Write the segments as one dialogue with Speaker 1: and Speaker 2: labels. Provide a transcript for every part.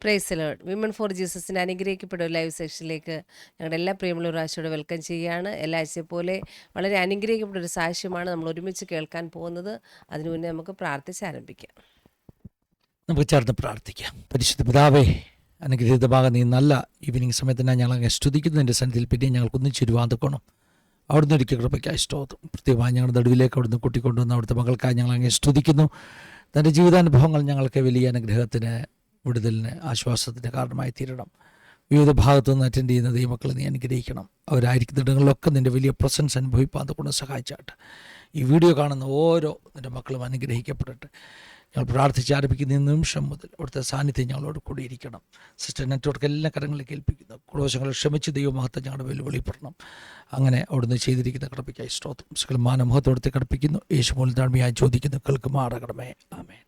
Speaker 1: Price lord. Women for ജീസസിൻ്റെ അനുഗ്രഹിക്കപ്പെട്ട ഒരു ലൈവ് സെക്ഷനിലേക്ക് ഞങ്ങളുടെ എല്ലാ പ്രിയമുള്ള ആഴ്ചയോടെ വെൽക്കം ചെയ്യുകയാണ്. എല്ലാ ആഴ്ചയെ പോലെ വളരെ അനുഗ്രഹിക്കപ്പെട്ട ഒരു സാക്ഷ്യമാണ് നമ്മൾ ഒരുമിച്ച് കേൾക്കാൻ പോകുന്നത്. അതിനു മുന്നേ നമുക്ക് പ്രാർത്ഥിച്ച് ആരംഭിക്കാം.
Speaker 2: നമുക്ക് ചേർന്ന് പ്രാർത്ഥിക്കാം. പരിശുദ്ധ പിതാവേ, അനുഗ്രഹീതമാകാൻ നീ നല്ല ഈവനിങ് സമയത്തിനായി ഞങ്ങൾ അങ്ങ് സ്തുതിക്കുന്നതിൻ്റെ സന്നിധിയിൽ പിന്നെ ഞങ്ങൾക്ക് ഒന്നിച്ചിരുവാന്തക്കണം. അവിടുന്ന് ഒരിക്കൽ കൃപയ്ക്കായി സ്തോത്രം. പ്രത്യേകമായി ഞങ്ങളുടെ നടുവിലേക്ക് അവിടുന്ന് കൂട്ടിക്കൊണ്ടുവന്ന് അവിടുത്തെ മകൾക്കായി ഞങ്ങൾ അങ്ങ് സ്തുതിക്കുന്നു. തൻ്റെ ജീവിതാനുഭവങ്ങൾ ഞങ്ങൾക്ക് വലിയ അനുഗ്രഹത്തിന്, വിടുതലിന്, ആശ്വാസത്തിന് കാരണമായി തീരണം. വിവിധ ഭാഗത്തു നിന്ന് അറ്റൻഡ് ചെയ്യുന്ന ദൈവമക്കളെ നീ അനുഗ്രഹിക്കണം. അവരായിരിക്കുന്നിടങ്ങളിലൊക്കെ നിൻ്റെ വലിയ പ്രസൻസ് അനുഭവിപ്പാൻ കൊണ്ട് സഹായിച്ചാട്ട്. ഈ വീഡിയോ കാണുന്ന ഓരോ നിൻ്റെ മക്കളും അനുഗ്രഹിക്കപ്പെടട്ടെ. ഞങ്ങൾ പ്രാർത്ഥിച്ച് ആരംഭിക്കുന്ന നിമിഷം മുതൽ അവിടുത്തെ സാന്നിധ്യം ഞങ്ങളോട് കൂടിയിരിക്കണം. സിസ്റ്റർ നെറ്റ്വർക്ക് എല്ലാ കരങ്ങളിലേക്ക് ഏൽപ്പിക്കുന്നു. കുടുംബങ്ങളെ ക്ഷമിച്ച് ദൈവമഹത്വം ഞങ്ങളുടെ വെല്ലുവിളിപ്പെടണം. അങ്ങനെ അവിടുന്ന് ചെയ്തിരിക്കുന്ന കടപ്പിക്കായി സ്തോത്രം. സകല മാനമഹത്വത്തെ കടപ്പിക്കുന്നു. യേശു മൂലം താഴ്മയായി ചോദിക്കുന്നു, കേൾക്കുമാറാകണമേ. ആമേൻ.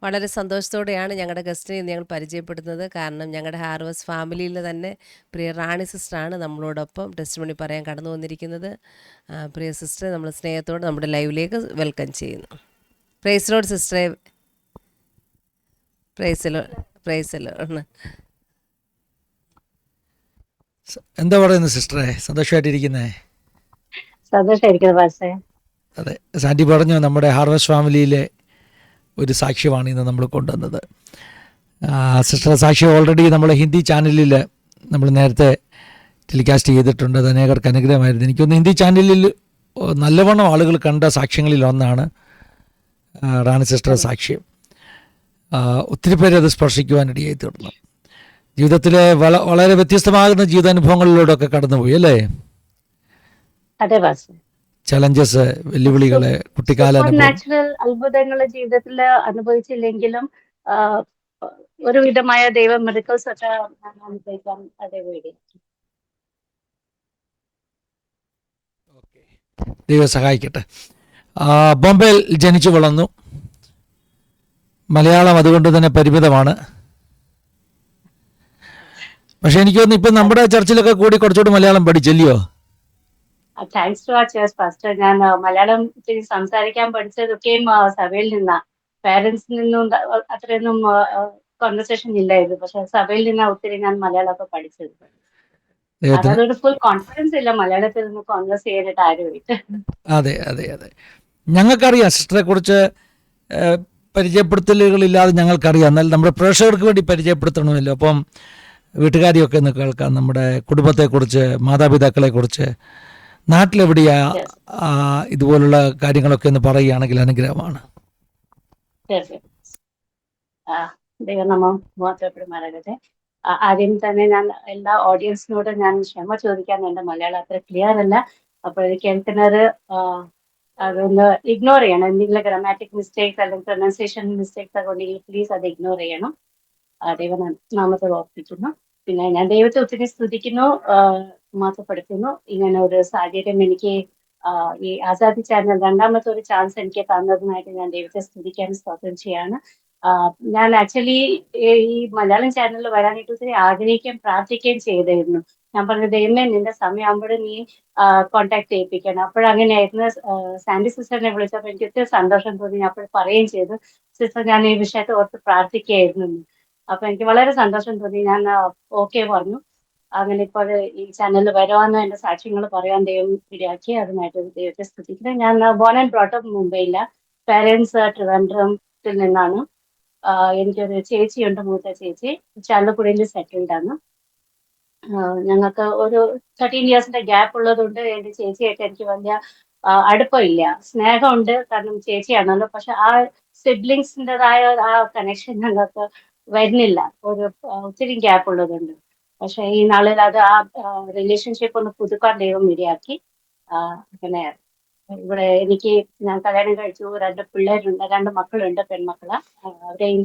Speaker 1: വളരെ സന്തോഷത്തോടെയാണ് ഞങ്ങളുടെ ഗസ്റ്റിനെ ഞങ്ങൾ പരിചയപ്പെടുത്തുന്നത്. കാരണം ഞങ്ങളുടെ ഹാർവസ്റ്റ് ഫാമിലിയിൽ തന്നെ പ്രിയ റാണി സിസ്റ്ററാണ് നമ്മളോടൊപ്പം ടെസ്റ്റിമണി പറയാൻ കടന്നു വന്നിരിക്കുന്നത്. പ്രിയ സിസ്റ്റർ നമ്മൾ സ്നേഹത്തോടെ നമ്മുടെ ലൈവിലേക്ക് വെൽക്കം ചെയ്യുന്നു. പ്രൈസ് ലോർഡ് സിസ്റ്ററെ. Praise lord.
Speaker 2: എന്താ പറയുന്നത് സിസ്റ്ററെ? സന്തോഷമായിട്ടിരിക്കുന്നേ?
Speaker 3: സന്തോഷമായിരിക്കുന്നു.
Speaker 2: അതെ, സാൻഡി പറഞ്ഞു നമ്മുടെ ഹാർവസ്റ്റ് ഫാമിലിയിലെ ഒരു സാക്ഷ്യമാണ് ഇന്ന് നമ്മൾ കൊണ്ടുവന്നത്. സിസ്റ്റർ സാക്ഷ്യം ഓൾറെഡി നമ്മൾ ഹിന്ദി ചാനലിൽ നമ്മൾ നേരത്തെ ടെലികാസ്റ്റ് ചെയ്തിട്ടുണ്ട്. അത് അനേകർക്ക് അനുഗ്രഹമായിരുന്നു. എനിക്കൊന്ന് ഹിന്ദി ചാനലിൽ നല്ലവണ്ണം ആളുകൾ കണ്ട സാക്ഷ്യങ്ങളിൽ ഒന്നാണ് റാണി സിസ്റ്റർ സാക്ഷ്യം. ഒത്തിരി പേര് അത് സ്പർശിക്കുവാനിടയായി തീർന്നു. ജീവിതത്തിലെ വളരെ വ്യത്യസ്തമാകുന്ന ജീവിതാനുഭവങ്ങളിലൂടെയൊക്കെ കടന്നുപോയി അല്ലേ?
Speaker 3: അതെ പാസ്റ്റർ.
Speaker 2: ചലഞ്ചസ്, വെല്ലുവിളികള്, കുട്ടിക്കാല
Speaker 3: നാച്ചുറൽ അത്ഭുതങ്ങൾ ജീവിതത്തിൽ അനുഭവിച്ചില്ലെങ്കിലും ഒരു വിധമായ ദൈവ മിറക്കിൾസ് ഒക്കെ അനുഭവിക്കാൻ അതേപോലെ.
Speaker 2: ദൈവം സഹായിക്കട്ടെ. ബോംബെയിൽ ജനിച്ചു വളർന്നു. മലയാളം അതുകൊണ്ട് തന്നെ പരിമിതമാണ്. പക്ഷെ എനിക്ക് തോന്നുന്നു ഇപ്പം നമ്മുടെ ചർച്ചിലൊക്കെ കൂടി കുറച്ചുകൂടി മലയാളം പഠിച്ചല്ലയോ?
Speaker 3: Thanks to our church pastor. ഞാൻ മലയാളം സംസാരിക്കാൻ പഠിച്ചതൊക്കെയും സഭയിൽ നിന്നാ. പേരൻസിൽ നിന്നും അത്രയൊന്നും കോൺവെർസേഷൻ ഇല്ലായിരുന്നു. പക്ഷെ സഭയിൽ നിന്നാ ഒത്തിരി ഞാൻ മലയാളമൊക്കെ പഠിച്ചത്. അതൊരു ഫുൾ കോൺഫിഡൻസ് ഇല്ല മലയാളത്തിൽ നിന്ന് കോൺവേഴ്സ് ചെയ്യാനായിട്ട് ആരുമായിട്ട്.
Speaker 2: അതെ അതെ അതെ, ഞങ്ങൾക്കറിയാം സിസ്റ്ററെ കുറിച്ച് പരിചയപ്പെടുത്തലുകളില്ലാതെ ഞങ്ങൾക്കറിയാം. എന്നാൽ നമ്മുടെ പ്രേക്ഷകർക്ക് വേണ്ടി പരിചയപ്പെടുത്തണമല്ലോ. അപ്പം വീട്ടുകാരെയൊക്കെ ഒന്ന് കേൾക്കാം. നമ്മുടെ കുടുംബത്തെക്കുറിച്ച്, മാതാപിതാക്കളെക്കുറിച്ച്, നാട്ടിലെവിടെയാ ഇതുപോലുള്ള കാര്യങ്ങളൊക്കെ ഒന്ന് പറയുകയാണെങ്കിൽ അനുഗ്രഹമാണ്.
Speaker 3: ദൈവനാമം മഹത്വപ്പെടുമാറാകട്ടെ. ആദ്യം തന്നെ ഞാൻ എല്ലാ ഓഡിയൻസിനോട് ഞാൻ ക്ഷമ ചോദിക്കാൻ, എന്റെ മലയാളം അത്ര ക്ലിയർ അല്ല. അപ്പോൾ ഇത് കേൾക്കുന്നവര് അതൊന്ന് ഇഗ്നോർ ചെയ്യണം. എന്തെങ്കിലും ഗ്രാമാറ്റിക് മിസ്റ്റേക്സ് അല്ലെങ്കിൽ പ്രൊനൗൺസിയേഷൻ മിസ്റ്റേക്സ് ഒക്കെ ഉണ്ടെങ്കിൽ പ്ലീസ് അത് ഇഗ്നോർ ചെയ്യണം. ദൈവനാമത്തെ ഓർപ്പിക്കുന്നു. പിന്നെ ഞാൻ ദൈവത്തെ ഒത്തിരി സ്തുതിക്കുന്നു, മാറ്റപ്പെടുത്തുന്നു. ഇങ്ങനെ ഒരു സാഹചര്യം എനിക്ക് ഈ ആസാദി ചാനൽ രണ്ടാമത്തെ ഒരു ചാൻസ് എനിക്ക് തന്നതിനായിട്ട് ഞാൻ ദൈവത്തെ സ്തുതിക്കാൻ സ്തോത്രം ചെയ്യാണ്. ഞാൻ ആക്ച്വലി ഈ മലയാളം ചാനലിൽ വരാനായിട്ട് ഒത്തിരി ആഗ്രഹിക്കുകയും പ്രാർത്ഥിക്കുകയും ചെയ്തിരുന്നു. ഞാൻ പറഞ്ഞു, ദൈവമേ നിന്റെ സമയമാകുമ്പോഴും നീ കോണ്ടാക്ട് ചെയ്യിപ്പിക്കണം. അപ്പോഴങ്ങനെയായിരുന്നു. സാൻഡി സിസ്റ്ററിനെ വിളിച്ചപ്പോൾ എനിക്ക് ഒത്തിരി സന്തോഷം തോന്നി. ഞാൻ അപ്പോൾ പറയുകയും ചെയ്തു, സിസ്റ്റർ ഞാൻ ഈ വിഷയത്തെ ഓർത്ത് പ്രാർത്ഥിക്കുകയായിരുന്നു. അപ്പൊ എനിക്ക് വളരെ സന്തോഷം തോന്നി. ഞാൻ ഓക്കെ പറഞ്ഞു. അങ്ങനെ ഇപ്പോൾ ഈ ചാനലിൽ വരുവാന്ന് എന്റെ സാക്ഷ്യങ്ങൾ പറയാൻ ദൈവം ഇടയാക്കി. അതിനായിട്ട് ദൈവത്തെ സ്തുതിക്കുന്നത്. ഞാൻ ബോൺ ആൻഡ് ബ്രോട്ടപ്പ് മുംബൈയില. പേരൻസ് ട്രിവാൻഡ്രത്തിൽ നിന്നാണ്. എനിക്കൊരു ചേച്ചിയുണ്ട്, മൂത്ത ചേച്ചി. ചാലക്കുടിയിൽ സെറ്റിൽഡ് ആണ്. ഞങ്ങൾക്ക് ഒരു 13 ഇയേഴ്സിന്റെ ഗ്യാപ്പ് ഉള്ളതുകൊണ്ട് എന്റെ ചേച്ചിയായിട്ട് എനിക്ക് വലിയ അടുപ്പമില്ല. സ്നേഹമുണ്ട്, കാരണം ചേച്ചിയാണല്ലോ. പക്ഷെ ആ സിബ്ലിങ്സിൻ്റെതായ ആ കണക്ഷൻ ഞങ്ങൾക്ക് വരുന്നില്ല, ഒരു ഒത്തിരി ഗ്യാപ്പ് ഉള്ളതുണ്ട്. പക്ഷെ ഈ നാളിൽ അത് ആ റിലേഷൻഷിപ്പ് ഒന്ന് പുതുക്കാൻ ദൈവം ഇടയാക്കി. അങ്ങനെ ഇവിടെ ഞാൻ കല്യാണം കഴിച്ചു. 2 പിള്ളേരുണ്ട്, 2 മക്കളുണ്ട്, പെൺമക്കള്. അവരെയും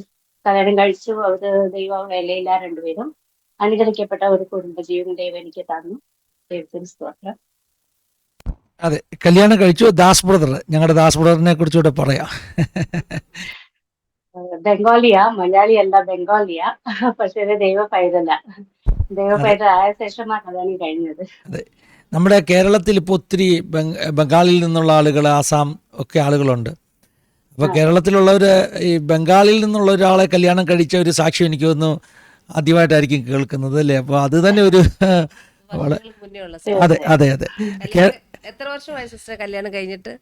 Speaker 3: കല്യാണം കഴിച്ചു. അവര് ദൈവ വേലയില്ല. 2 പേരും അനുഗ്രഹിക്കപ്പെട്ട ഒരു കുടുംബജീവനം ദൈവം എനിക്ക് തന്നു. ദൈവത്തിന് സ്തോത്രം.
Speaker 2: അതെ, കല്യാണം കഴിച്ചു. ദാസ് ബ്രദർ, ഞങ്ങളുടെ ദാസ് ബ്രദറിനെ കുറിച്ചുകൂടെ പറയാം.
Speaker 3: ബംഗാളിയാ, മലയാളിയല്ല, ബംഗാളിയാ. പക്ഷേ ദൈവ പൈതല. ദൈവ പൈതൽ ആയ ശേഷമാണ് കല്യാണം കഴിഞ്ഞത്.
Speaker 2: അതെ, നമ്മുടെ കേരളത്തിൽ ഇപ്പോൾ ഒത്തിരി ബംഗാളിൽ നിന്നുള്ള ആളുകൾ, ആസാം ഒക്കെ ആളുകളുണ്ട്. അപ്പോൾ
Speaker 3: ആ
Speaker 2: കേരളത്തിലുള്ളവർ ഈ ബംഗാളിൽ നിന്നുള്ള ഒരാളെ കല്യാണം കഴിച്ച ഒരു സാക്ഷ്യം എനിക്ക് തോന്നുന്നു ആദ്യമായിട്ടായിരിക്കും കേൾക്കുന്നത് അല്ലേ. അപ്പോൾ അത് തന്നെ ഒരു വള
Speaker 1: വർഷങ്ങൾക്ക് മുന്നേ ഉള്ള
Speaker 2: അതെ
Speaker 1: സംഭവം.
Speaker 2: അതെ അതെ
Speaker 1: കല്യാണം എത്ര വർഷമായി സിസ്റ്റർ കല്യാണം കഴിഞ്ഞിട്ട്?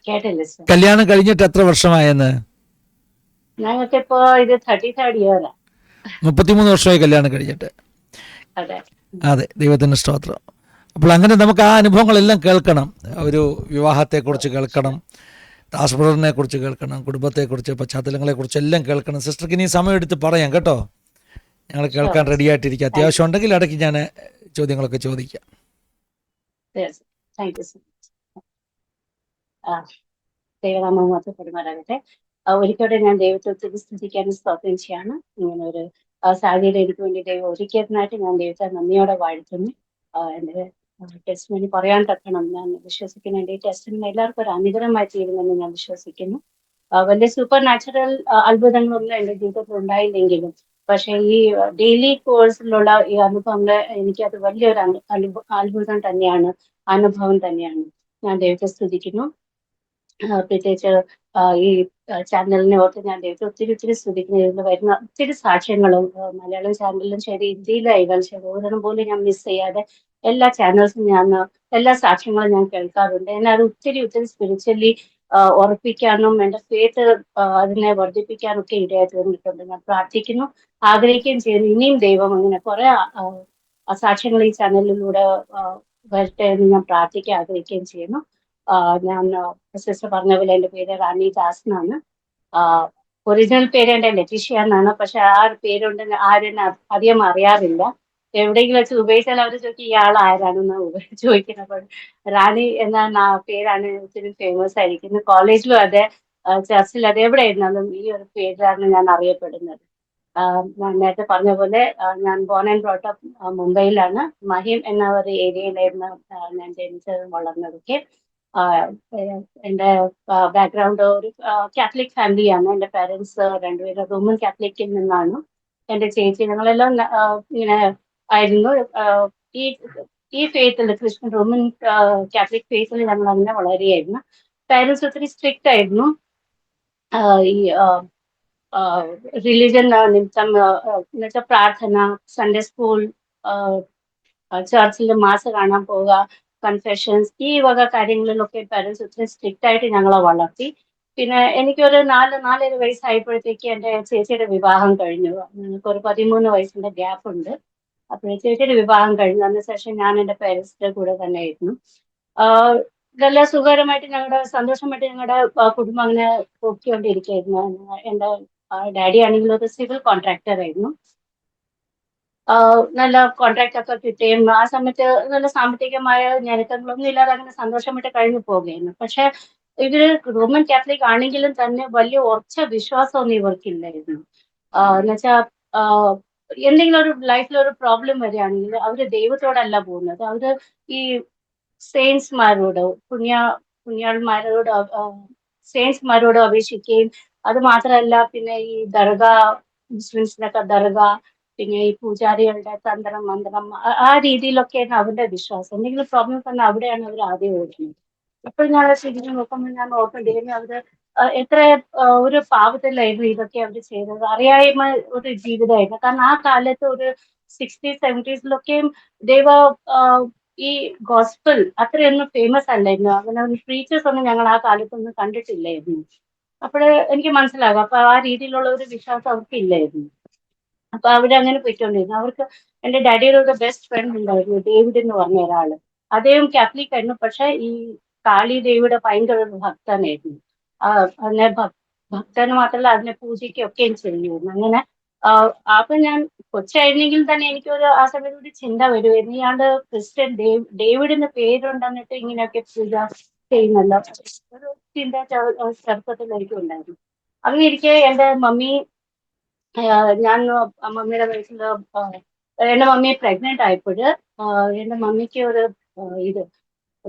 Speaker 3: കേട്ടില്ല സർ.
Speaker 2: കല്യാണം കഴിഞ്ഞിട്ട് എത്ര വർഷമായെന്ന്?
Speaker 3: ഞങ്ങൾക്കിപ്പോ ഇത് 33rd ഇയർ.
Speaker 2: 33 വർഷമായി കല്യാണം കഴിഞ്ഞിട്ട്.
Speaker 3: അതെ.
Speaker 2: അതെ, ദൈവത്തിൻ്റെ സ്തോത്രം. അപ്പോൾ അങ്ങനെ നമുക്ക് ആ അനുഭവങ്ങളെല്ലാം കേൾക്കണം. ഒരു വിവാഹത്തെക്കുറിച്ച് കേൾക്കണം, ടാസ്ബ്രദറിനെ കുറിച്ച് കേൾക്കണം, കുടുംബത്തെക്കുറിച്ച്, പശ്ചാത്തലങ്ങളെക്കുറിച്ച് എല്ലാം കേൾക്കണം. സിസ്റ്റർക്ക് ഇനി സമയമെടുത്ത് പറയാം കേട്ടോ. ഞങ്ങൾ കേൾക്കാൻ റെഡി ആയിട്ടിരിക്കുക. അത്യാവശ്യം ഉണ്ടെങ്കിൽ ഇടയ്ക്ക് ഞാൻ ചോദ്യങ്ങളൊക്കെ ചോദിക്കാം.
Speaker 3: Thank you so much. ദൈവനാമം മഹത്വപ്പെടുമാറാകട്ടെ. ഒരിക്കലും ഞാൻ ദൈവത്തെ ഒത്തിരി സ്തുതിക്കാനും സ്തോത്രം ചെയ്യാണ്. ഇങ്ങനെ ഒരു സാഹചര്യം എനിക്ക് വേണ്ടി ദൈവം ഒരുക്കിയതിനായിട്ട് ഞാൻ ദൈവത്തെ നന്ദിയോടെ വാഴ്ത്തുന്നു. എൻ്റെ ടെസ്റ്റ് പറയാൻ തക്കണം ഞാൻ വിശ്വസിക്കുന്നു. എൻ്റെ ഈ ടെസ്റ്റിന് എല്ലാവർക്കും ഒരു അനുഗ്രഹമായി തീരുമെന്ന് ഞാൻ വിശ്വസിക്കുന്നു. വലിയ സൂപ്പർ നാച്ചുറൽ അത്ഭുതങ്ങളൊന്നും എൻ്റെ ജീവിതത്തിൽ ഉണ്ടായില്ലെങ്കിലും പക്ഷെ ഈ ഡെയിലി കോഴ്സിലുള്ള ഈ അനുഭവങ്ങൾ എനിക്കത് വലിയൊരു അത്ഭുതം തന്നെയാണ്, അനുഭവം തന്നെയാണ്. ഞാൻ ദൈവത്തെ സ്തുതിക്കുന്നു. പ്രത്യേകിച്ച് ഈ ചാനലിനെ ഓർത്ത് ഞാൻ ദൈവത്തെ ഒത്തിരി ഒത്തിരി സ്തുതിക്കുന്നു. ഇതിൽ വരുന്ന ഒത്തിരി സാക്ഷ്യങ്ങളും മലയാളം ചാനലിലും ശരി, ഹിന്ദിയിലായാലും ശരി, ഒരെണ്ണം പോലും ഞാൻ മിസ് ചെയ്യാതെ എല്ലാ ചാനൽസും എല്ലാ സാക്ഷ്യങ്ങളും ഞാൻ കേൾക്കാറുണ്ട്. എന്നെ അത് ഒത്തിരി ഒത്തിരി സ്പിരിച്വലി ഉറപ്പിക്കാനും എൻ്റെ ഫെയ്ത്ത് അതിനെ വർദ്ധിപ്പിക്കാനും ഒക്കെ ഇടയായി തീർന്നിട്ടുണ്ട്. ഞാൻ പ്രാർത്ഥിക്കുന്നു, ആഗ്രഹിക്കുകയും ചെയ്യുന്നു. ഇനിയും ദൈവം അങ്ങനെ കുറെ സാക്ഷ്യങ്ങൾ ഈ ചാനലിലൂടെ വരട്ടെ എന്ന് ഞാൻ പ്രാർത്ഥിക്കാൻ ആഗ്രഹിക്കുകയും ചെയ്യുന്നു. ഞാൻ സിസ്റ്റർ പറഞ്ഞ പോലെ എൻ്റെ പേര് റാണി ദാസ് എന്നാണ്. ഒറിജിനൽ പേര് എൻ്റെ ലറ്റീഷ്യ എന്നാണ്. പക്ഷെ ആ ഒരു പേരുകൊണ്ട് ആരും അധികം അറിയാറില്ല. എവിടെയെങ്കിലും വെച്ച് ഉപയോഗിച്ചാൽ അവർ ചോദിക്കും ഇയാൾ ആരാണെന്ന് ചോദിക്കുന്നത്. അപ്പോൾ റാണി എന്ന പേരാണ് ഒത്തിരി ഫേമസ് ആയിരിക്കുന്നത്. കോളേജിലും അതെ, ചർച്ചിൽ അതെ, എവിടെ ആയിരുന്നാലും ഈ ഒരു പേരിലാണ് ഞാൻ അറിയപ്പെടുന്നത്. ഞാൻ നേരത്തെ പറഞ്ഞ പോലെ ഞാൻ ബോൺ ആൻഡ് ബ്രോട്ടപ്പ് മുംബൈയിലാണ്. മഹിം എന്ന ഒരു ഏരിയയിലായിരുന്നു ഞാൻ ജനിച്ചതും വളർന്നതൊക്കെ. എൻ്റെ ബാക്ക്ഗ്രൗണ്ട് ഒരു കാത്തലിക് ഫാമിലിയാണ്. എൻ്റെ പാരൻസ് രണ്ടുപേരും റോമൻ കാത്തലിക്കിൽ നിന്നാണ്. എൻ്റെ ചേച്ചി ഞങ്ങളെല്ലാം ഇങ്ങനെ ആയിരുന്നു. ഈ ഈ ഫെയ്ത്തിൽ ക്രിസ്ത്യൻ റോമൻ കാത്തലിക് ഫെയ്ത്തിൽ ഞങ്ങൾ അങ്ങനെ വളരെയായിരുന്നു. പാരൻസ് ഒത്തിരി സ്ട്രിക്റ്റ് ആയിരുന്നു. ഈ റിലിജൻ നിമിത്തം എന്നുവെച്ചാൽ പ്രാർത്ഥന, സൺഡേ സ്കൂൾ, ചർച്ചിൽ മാസ് കാണാൻ പോവുക, കൺഫെഷൻസ്, ഈ വക കാര്യങ്ങളിലൊക്കെ പാരൻസ് ഒത്തിരി സ്ട്രിക്റ്റ് ആയിട്ട് ഞങ്ങളെ വളർത്തി. പിന്നെ എനിക്കൊരു 4-4.5 വയസ്സായപ്പോഴത്തേക്ക് എൻ്റെ ചേച്ചിയുടെ വിവാഹം കഴിഞ്ഞു. ഞങ്ങൾക്ക് ഒരു 13 വയസ്സിന്റെ ഗ്യാപ്പ് ഉണ്ട്. അപ്പോൾ ചേച്ചിയുടെ വിവാഹം കഴിഞ്ഞു. അതിനുശേഷം ഞാൻ എൻ്റെ പേരൻസിന്റെ കൂടെ തന്നെ ആയിരുന്നു. ഇതെല്ലാം സുഖകരമായിട്ട് ഞങ്ങളുടെ സന്തോഷമായിട്ട് ഞങ്ങളുടെ കുടുംബം അങ്ങനെ പോയിക്കൊണ്ടിരിക്കുകയായിരുന്നു. എൻ്റെ ഡാഡി ആണെങ്കിൽ ഒരു സിവിൽ കോൺട്രാക്ടർ ആയിരുന്നു. നല്ല കോൺട്രാക്ട് ഒക്കെ കിട്ടുകയും ആ സമയത്ത് നല്ല സാമ്പത്തികമായ ഞെരുക്കങ്ങളൊന്നും ഇല്ലാതെ അങ്ങനെ സന്തോഷമായിട്ട് കഴിഞ്ഞു പോവുകയായിരുന്നു. പക്ഷെ ഇവര് റോമൻ കാത്തലിക് ആണെങ്കിലും തന്നെ വലിയ ഉറച്ച വിശ്വാസമൊന്നും ഇവർക്കില്ലായിരുന്നു. എന്നുവെച്ചാൽ എന്തെങ്കിലും ഒരു ലൈഫിൽ ഒരു പ്രോബ്ലം വരികയാണെങ്കിൽ അവര് ദൈവത്തോടല്ല പോകുന്നത്, അവര് ഈ സെയിൻസ്മാരോട്, പുണ്യാളന്മാരോട്, സെയിൻസ്മാരോട് അപേക്ഷിക്കുകയും അത് മാത്രമല്ല പിന്നെ ഈ ദർഗ, മുസ്ലിംസിനൊക്കെ ദർഗ, പിന്നെ ഈ പൂജാരികളുടെ തന്ത്രം മന്ത്രം ആ രീതിയിലൊക്കെയാണ് അവരുടെ വിശ്വാസം. എന്തെങ്കിലും പ്രോബ്ലം തന്നെ അവിടെയാണ് അവർ ആദ്യം ഓടുന്നത്. ഇപ്പോൾ ഞാൻ ശരിക്കും നോക്കുമ്പോൾ ഞാൻ ഓർക്കേണ്ടിയിരുന്നു അവര് എത്ര ഒരു പാവത്തിലായിരുന്നു ഇതൊക്കെ അവർ ചെയ്തത്. അറിയായ്മ ഒരു ജീവിതമായിരുന്നു. കാരണം ആ കാലത്ത് ഒരു 60s 70s ദൈവ ഈ ഗോസ്പൽ അത്രയൊന്നും ഫേമസ് അല്ലായിരുന്നു. അങ്ങനെ പ്രീച്ചേഴ്സ് ഒന്നും ഞങ്ങൾ ആ കാലത്തൊന്നും കണ്ടിട്ടില്ലായിരുന്നു. അപ്പോഴ് എനിക്ക് മനസ്സിലാകും അപ്പൊ ആ രീതിയിലുള്ള ഒരു വിശ്വാസം അവർക്ക് ഇല്ലായിരുന്നു. അപ്പൊ അവരങ്ങനെ പോയിക്കൊണ്ടിരുന്നു. അവർക്ക് എന്റെ ഡാഡിയുടെ ഒരു ബെസ്റ്റ് ഫ്രണ്ട് ഉണ്ടായിരുന്നു, ഡേവിഡ് എന്ന് പറഞ്ഞ ഒരാള്. അദ്ദേഹം കാത്തലിക് ആയിരുന്നു. പക്ഷെ ഈ കാളി ദേവിയുടെ ഭയങ്കര ഒരു ഭക്തനായിരുന്നു. അതിനെ ഭക്തന് മാത്രമല്ല അതിനെ പൂജിക്കുകയൊക്കെയും ചെയ്യുമായിരുന്നു. അങ്ങനെ അപ്പൊ ഞാൻ കൊച്ചായിരുന്നെങ്കിൽ തന്നെ എനിക്കൊരു ആ സമയത്ത് ഒരു ചിന്ത വരുമായിരുന്നു, ഇയാള് ക്രിസ്ത്യൻ ഡേവിഡിന് പേരുണ്ടെന്നിട്ട് ഇങ്ങനെയൊക്കെ പൂജ ചെയ്യുന്നല്ലോ. ഒരു ചിന്ത ചെറുപ്പത്തിൽ എനിക്ക് ഉണ്ടായിരുന്നു. അങ്ങനെ ഇരിക്കെ എന്റെ മമ്മി ഞാൻ മമ്മിയുടെ വയസ്സിൽ എന്റെ മമ്മിയെ പ്രഗ്നന്റ് ആയപ്പോൾ എന്റെ മമ്മിക്ക് ഒരു ഇത്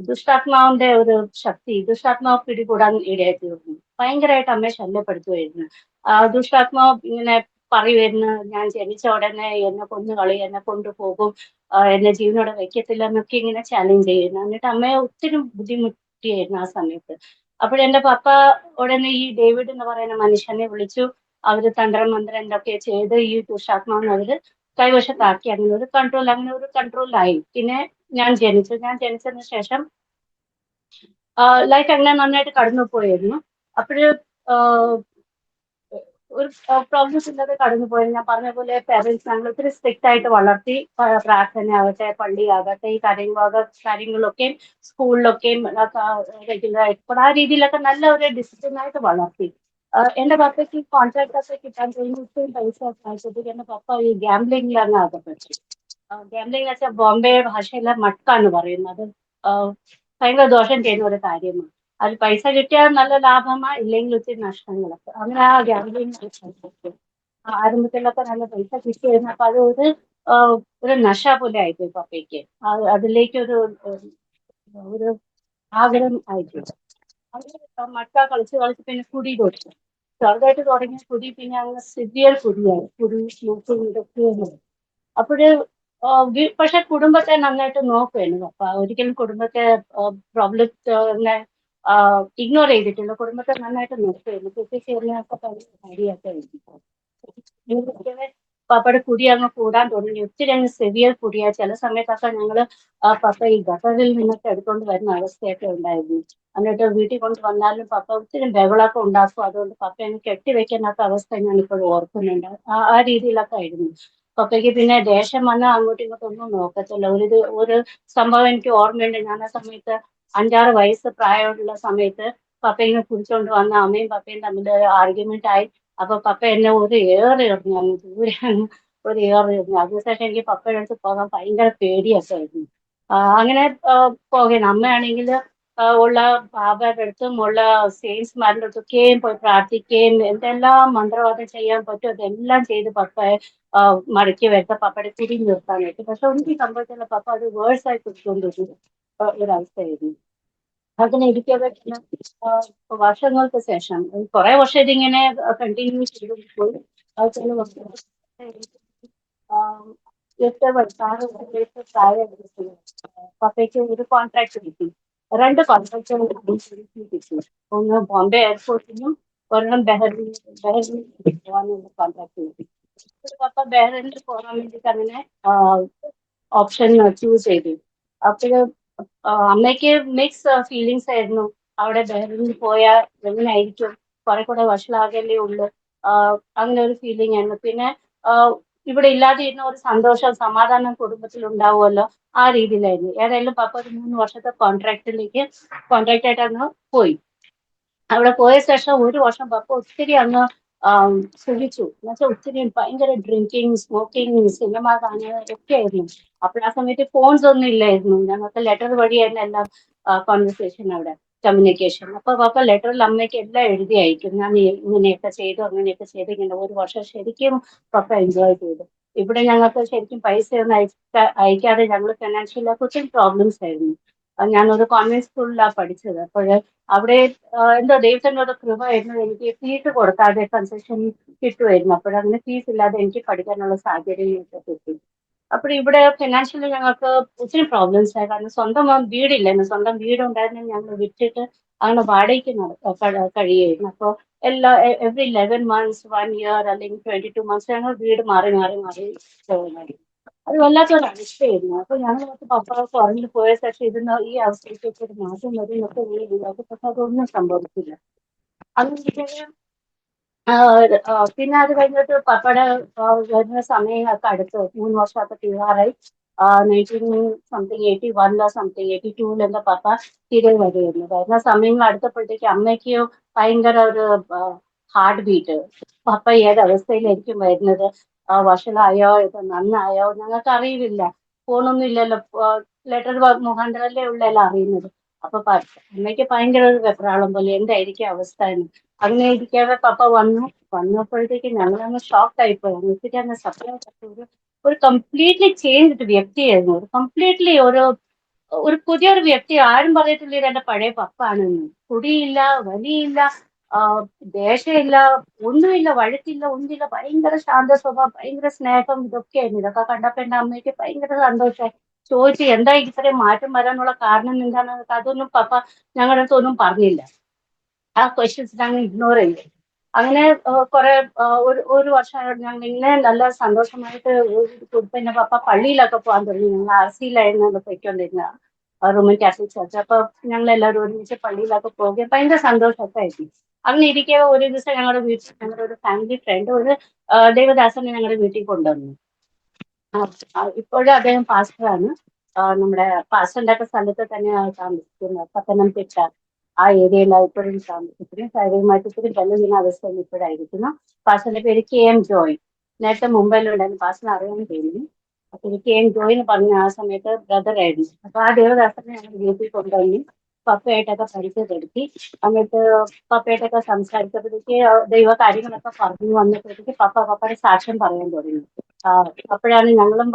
Speaker 3: ദുഷ്ടാത്മാവിന്റെ ഒരു ശക്തി, ദുഷ്ടാത്മാവ് പിടികൂടാൻ ഇടയായി തീർന്നു. ഭയങ്കരമായിട്ട് അമ്മയെ ശല്യപ്പെടുത്തുമായിരുന്നു. ദുഷ്ടാത്മാവ് ഇങ്ങനെ പറയുമായിരുന്നു, ഞാൻ ജനിച്ച ഉടനെ എന്നെ കൊന്നുകളി, എന്നെ കൊണ്ടുപോകും, എന്നെ ജീവനോടെ വെക്കത്തില്ല എന്നൊക്കെ ഇങ്ങനെ ചാലഞ്ച് ചെയ്യുന്നു. എന്നിട്ട് അമ്മയെ ഒത്തിരി ബുദ്ധിമുട്ടിയായിരുന്നു ആ സമയത്ത്. അപ്പോഴെന്റെ പപ്പ ഉടനെ ഈ ഡേവിഡ് എന്ന് പറയുന്ന മനുഷ്യനെ വിളിച്ചു. അവര് തന്ത്രമന്ത്രം എന്തൊക്കെ ചെയ്ത് ഈ ദുഷാത്മാവിനെ അവര് കൈവശത്താക്കി. അങ്ങനെ ഒരു കൺട്രോളിലായി. പിന്നെ ഞാൻ ജനിച്ചതിന് ശേഷം ലൈഫ് അങ്ങനെ നന്നായിട്ട് കടന്നു പോയിരുന്നു. അപ്പോഴ് ഒരു പ്രോബ്ലംസ് ഇല്ലാതെ കടന്നു പോയത്. ഞാൻ പറഞ്ഞ പോലെ പേരൻസ് ഞങ്ങൾ ഒത്തിരി സ്ട്രിക്റ്റ് ആയിട്ട് വളർത്തി. പ്രാർത്ഥന ആകട്ടെ, പള്ളി ആകട്ടെ, ഈ കാര്യങ്ങളൊക്കെ സ്കൂളിലൊക്കെയും റെഗുലർ ആയിട്ട് ആ രീതിയിലൊക്കെ നല്ല ഒരു ഡിസിപ്ലിൻ ആയിട്ട് വളർത്തി. എന്റെ പപ്പയ്ക്ക് കോൺട്രാക്ട് ഒക്കെ കിട്ടാൻ കഴിഞ്ഞ ഒത്തിരി പൈസ ആയപ്പോഴത്തേക്ക് എന്റെ പപ്പ ഈ ഗ്യാംബ്ലിംഗിലാണ് അകപ്പെട്ടു. ഗ്യാംബ്ലിംഗ് വെച്ചാൽ ബോംബെ ഭാഷയിലെ മട്കാന്ന് പറയുന്നത്. ഭയങ്കര ദോഷം ചെയ്യുന്ന ഒരു കാര്യമാണ്. അത് പൈസ കിട്ടിയാൽ നല്ല ലാഭമാ, ഇല്ലെങ്കിൽ ഒത്തിരി നഷ്ടങ്ങളൊക്കെ. അങ്ങനെ ആ ഗ്യാംബ്ലിംഗ് ആരംഭത്തിലൊക്കെ നല്ല പൈസ കിട്ടിയായിരുന്നു. അപ്പൊ അത് ഒരു നശ പോലെ ആയിപ്പോയി പപ്പയ്ക്ക്. അതിലേക്ക് ഒരു ആഗ്രഹം ആയിപ്പോയി. അത് മട്ട കളിച്ച് കളിച്ച് പിന്നെ കുടി കൊടുത്തു. ചെറുതായിട്ട് തുടങ്ങിയ കുടി പിന്നെ അങ്ങ് സിവിയർ കുടിയായി. കുടി സ്മോക്കിംഗ് ഇതൊക്കെ. അപ്പോഴ് പക്ഷെ കുടുംബത്തെ നന്നായിട്ട് നോക്കുമായിരുന്നു പപ്പ. ഒരിക്കലും കുടുംബത്തെ പ്രോബ്ലം ഇഗ്നോർ ചെയ്തിട്ടില്ല. കുടുംബത്തെ നന്നായിട്ട് നോക്കുമായിരുന്നു. കുട്ടിച്ചേർന്നൊക്കെ കാര്യമൊക്കെ പപ്പയുടെ കുടി അങ്ങ് കൂടാൻ തുടങ്ങി. ഒത്തിരി അങ്ങ് സെവിയർ കുടിയാ. ചില സമയത്തൊക്കെ ഞങ്ങള് പപ്പ ഈ ഗട്ടറിൽ നിന്നൊക്കെ എടുത്തോണ്ട് വരുന്ന അവസ്ഥയൊക്കെ ഉണ്ടായിരുന്നു. എന്നിട്ട് വീട്ടിൽ കൊണ്ട് വന്നാലും പപ്പ ഒത്തിരി ബഹളമൊക്കെ ഉണ്ടാക്കും. അതുകൊണ്ട് പപ്പ അങ്ങ് കെട്ടിവെക്കാത്ത അവസ്ഥ ഞാൻ ഇപ്പോഴും ഓർക്കുന്നുണ്ട്. ആ രീതിയിലൊക്കെ ആയിരുന്നു. പപ്പയ്ക്ക് പിന്നെ ദേഷ്യം വന്നാൽ അങ്ങോട്ടും ഇങ്ങോട്ടും ഒന്നും നോക്കത്തില്ല. ഒരു സംഭവം എനിക്ക് ഓർമ്മയുണ്ട്. ഞാൻ ആ സമയത്ത് 5-6 വയസ്സ് പ്രായമുള്ള സമയത്ത് പപ്പ ഇങ്ങനെ കുടിച്ചോണ്ട് വന്ന അമ്മയും പപ്പയും തമ്മിൽ ആർഗ്യുമെന്റ് ആയി. അപ്പൊ പപ്പ എന്നെ ഒരു ഏറ് എറിഞ്ഞു, അങ്ങ് ദൂരെ അങ്ങ് ഒരു ഏറ് എറിഞ്ഞു. അതിനുശേഷം എനിക്ക് പപ്പയുടെ അടുത്ത് പോകാൻ ഭയങ്കര പേടിയൊക്കെ ആയിരുന്നു. അങ്ങനെ പോകണം. അമ്മയാണെങ്കിൽ ഉള്ള ബാബയുടെ അടുത്തും ഉള്ള സെയിൽസ്മാരുടെ അടുത്തൊക്കെയും പോയി പ്രാർത്ഥിക്കുകയും എന്തെല്ലാം മന്ത്രവാദം ചെയ്യാൻ പറ്റും അതെല്ലാം ചെയ്ത് പപ്പയെ മടക്കി വരുത്ത പപ്പയുടെ കുടി നിർത്താനായിട്ട്. പക്ഷെ ഒന്നും സംഭവിച്ചില്ല. പപ്പ അത് വേഴ്സായി കുടിച്ചുകൊണ്ടിരുന്നു ഒരവസ്ഥയായിരുന്നു. അങ്ങനെ ഇരിക്കവേ പിന്നെ വർഷങ്ങൾക്ക് ശേഷം കുറെ വർഷം ഇതിങ്ങനെ കണ്ടിന്യൂ ചെയ്തു പോയി. അത് ചില വർഷം 8 വയസ്സ് 6 വയസ്സ് പ്രായമായിരുന്നു പപ്പയ്ക്ക് ഒരു കോൺട്രാക്ട് കിട്ടി. 2 കോൺട്രാക്റ്റുകൾ കിട്ടി. ഒന്ന് ബോംബെ എയർപോർട്ടിനും ഒരെണ്ണം ബഹറിനിൽ പോകാനുള്ള കോൺട്രാക്ട് കിട്ടി. പപ്പ ബഹറിനിൽ പോകാൻ വേണ്ടിയിട്ട് അങ്ങനെ ഓപ്ഷൻ ചൂസ് ചെയ്തു. അപ്പോഴ് അമ്മയ്ക്ക് മിക്സ് ഫീലിങ്സ് ആയിരുന്നു. അവിടെ ബഹറിനിൽ പോയാൽ എങ്ങനെയായിരിക്കും, കുറെ കൂടെ വഷളാകല്ലേ ഉള്ളു, അങ്ങനെ ഒരു ഫീലിംഗ് ആയിരുന്നു. പിന്നെ ഇവിടെ ഇല്ലാതെ ഇരുന്ന ഒരു സന്തോഷം സമാധാനം കുടുംബത്തിൽ ഉണ്ടാവുമല്ലോ, ആ രീതിയിലായിരുന്നു. ഏതായാലും പപ്പ ഒരു 3 വർഷത്തെ കോൺട്രാക്ട് ആയിട്ട് അങ്ങ് പോയി. അവിടെ പോയ ശേഷം ഒരു വർഷം പപ്പ ഒത്തിരി അങ്ങ് സുഖിച്ചു. എന്നുവെച്ചാൽ ഒത്തിരി ഭയങ്കര ഡ്രിങ്കിങ്, സ്മോക്കിങ്, സിനിമ കാണുക ഒക്കെ ആയിരുന്നു. അപ്പോൾ ആ സമയത്ത് ഫോൺസ് ഒന്നും ഇല്ലായിരുന്നു. ഞങ്ങൾക്ക് ലെറ്റർ വഴിയായിരുന്നു എല്ലാം കോൺവെർസേഷൻ, അവിടെ കമ്മ്യൂണിക്കേഷൻ. അപ്പൊ പപ്പ ലെറ്ററിൽ അമ്മയ്ക്ക് എല്ലാം എഴുതി അയക്കും. ഞാൻ ഇങ്ങനെയൊക്കെ ചെയ്തു, അങ്ങനെയൊക്കെ ചെയ്തു. ഇങ്ങനെ ഒരു വർഷം ശരിക്കും പപ്പ എൻജോയ് ചെയ്തു. ഇവിടെ ഞങ്ങൾക്ക് ശരിക്കും പൈസയൊന്നും അയക്കാതെ ഞങ്ങൾ ഫിനാൻഷ്യലി ഒത്തിരി പ്രോബ്ലംസ് ആയിരുന്നു. ഞാനൊരു കോൺവെന്റ് സ്കൂളിലാണ് പഠിച്ചത്. അപ്പോൾ അവിടെ എന്തോ ദൈവത്തിന്റെ ഒരു കൃപയായിരുന്നു. എനിക്ക് ഫീസ് കൊടുക്കാതെ കൺസെഷൻ കിട്ടുമായിരുന്നു. അപ്പോഴങ്ങനെ ഫീസ് ഇല്ലാതെ എനിക്ക് പഠിക്കാനുള്ള സാഹചര്യമൊക്കെ കിട്ടി. അപ്പോൾ ഇവിടെ ഫിനാൻഷ്യലി ഞങ്ങൾക്ക് ഒത്തിരി പ്രോബ്ലംസ് ആയി. കാരണം സ്വന്തം വീടില്ലായിരുന്നു. സ്വന്തം വീടുണ്ടായിരുന്നു ഞങ്ങൾ വിറ്റിട്ട് അങ്ങനെ വാടകയ്ക്ക് കഴിയുമായിരുന്നു. അപ്പോൾ എവറി 11 months 1 year അല്ലെങ്കിൽ 22 months ഞങ്ങൾ വീട് മാറി മാറി മാറി പോകുമായിരുന്നു. അത് വല്ലാത്തൊരു അവസ്ഥയായിരുന്നു. അപ്പൊ ഞങ്ങൾ പപ്പ ഫോറിനിൽ പോയ ശേഷം ഈ അവസ്ഥയ്ക്കൊക്കെ ഒരു മാറ്റം വരും എന്നൊക്കെ വിചാരിച്ചു. പക്ഷെ അതൊന്നും സംഭവിച്ചില്ല. അങ്ങനെ പിന്നെ അത് കഴിഞ്ഞിട്ട് പപ്പയുടെ വരുന്ന സമയങ്ങളൊക്കെ അടുത്ത് 3 വർഷമൊക്കെ തീരാറായി. 1981 സംതിങ് 82 എന്താ പപ്പ തിരികെ വരുമായിരുന്നു. വരുന്ന സമയങ്ങൾ അടുത്തപ്പോഴത്തേക്ക് അമ്മയ്ക്ക് ഭയങ്കര ഒരു ഹാർട്ട് ബീറ്റ്. പപ്പ ഏത് അവസ്ഥയിലായിരിക്കും വരുന്നത്, വഷളായോ ഇത് നന്നായോ ഞങ്ങൾക്ക് അറിയില്ല. ഫോണൊന്നും ഇല്ലല്ലോ, ലെറ്റർ മുഖാന്തരല്ലേ ഉള്ളല്ലോ അറിയുന്നത്. അപ്പൊ അമ്മയ്ക്ക് ഭയങ്കര ഒരു വെപ്രാളം പോലെ എന്തായിരിക്കും അവസ്ഥ എന്ന്. അങ്ങനെ ഇരിക്കാതെ പപ്പ വന്നപ്പോഴത്തേക്ക് ഞങ്ങളങ്ങ് ഷോക്ക് ആയിപ്പോയി. എന്നിട്ട് അങ്ങ് സത്യം ഒരു കംപ്ലീറ്റ്ലി ചേഞ്ച്ഡ് വ്യക്തിയായിരുന്നു. കംപ്ലീറ്റ്ലി ഒരു പുതിയൊരു വ്യക്തി. ആരും പറയത്തില്ല ഇത് എന്റെ പഴയ പപ്പ ആണെന്ന്. കുടിയില്ല, വലിയില്ല, ദേഷ്യമില്ല, ഒന്നുമില്ല, വഴക്കില്ല, ഒന്നുമില്ല. ഭയങ്കര ശാന്ത സ്വഭാവം, ഭയങ്കര സ്നേഹം, ഇതൊക്കെയായിരുന്നു. ഇതൊക്കെ കണ്ടപ്പോ എന്റെ അമ്മയ്ക്ക് ഭയങ്കര സന്തോഷമായി. ചോദിച്ചു എന്താ ഇത്രയും മാറ്റം വരാനുള്ള കാരണം എന്താണെന്ന്. അതൊന്നും പപ്പ ഞങ്ങളുടെ അടുത്തൊന്നും പറഞ്ഞില്ല. ആ ക്വസ്റ്റ്യൻസ് ഞങ്ങൾ ഇഗ്നോർ ചെയ്യും. അങ്ങനെ കുറെ ഒരു വർഷം ഞങ്ങൾ ഇങ്ങനെ നല്ല സന്തോഷമായിട്ട് പിന്നെ പപ്പ പള്ളിയിലൊക്കെ പോകാൻ തുടങ്ങി. ഞങ്ങൾ RC-യിലായിരുന്നു പോയിക്കൊണ്ടിരുന്ന, റോമൻ കാത്തലിക് ചർച്ച്. അപ്പൊ ഞങ്ങൾ എല്ലാവരും ഒരുമിച്ച് പള്ളിയിലൊക്കെ പോകുകയും ഭയങ്കര സന്തോഷമൊക്കെ ആയിരുന്നു. അങ്ങനെ ഇരിക്കെ ഒരു ദിവസം ഞങ്ങളുടെ വീട്ടിൽ ഞങ്ങളുടെ ഒരു ഫാമിലി ഫ്രണ്ട് ഒരു ദേവദാസനെ ഞങ്ങളുടെ വീട്ടിൽ കൊണ്ടുവന്നു. ഇപ്പോഴും അദ്ദേഹം പാസ്റ്ററാണ്. നമ്മുടെ പാസ്റ്ററിന്റെ ഒക്കെ സ്ഥലത്ത് തന്നെയാണ് താമസിക്കുന്നത്, പത്തനംതിട്ട ആ ഏരിയയിലാണ് ഇപ്പോഴും താമസിക്കുന്നത്. ശാരീരികമായിട്ട് ഇത്തിരി ബലഹീന അവസ്ഥയിൽ ഇപ്പോഴായിരിക്കുന്നു. പാസ്റ്ററിന്റെ പേര് KM ജോയ്. നേരത്തെ മുംബൈയിലുണ്ടായിരുന്നു, പാസ്റ്ററിന് അറിയാൻ തോന്നുന്നു. അപ്പൊ ഇത് KM ജോയ് എന്ന് പറഞ്ഞ ആ സമയത്ത് ബ്രദർ ആയിരുന്നു. അപ്പൊ ആ ദേവദാസനെ ഞങ്ങൾ വീട്ടിൽ കൊണ്ടുവന്നു പപ്പയായിട്ടൊക്കെ പരിചയപ്പെടുത്തി. എന്നിട്ട് പപ്പയായിട്ടൊക്കെ സംസാരിച്ചപ്പോഴത്തേക്ക് ദൈവ കാര്യങ്ങളൊക്കെ പറഞ്ഞു വന്നപ്പോഴത്തേക്ക് പപ്പയുടെ സാക്ഷ്യം പറയാൻ തുടങ്ങി. അപ്പോഴാണ് ഞങ്ങളും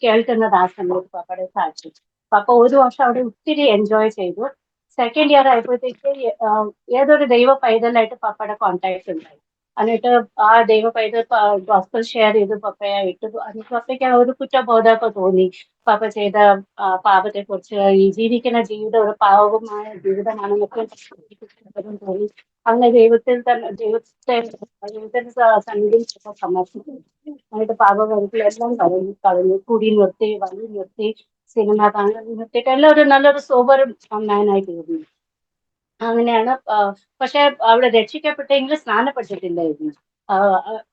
Speaker 3: കേൾക്കുന്നത് ആ സമയത്ത് പപ്പയുടെ സാക്ഷ്യം. പപ്പ ഒരു വർഷം അവിടെ ഒത്തിരി എൻജോയ് ചെയ്തു. സെക്കൻഡ് ഇയർ ആയപ്പോഴത്തേക്ക് ഏതൊരു ദൈവ പൈതലായിട്ട് പപ്പയുടെ കോൺടാക്ട് ഉണ്ടായി. എന്നിട്ട് ആ ദൈവ പൈതൽ ഗോസ്പൽ ഷെയർ ചെയ്ത് പപ്പയെ ഇട്ടു. എന്നിട്ട് പപ്പയ്ക്ക് ഒരു കുറ്റബോധമൊക്കെ തോന്നി. പപ്പ ചെയ്ത പാപത്തെ കുറിച്ച്, ഈ ജീവിക്കുന്ന ജീവിതം ഒരു പാവമായ ജീവിതമാണെന്നൊക്കെ തോന്നി. അങ്ങനെ ദൈവത്തിന്റെ സന്നിധിയിൽ സമർപ്പിച്ചു. എന്നിട്ട് പാപകരുക്കളെല്ലാം കളഞ്ഞു. കുടി നിർത്തി, വഴി നിർത്തി, സിനിമ കാണാൻ നിർത്തിയിട്ട് എല്ലാം ഒരു നല്ലൊരു സോബർ മാനായി തീർന്നു. അങ്ങനെയാണ്. പക്ഷെ അവിടെ രക്ഷിക്കപ്പെട്ടെങ്കിൽ സ്നാനപ്പെട്ടിട്ടില്ലായിരുന്നു.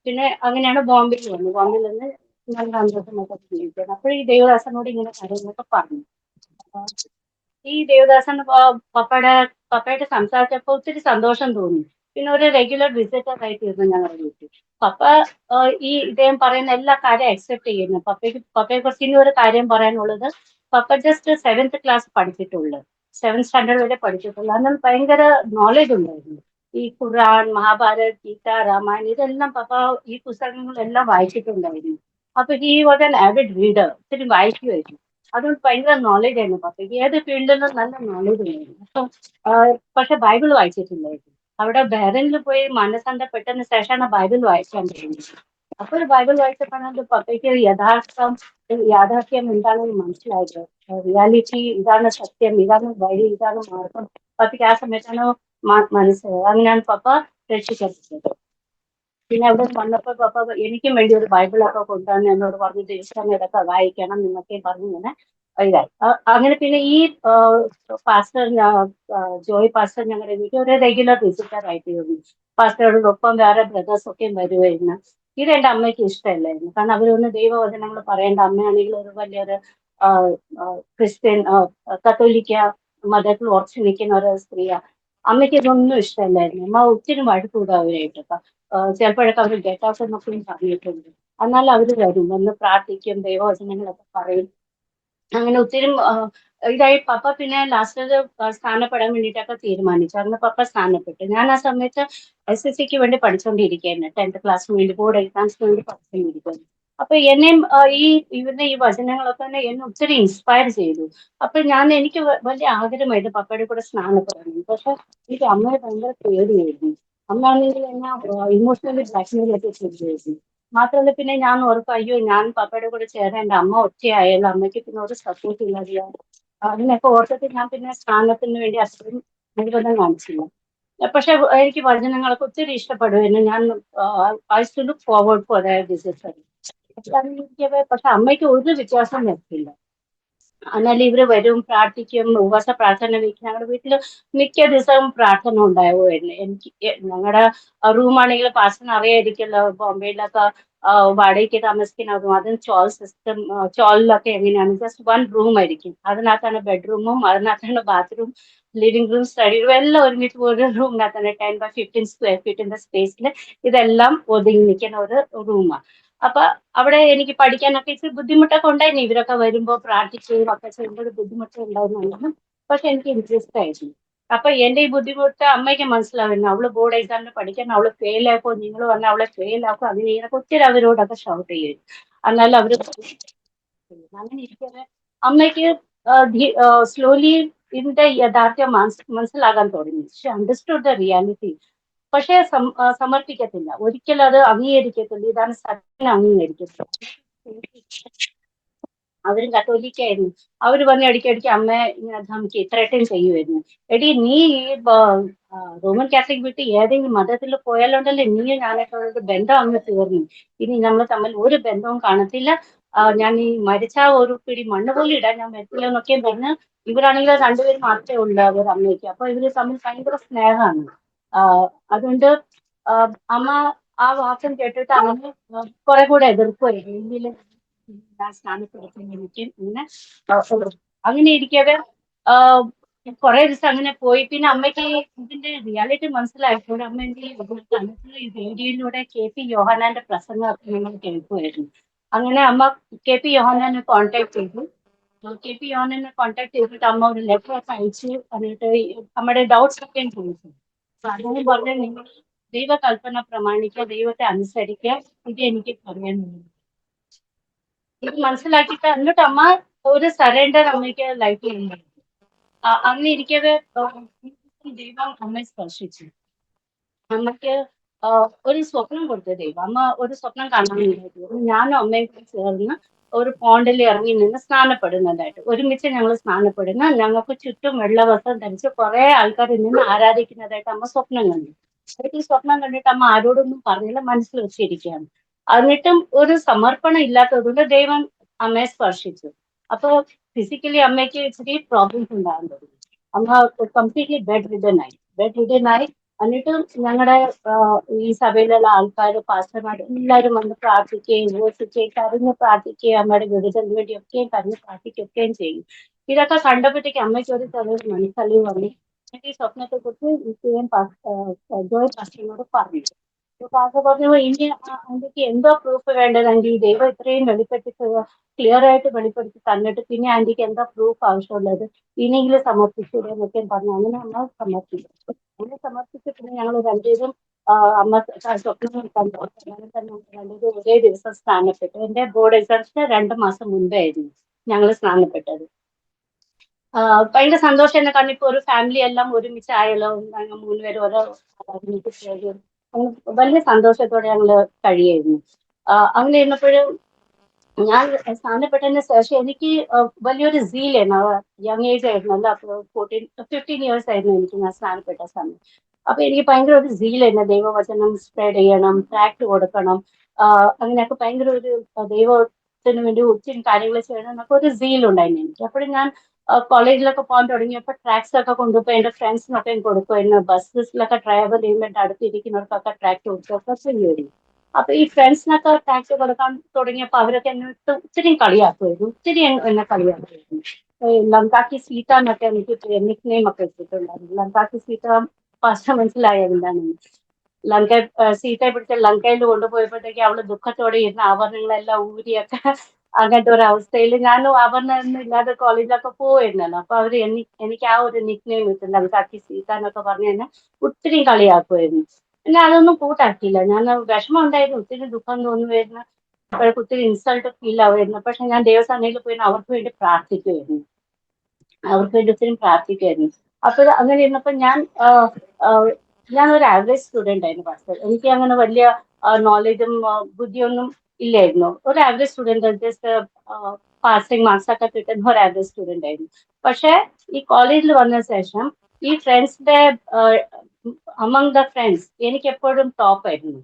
Speaker 3: പിന്നെ അങ്ങനെയാണ് ബോംബെയിൽ വന്നു. ബോംബെയിൽ നിന്ന് നല്ല സന്തോഷമൊക്കെ ജീവിക്കുന്നത്. അപ്പോൾ ഈ ദേവദാസനോട് ഇങ്ങനെ കാര്യങ്ങളൊക്കെ പറഞ്ഞു. ഈ ദേവദാസൻ പപ്പയുടെ സംസാരിച്ചപ്പോൾ ഒത്തിരി സന്തോഷം തോന്നി. പിന്നെ ഒരു റെഗുലർ വിസിറ്റർ ആയി തീർന്നു ഞങ്ങളുടെ വീട്ടിൽ. പപ്പ ഈ ഇദ്ദേഹം പറയുന്ന എല്ലാ കാര്യം അക്സെപ്റ്റ് ചെയ്യുന്നു. പപ്പയെ കുറിച്ച് ഇനി ഒരു കാര്യം പറയാനുള്ളത്, പപ്പ ജസ്റ്റ് 7th ക്ലാസ് പഠിച്ചിട്ടുള്ളു, 7th സ്റ്റാൻഡേർഡ് വരെ പഠിച്ചിട്ടുള്ളു. എന്നാൽ ഭയങ്കര നോളജ് ഉണ്ടായിരുന്നു. ഈ ഖുർആൻ, മഹാഭാരത്, ഗീത, രാമായണം ഇതെല്ലാം പപ്പ ഈ പുസ്തകങ്ങളെല്ലാം വായിച്ചിട്ടുണ്ടായിരുന്നു. അപ്പൊ ഈ വാസ് ആൻ ആവിഡ് റീഡർ, ഒത്തിരി വായിക്കുമായിരുന്നു. അതുകൊണ്ട് ഭയങ്കര നോളജ് ആയിരുന്നു പപ്പയ്ക്ക്. ഏത് ഫീൽഡിലും നല്ല നോളജ് ഉണ്ടായിരുന്നു. അപ്പം പക്ഷെ ബൈബിൾ വായിച്ചിട്ടില്ലായിരുന്നു. അവിടെ ബഹ്റൈനിൽ പോയി മനസ്സന്തപ്പെട്ടതിന് ശേഷമാണ് ബൈബിൾ വായിക്കാൻ തുടങ്ങിയത്. അപ്പോൾ ബൈബിൾ വായിച്ചപ്പോഴാണ് പപ്പയ്ക്ക് യാഥാർത്ഥ്യം എന്താണെന്ന് മനസ്സിലായത്. റിയാലിറ്റി ഇതാണ്, സത്യം ഇതാണ്, വഴി ഇതാണ്, മാർഗം. പപ്പയ്ക്ക് ആ സമയത്താണ് മനസ്സിലായത്. അങ്ങനെയാണ് പപ്പ രക്ഷിക്കപ്പെട്ടത്. പിന്നെ അവിടെ വന്നപ്പോൾ പപ്പ എനിക്കും വേണ്ടി ഒരു ബൈബിളൊക്കെ കൊണ്ടുവന്ന് എന്നോട് പറഞ്ഞു, ദിവസം ഇതൊക്കെ വായിക്കണം എന്നൊക്കെ പറഞ്ഞു. ഇങ്ങനെ ഇതായി. അങ്ങനെ പിന്നെ ഈ പാസ്റ്റർ ജോയ് പാസ്റ്റർ ഞങ്ങളുടെ വീട്ടിൽ ഒരു റെഗുലർ വിസിറ്റർ ആയിട്ട് തോന്നി. പാസ്റ്ററോടൊപ്പം വേറെ ബ്രദേഴ്സ് ഒക്കെ വരുമായിരുന്നു. ഇത് എന്റെ അമ്മയ്ക്ക് ഇഷ്ടമല്ലായിരുന്നു. കാരണം അവരൊന്ന് ദൈവവചനങ്ങൾ പറയേണ്ട, അമ്മയാണെങ്കിൽ ഒരു വലിയൊരു ക്രിസ്ത്യൻ കത്തോലിക്ക മതത്തിൽ ഉറച്ചു നിൽക്കുന്ന ഒരു സ്ത്രീയാ. അമ്മയ്ക്ക് ഇതൊന്നും ഇഷ്ടമല്ലായിരുന്നു. അമ്മ ഒത്തിരി വഴക്കൂടുക അവരായിട്ടൊക്കെ. ചിലപ്പോഴൊക്കെ അവർ ഗെറ്റ് ഔട്ട് എന്നൊക്കെയും പറഞ്ഞിട്ടുണ്ട്. എന്നാൽ അവർ വരും, വന്ന് പ്രാർത്ഥിക്കും, ദൈവവചനങ്ങളൊക്കെ പറയും. അങ്ങനെ ഒത്തിരി ഇതായി. പപ്പ പിന്നെ ലാസ്റ്റ് സ്ഥാനപ്പെടാൻ വേണ്ടിയിട്ടൊക്കെ തീരുമാനിച്ചു. അന്ന് പപ്പ സ്ഥാനപ്പെട്ടു. ഞാൻ ആ സമയത്ത് SSCക്ക് വേണ്ടി പഠിച്ചുകൊണ്ടിരിക്കുകയായിരുന്നു. 10th ക്ലാസ്സിന് വേണ്ടി, ബോർഡ് എക്സാംസിന് വേണ്ടി പഠിച്ചുകൊണ്ടിരിക്കുകയാണ്. അപ്പൊ എന്നെയും ഈ വചനങ്ങളൊക്കെ തന്നെ എന്നെ ഒത്തിരി ഇൻസ്പയർ ചെയ്തു. അപ്പൊ എനിക്ക് വലിയ ആഗ്രഹമായിരുന്നു പപ്പയുടെ കൂടെ സ്നാനപ്പെടണം. പക്ഷെ എനിക്ക് അമ്മയെ ഭയങ്കര പേടിയായിരുന്നു. അമ്മയാണെങ്കിൽ എന്നെ ഇമോഷണലി ബ്ലാക്ക്മെയിൽ ഒക്കെ ചെയ്തിരുന്നു. മാത്രമല്ല പിന്നെ ഞാൻ ഓർക്കും, അയ്യോ ഞാൻ പപ്പയുടെ കൂടെ ചേരാൻ എൻ്റെ അമ്മ ഒറ്റയായാലും അമ്മയ്ക്ക് പിന്നെ ഒരു സപ്പോർട്ട് ഇല്ലാതെയാ. അതിനൊക്കെ ഓർത്തിട്ട് ഞാൻ പിന്നെ സ്നാനത്തിന് വേണ്ടി അത്രയും നിർബന്ധം കാണിച്ചില്ല. പക്ഷെ എനിക്ക് വചനങ്ങളൊക്കെ ഒത്തിരി ഇഷ്ടപ്പെടുമായിരുന്നു. ഞാൻ I to look forward for decision. പക്ഷെ അമ്മയ്ക്ക് ഒരു വ്യത്യാസം വരുത്തില്ല. എന്നാൽ ഇവര് വരും, പ്രാർത്ഥിക്കും, ഉപവാസ പ്രാർത്ഥന വയ്ക്കും. ഞങ്ങളുടെ വീട്ടില് മിക്ക ദിവസവും പ്രാർത്ഥന ഉണ്ടാവുമായിരുന്നു. ഞങ്ങളുടെ റൂമാണെങ്കിൽ പാസ്റ്ററിന് അറിയായിരിക്കല്ലോ, ബോംബെയിലൊക്കെ വാടകയ്ക്ക് താമസിക്കുന്ന റൂം, അതും ചോൾ സിസ്റ്റം. ചോളിലൊക്കെ എങ്ങനെയാണ്, ജസ്റ്റ് 1 റൂം ആയിരിക്കും. അതിനകത്താണ് ബെഡ്റൂമും, അതിനകത്താണ് bathroom, living room, study room എല്ലാം ഒരുമിച്ച് ഒരു റൂമിനകത്താണ്. 10 by 15 സ്ക്വയർ ഫീറ്റിന്റെ സ്പേസിൽ ഇതെല്ലാം ഒതുങ്ങി നിൽക്കുന്ന ഒരു റൂമാണ്. അപ്പൊ അവിടെ എനിക്ക് പഠിക്കാനൊക്കെ ഇച്ചിരി ബുദ്ധിമുട്ടൊക്കെ ഉണ്ടായിരുന്നു. ഇവരൊക്കെ വരുമ്പോ പ്രാർത്ഥിക്കുകയും ഒക്കെ ചെയ്യുമ്പോൾ ബുദ്ധിമുട്ട് ഉണ്ടായിരുന്നു. പക്ഷെ എനിക്ക് ഇൻട്രസ്റ്റ് ആയിരുന്നു. അപ്പൊ എന്റെ ഈ ബുദ്ധിമുട്ട് അമ്മയ്ക്ക് മനസ്സിലാവുന്നു. അവള് ബോർഡ് എക്സാമിന് പഠിക്കാൻ, അവള് ഫെയിൽ ആക്കോ, നിങ്ങൾ വന്ന് അവളെ ഫെയിൽ ആക്കും, അങ്ങനെ ഇതിനൊക്കെ ഒത്തിരി അവരോടൊക്കെ ഷൗട്ട് ചെയ്യും. എന്നാലും അവര് അങ്ങനെ ഇരിക്കട്ടെ. അമ്മയ്ക്ക് സ്ലോലി ഇതിന്റെ യഥാർത്ഥ്യം മനസ്സിലാകാൻ തുടങ്ങി. She understood the reality. പക്ഷെ സമർപ്പിക്കത്തില്ല, ഒരിക്കലും അത് അംഗീകരിക്കത്തില്ല. ഇതാണ് സത്യം, അംഗീകരിക്കത്തില്ല. അവരും കത്തോലിക്കായിരുന്നു. അവര് പറഞ്ഞ് ഇടയ്ക്കിടയ്ക്ക് അമ്മയെ ഇങ്ങനെ ധമക്കി ത്രട്ടൻ ചെയ്യുമായിരുന്നു. എടി നീ ഈ റോമൻ കാത്തലിക് വിട്ട് ഏതെങ്കിലും മതത്തിൽ പോയാലുണ്ടല്ലോ നീയും ഞാനായിട്ടുള്ള ബന്ധം അങ്ങ് തീർന്നു. ഇനി നമ്മൾ തമ്മിൽ ഒരു ബന്ധവും കാണത്തില്ല. ഞാൻ ഈ മരിച്ച ഒരു പിടി മണ്ണ് പോലും ഇടാൻ ഞാൻ പറ്റില്ല എന്നൊക്കെ പറഞ്ഞ് ഇവരാണെങ്കിൽ രണ്ടുപേരും മാത്രമേ ഉള്ളൂ അവർ അമ്മയ്ക്ക്. അപ്പൊ ഇവര് തമ്മിൽ ഭയങ്കര സ്നേഹമാണ്. അതുകൊണ്ട് അമ്മ ആ വാക്യം കേട്ടിട്ട് അങ്ങനെ കുറെ കൂടെ എതിർക്കുമായിരുന്നു. എങ്കിലും ഞാൻ സ്ഥാനപ്പെടുത്തുന്ന എനിക്ക് ഇങ്ങനെ അങ്ങനെ ഇരിക്കവേ കുറെ ദിവസം അങ്ങനെ പോയി. പിന്നെ അമ്മയ്ക്ക് ഇതിന്റെ റിയാലിറ്റി മനസ്സിലായപ്പോൾ അമ്മ എന്ത് ചെയ്യും, ഈ റേഡിയോയിലൂടെ KP യോഹന്നാന്റെ പ്രസംഗം ഞങ്ങൾ കേൾക്കുമായിരുന്നു. അങ്ങനെ അമ്മ KP യോഹന്നാനെ കോൺടാക്ട് ചെയ്തു. KP യോഹന്നാനെ കോൺടാക്ട് ചെയ്തിട്ട് അമ്മ ഒരു ലെറ്റർ ഒക്കെ അയച്ചു. എന്നിട്ട് നമ്മുടെ ഡൗട്ട്സ് ഒക്കെ ചോദിച്ചു. അപ്പൊ അദ്ദേഹം പറഞ്ഞു, നിങ്ങൾ ദൈവകൽപ്പന പ്രമാണിക്കുക, ദൈവത്തെ അനുസരിക്കുക, ഇത് എനിക്ക് പറയാനുള്ളത്. ഇത് മനസ്സിലാക്കിയിട്ട് എന്നിട്ട് അമ്മ ഒരു സറണ്ടർ അമ്മയ്ക്ക് ലൈഫിൽ ഉണ്ട്. അങ്ങനെ ഇരിക്കവേ ദൈവം അമ്മയെ സ്പർശിച്ചു. അമ്മയ്ക്ക് ഒരു സ്വപ്നം കൊടുത്തു ദൈവം. അമ്മ ഒരു സ്വപ്നം കാണാനുണ്ടായിരുന്നു. ഞാനും അമ്മയും കൂടി ചേർന്ന് ഒരു പോണ്ടിൽ ഇറങ്ങി നിന്ന് സ്നാനപ്പെടുന്നതായിട്ട്, ഒരുമിച്ച് ഞങ്ങൾ സ്നാനപ്പെടുന്ന, ഞങ്ങൾക്ക് ചുറ്റും വെള്ള വസ്ത്രം ധരിച്ച് കുറെ ആൾക്കാർ നിന്ന് ആരാധിക്കുന്നതായിട്ട് അമ്മ സ്വപ്നം കണ്ടു. ഈ സ്വപ്നം കണ്ടിട്ട് അമ്മ ആരോടൊന്നും പറഞ്ഞില്ല, മനസ്സിൽ വെച്ചിരിക്കുകയാണ്. എന്നിട്ടും ഒരു സമർപ്പണം ഇല്ലാത്തതുകൊണ്ട് ദൈവം അമ്മയെ സ്പർശിച്ചു. അപ്പൊ ഫിസിക്കലി അമ്മയ്ക്ക് ഇച്ചിരി പ്രോബ്ലംസ് ഉണ്ടാകാൻ തുടങ്ങി. അമ്മ കംപ്ലീറ്റ്ലി ബെഡ് റിഡൻ ആയി. എന്നിട്ട് ഞങ്ങളുടെ ഈ സഭയിലുള്ള ആൾക്കാർ, പാസ്റ്റർമാർ എല്ലാവരും വന്ന് പ്രാർത്ഥിക്കുകയും ഉപവസിക്കുകയും കരഞ്ഞ് പ്രാർത്ഥിക്കുകയും അമ്മയുടെ വിടുതലിന് വേണ്ടിയൊക്കെയും കരഞ്ഞ് പ്രാർത്ഥിക്കുകയൊക്കെയും ചെയ്യും. ഇതൊക്കെ കണ്ടപ്പോഴത്തേക്ക് അമ്മയ്ക്ക് ഒരു ചെറിയൊരു മനസ്സലിവ് വന്നു. ഈ സ്വപ്നത്തെ കുറിച്ച് ജോയ് പാസ്റ്ററിനോട് പറഞ്ഞു. പാസ്റ്റർ പറഞ്ഞു, ഇനി ആന്റിക്ക് എന്തോ പ്രൂഫ് വേണ്ടതെങ്കിൽ ദൈവം ഇത്രയും വെളിപ്പെടുത്തി ക്ലിയർ ആയിട്ട് വെളിപ്പെടുത്തി തന്നിട്ട് പിന്നെ ആന്റിക്ക് എന്താ പ്രൂഫ് ആവശ്യമുള്ളത്, ഇനിയെങ്കിലും സമർപ്പിച്ചൂടെ എന്നൊക്കെ പറഞ്ഞു. അങ്ങനെ അമ്മ സമർപ്പിച്ചു. അങ്ങനെ സമർപ്പിച്ച് പിന്നെ ഞങ്ങൾ രണ്ടുപേരും അമ്മ സ്വപ്നം കണ്ടു. അങ്ങനെ തന്നെ രണ്ടുപേരും ഒരേ ദിവസം സ്നാനപ്പെട്ടു. എന്റെ ബോർഡ് എക്സാംസിന് 2 മാസം മുമ്പേ ആയിരുന്നു ഞങ്ങൾ സ്നാനപ്പെട്ടത്. ഭയങ്കര സന്തോഷം തന്നെ. കാരണം ഇപ്പൊ ഒരു ഫാമിലി എല്ലാം ഒരുമിച്ചായല്ലോ. ഞങ്ങൾ 3 പേരും ഓരോ വലിയ സന്തോഷത്തോടെ ഞങ്ങള് കഴിയായിരുന്നു. അങ്ങനെ ഇരുന്നപ്പോഴും ഞാൻ സ്ഥാനപ്പെട്ടതിന് ശേഷം എനിക്ക് വലിയൊരു സീലായിരുന്നു. യങ് ഏജ് ആയിരുന്നല്ലോ. അപ്പൊ 15 ഇയേഴ്സ് ആയിരുന്നു എനിക്ക് ഞാൻ സ്ഥാനപ്പെട്ട സമയം. അപ്പൊ എനിക്ക് ഭയങ്കര ഒരു സീലായിരുന്നു. ദൈവവചനം സ്പ്രെഡ് ചെയ്യണം, ട്രാക്ട് കൊടുക്കണം, അങ്ങനെയൊക്കെ ഭയങ്കര ഒരു ദൈവത്തിന് വേണ്ടി ഒത്തിരി കാര്യങ്ങൾ ചെയ്യണം എന്നൊക്കെ ഒരു സീലുണ്ടായിരുന്നു എനിക്ക്. അപ്പോഴും ഞാൻ കോളേജിലൊക്കെ പോകാൻ തുടങ്ങിയപ്പോൾ ട്രാക്സ് ഒക്കെ കൊണ്ടുപോയി എന്റെ ഫ്രണ്ട്സിനൊക്കെ കൊടുക്കുമായിരുന്നു. ബസ്സിലൊക്കെ ട്രാവൽ ചെയ്യുമ്പോൾ അടുത്തിരിക്കുന്നവർക്കൊക്കെ ട്രാക്ട് കൊടുക്കുകയൊക്കെ ചെയ്യുമായിരുന്നു. അപ്പൊ ഈ ഫ്രണ്ട്സിനൊക്കെ ടാക്സ് കൊടുക്കാൻ തുടങ്ങിയപ്പോ അവരൊക്കെ എന്നെ ഒത്തിരി കളിയാക്കുമായിരുന്നു. ഒത്തിരി എന്നെ കളിയാക്കുമായിരുന്നു. ലങ്കാക്കി സീത എന്നൊക്കെ എനിക്ക് നിക് നെയിം ഒക്കെ ഇട്ടിട്ടുണ്ടായിരുന്നു. ലങ്കാക്കി സീത ഭാഷ മനസ്സിലായ എന്താണെന്ന്. സീതയെ പിടിച്ച ലങ്കയിൽ കൊണ്ടുപോയപ്പോഴത്തേക്ക് അവള് ദുഃഖത്തോടെ ഇരുന്ന ആഭരണങ്ങളെല്ലാം ഊരിയൊക്കെ അങ്ങനത്തെ ഒരു അവസ്ഥയിൽ ഞാനും ആഭരണമൊന്നും ഇല്ലാതെ കോളേജിലൊക്കെ പോയിരുന്നല്ലോ. അപ്പൊ അവര് എനിക്ക് ആ ഒരു നിക് നെയിം ഇട്ടു, ലങ്കാക്കി സീത എന്നൊക്കെ പറഞ്ഞ് എന്നെ ഒത്തിരി കളിയാക്കുമായിരുന്നു. പിന്നെ അതൊന്നും കൂട്ടാക്കിയില്ല. ഞാൻ വിഷമം ഉണ്ടായിരുന്നു, ഒത്തിരി ദുഃഖം തോന്നുമായിരുന്നു, അവർക്ക് ഒത്തിരി ഇൻസൾട്ട് ഫീൽ ആവുമായിരുന്നു. പക്ഷെ ഞാൻ ദേവസ്ഥാനയിൽ പോയി അവർക്ക് വേണ്ടി പ്രാർത്ഥിക്കുമായിരുന്നു. അപ്പൊ അങ്ങനെ ഇരുന്നപ്പോ ഞാൻ ഒരു ആവറേജ് സ്റ്റുഡന്റ് ആയിരുന്നു പാസ്റ്റർ. എനിക്ക് അങ്ങനെ വലിയ നോളജും ബുദ്ധിയൊന്നും ഇല്ലായിരുന്നു. ഒരു average student, just passing marks ഒക്കെ കിട്ടുന്ന ഒരു ആവറേജ് സ്റ്റുഡന്റ് ആയിരുന്നു. പക്ഷെ ഈ കോളേജിൽ വന്ന ശേഷം ഈ ഫ്രണ്ട്സിന്റെ അമംഗ് ദ ഫ്രണ്ട്സ് എനിക്ക് എപ്പോഴും ടോപ്പ് ആയിരുന്നു.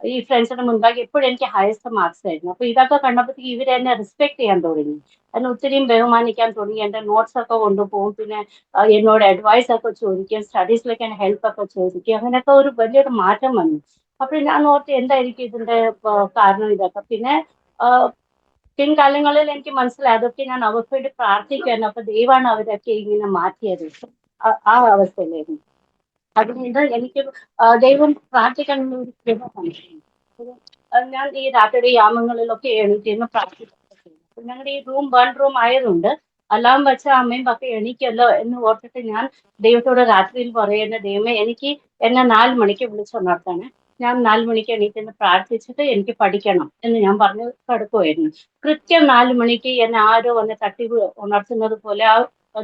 Speaker 3: ഈ ഫ്രണ്ട്സിന്റെ മുൻപാകെ എപ്പോഴും എനിക്ക് ഹയസ്റ്റ് മാർക്സ് ആയിരുന്നു. അപ്പൊ ഇതൊക്കെ കണ്ടപ്പോഴത്തേക്ക് ഇവര് എന്നെ റെസ്പെക്ട് ചെയ്യാൻ തുടങ്ങി, എന്നെ ഒത്തിരിയും ബഹുമാനിക്കാൻ തുടങ്ങി. എന്റെ നോട്ട്സ് ഒക്കെ കൊണ്ടുപോകും, പിന്നെ എന്നോട് അഡ്വൈസ് ഒക്കെ ചോദിക്കും, സ്റ്റഡീസിലേക്ക് എന്നെ ഹെൽപ്പ് ഒക്കെ ചോദിക്കും. അങ്ങനെയൊക്കെ ഒരു വലിയൊരു മാറ്റം വന്നു. അപ്പോൾ ഞാൻ ഓർത്ത് എന്തായിരിക്കും ഇതിന്റെ കാരണം ഇതൊക്കെ. പിന്നെ പിൻകാലങ്ങളിൽ എനിക്ക് മനസ്സിലായി അതൊക്കെ ഞാൻ അവർക്ക് വേണ്ടി പ്രാർത്ഥിക്കുമായിരുന്നു. അപ്പൊ ദൈവമാണ് അവരൊക്കെ ഇങ്ങനെ മാറ്റിയത്. ആ അവസ്ഥയിലായിരുന്നു. അതുകൊണ്ട് എനിക്ക് ദൈവം പ്രാർത്ഥിക്കാൻ ഒരു കൃപ തന്നിട്ടുണ്ട്. ഞാൻ ഈ രാത്രി യാമങ്ങളിലൊക്കെ എണീറ്റിരുന്ന് പ്രാർത്ഥിക്കുകയൊക്കെ ചെയ്യും. അപ്പൊ ഞങ്ങളുടെ ഈ വൺ റൂം ആയതുകൊണ്ട് അലാം വെച്ച അമ്മയും പപ്പ എണീക്കല്ലോ എന്ന് ഓർത്തിട്ട് ഞാൻ ദൈവത്തോട് രാത്രിയിൽ പറയുന്ന, ദൈവമേ എനിക്ക് എന്നെ 4 മണിക്ക് വിളിച്ചുണർത്താന്, ഞാൻ 4 മണിക്ക് എണീറ്റിന്ന് പ്രാർത്ഥിച്ചിട്ട് എനിക്ക് പഠിക്കണം എന്ന് ഞാൻ പറഞ്ഞു കിടക്കുമായിരുന്നു. കൃത്യം 4 മണിക്ക് എന്നെ ആരോ വന്ന് തട്ടി ഉണർത്തുന്നത് പോലെ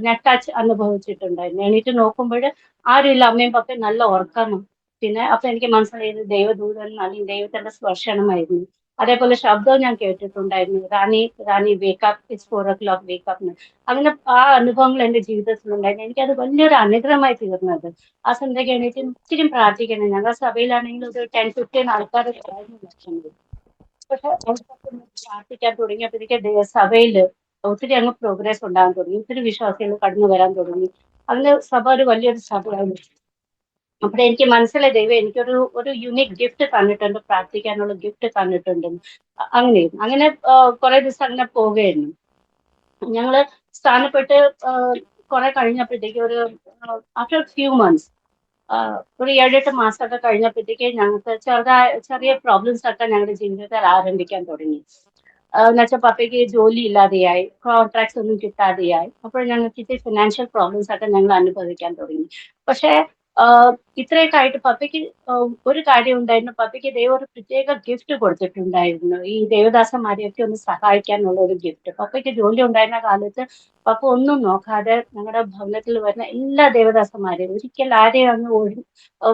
Speaker 3: ഞാൻ ടച്ച് അനുഭവിച്ചിട്ടുണ്ടായിരുന്നു. എണീറ്റ് നോക്കുമ്പോൾ ആരുമില്ല, അമ്മയും പപ്പയും നല്ല ഉറക്കമാണ്. പിന്നെ അപ്പൊ എനിക്ക് മനസ്സിലായത് ദൈവദൂതൻ അല്ലെങ്കിൽ ദൈവത്തിന്റെ സ്പർശനമായിരുന്നു. അതേപോലെ ശബ്ദവും ഞാൻ കേട്ടിട്ടുണ്ടായിരുന്നു, റാണി റാണി വേക്കപ്പ്, ഇറ്റ്സ് 4 o'clock വേക്കപ്പ് എന്ന്. അങ്ങനെ ആ അനുഭവങ്ങൾ എന്റെ ജീവിതത്തിലുണ്ടായിരുന്നു. എനിക്കത് വലിയൊരു അനുഗ്രഹമായി തീർന്നത്. ആ സമയത്തൊക്കെ എണീറ്റ് ഒത്തിരി പ്രാർത്ഥിക്കണം. ഞങ്ങളുടെ സഭയിലാണെങ്കിൽ ഒരു 10-15 ആൾക്കാരൊക്കെ ആയിരുന്നു ലക്ഷങ്ങൾ. പക്ഷെ എനിക്കൊക്കെ പ്രാർത്ഥിക്കാൻ തുടങ്ങിയപ്പോഴത്തേക്ക് സഭയില് ഒത്തിരി അങ്ങ് പ്രോഗ്രസ് ഉണ്ടാകാൻ തുടങ്ങി. ഒത്തിരി വിശ്വാസികൾ കടന്നു വരാൻ തുടങ്ങി. അങ്ങനെ സഭ ഒരു വലിയൊരു സഭയായി. അപ്പോഴേ എനിക്ക് മനസ്സിലായി, ദൈവം എനിക്കൊരു ഒരു യുണീക് ഗിഫ്റ്റ് തന്നിട്ടുണ്ട്, പ്രാർത്ഥിക്കാനുള്ള ഗിഫ്റ്റ് തന്നിട്ടുണ്ടെന്ന്. അങ്ങനെയും അങ്ങനെ കുറെ ദിവസം അങ്ങനെ പോവുകയായിരുന്നു. ഞങ്ങള് സ്ഥാനപ്പെട്ട് കുറെ കഴിഞ്ഞപ്പോഴത്തേക്ക് ഒരു ആഫ്റ്റർ ഫ്യൂ മന്ത്സ്, ഒരു 7-8 മാസമൊക്കെ കഴിഞ്ഞപ്പോഴത്തേക്ക് ഞങ്ങൾക്ക് ചെറിയ പ്രോബ്ലംസ് ഒക്കെ ഞങ്ങളുടെ ജീവിതത്തിൽ ആരംഭിക്കാൻ തുടങ്ങി. എന്നുവെച്ചാൽ പപ്പയ്ക്ക് ജോലി ഇല്ലാതെയായി, കോൺട്രാക്ട്സ് ഒന്നും കിട്ടാതെയായി. അപ്പോൾ ഞങ്ങൾക്ക് ഫിനാൻഷ്യൽ പ്രോബ്ലംസ് ഒക്കെ ഞങ്ങൾ അനുഭവിക്കാൻ തുടങ്ങി. പക്ഷേ ഇത്രയൊക്കെ ആയിട്ട് പപ്പയ്ക്ക് ഒരു കാര്യം ഉണ്ടായിരുന്നു, പപ്പയ്ക്ക് ദൈവം ഒരു പ്രത്യേക ഗിഫ്റ്റ് കൊടുത്തിട്ടുണ്ടായിരുന്നു, ഈ ദേവദാസന്മാരെയൊക്കെ ഒന്ന് സഹായിക്കാനുള്ള ഒരു ഗിഫ്റ്റ്. പപ്പയ്ക്ക് ജോലി ഉണ്ടായിരുന്ന കാലത്ത് പപ്പ ഒന്നും നോക്കാതെ ഞങ്ങളുടെ ഭവനത്തിൽ വരുന്ന എല്ലാ ദേവദാസന്മാരെയും ഒരിക്കൽ ആരെയും അങ്ങ്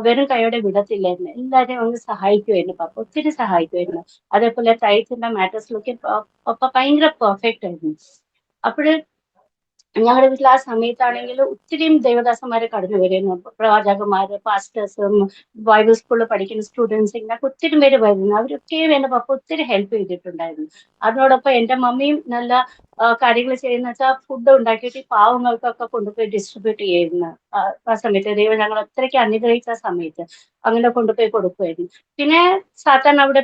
Speaker 3: വെറും കൈയോടെ വിടത്തില്ലായിരുന്നു. എല്ലാവരെയും അങ്ങ് സഹായിക്കുമായിരുന്നു പപ്പ, ഒത്തിരി സഹായിക്കുമായിരുന്നു. അതേപോലെ ടൈറ്റിന്റെ മാറ്റേഴ്സിലൊക്കെ പപ്പ ഭയങ്കര പെർഫെക്റ്റ് ആയിരുന്നു. അപ്പോഴ് ഞങ്ങളുടെ വീട്ടിൽ ആ സമയത്താണെങ്കിൽ ഒത്തിരിയും ദേവദാസന്മാരെ കടന്നു വരുന്നു, പ്രവാചകന്മാര്, പാസ്റ്റേഴ്സും ബൈബിൾ സ്കൂളിൽ പഠിക്കുന്ന സ്റ്റുഡൻസ്, ഇങ്ങനെ ഒത്തിരി പേര് വരുന്നു. അവരൊക്കെയും എന്റെ പപ്പ ഒത്തിരി ഹെൽപ്പ് ചെയ്തിട്ടുണ്ടായിരുന്നു. അതിനോടൊപ്പം എന്റെ മമ്മിയും നല്ല കാര്യങ്ങൾ ചെയ്യുന്ന വെച്ചാൽ ഫുഡ് ഉണ്ടാക്കിയിട്ട് ഈ പാവങ്ങൾക്കൊക്കെ കൊണ്ടുപോയി ഡിസ്ട്രിബ്യൂട്ട് ചെയ്യുന്ന ആ സമയത്ത് ദൈവം ഞങ്ങൾ അത്രയ്ക്ക് അനുഗ്രഹിച്ച സമയത്ത് അങ്ങനെ കൊണ്ടുപോയി കൊടുക്കുമായിരുന്നു. പിന്നെ സാധാരണ അവിടെ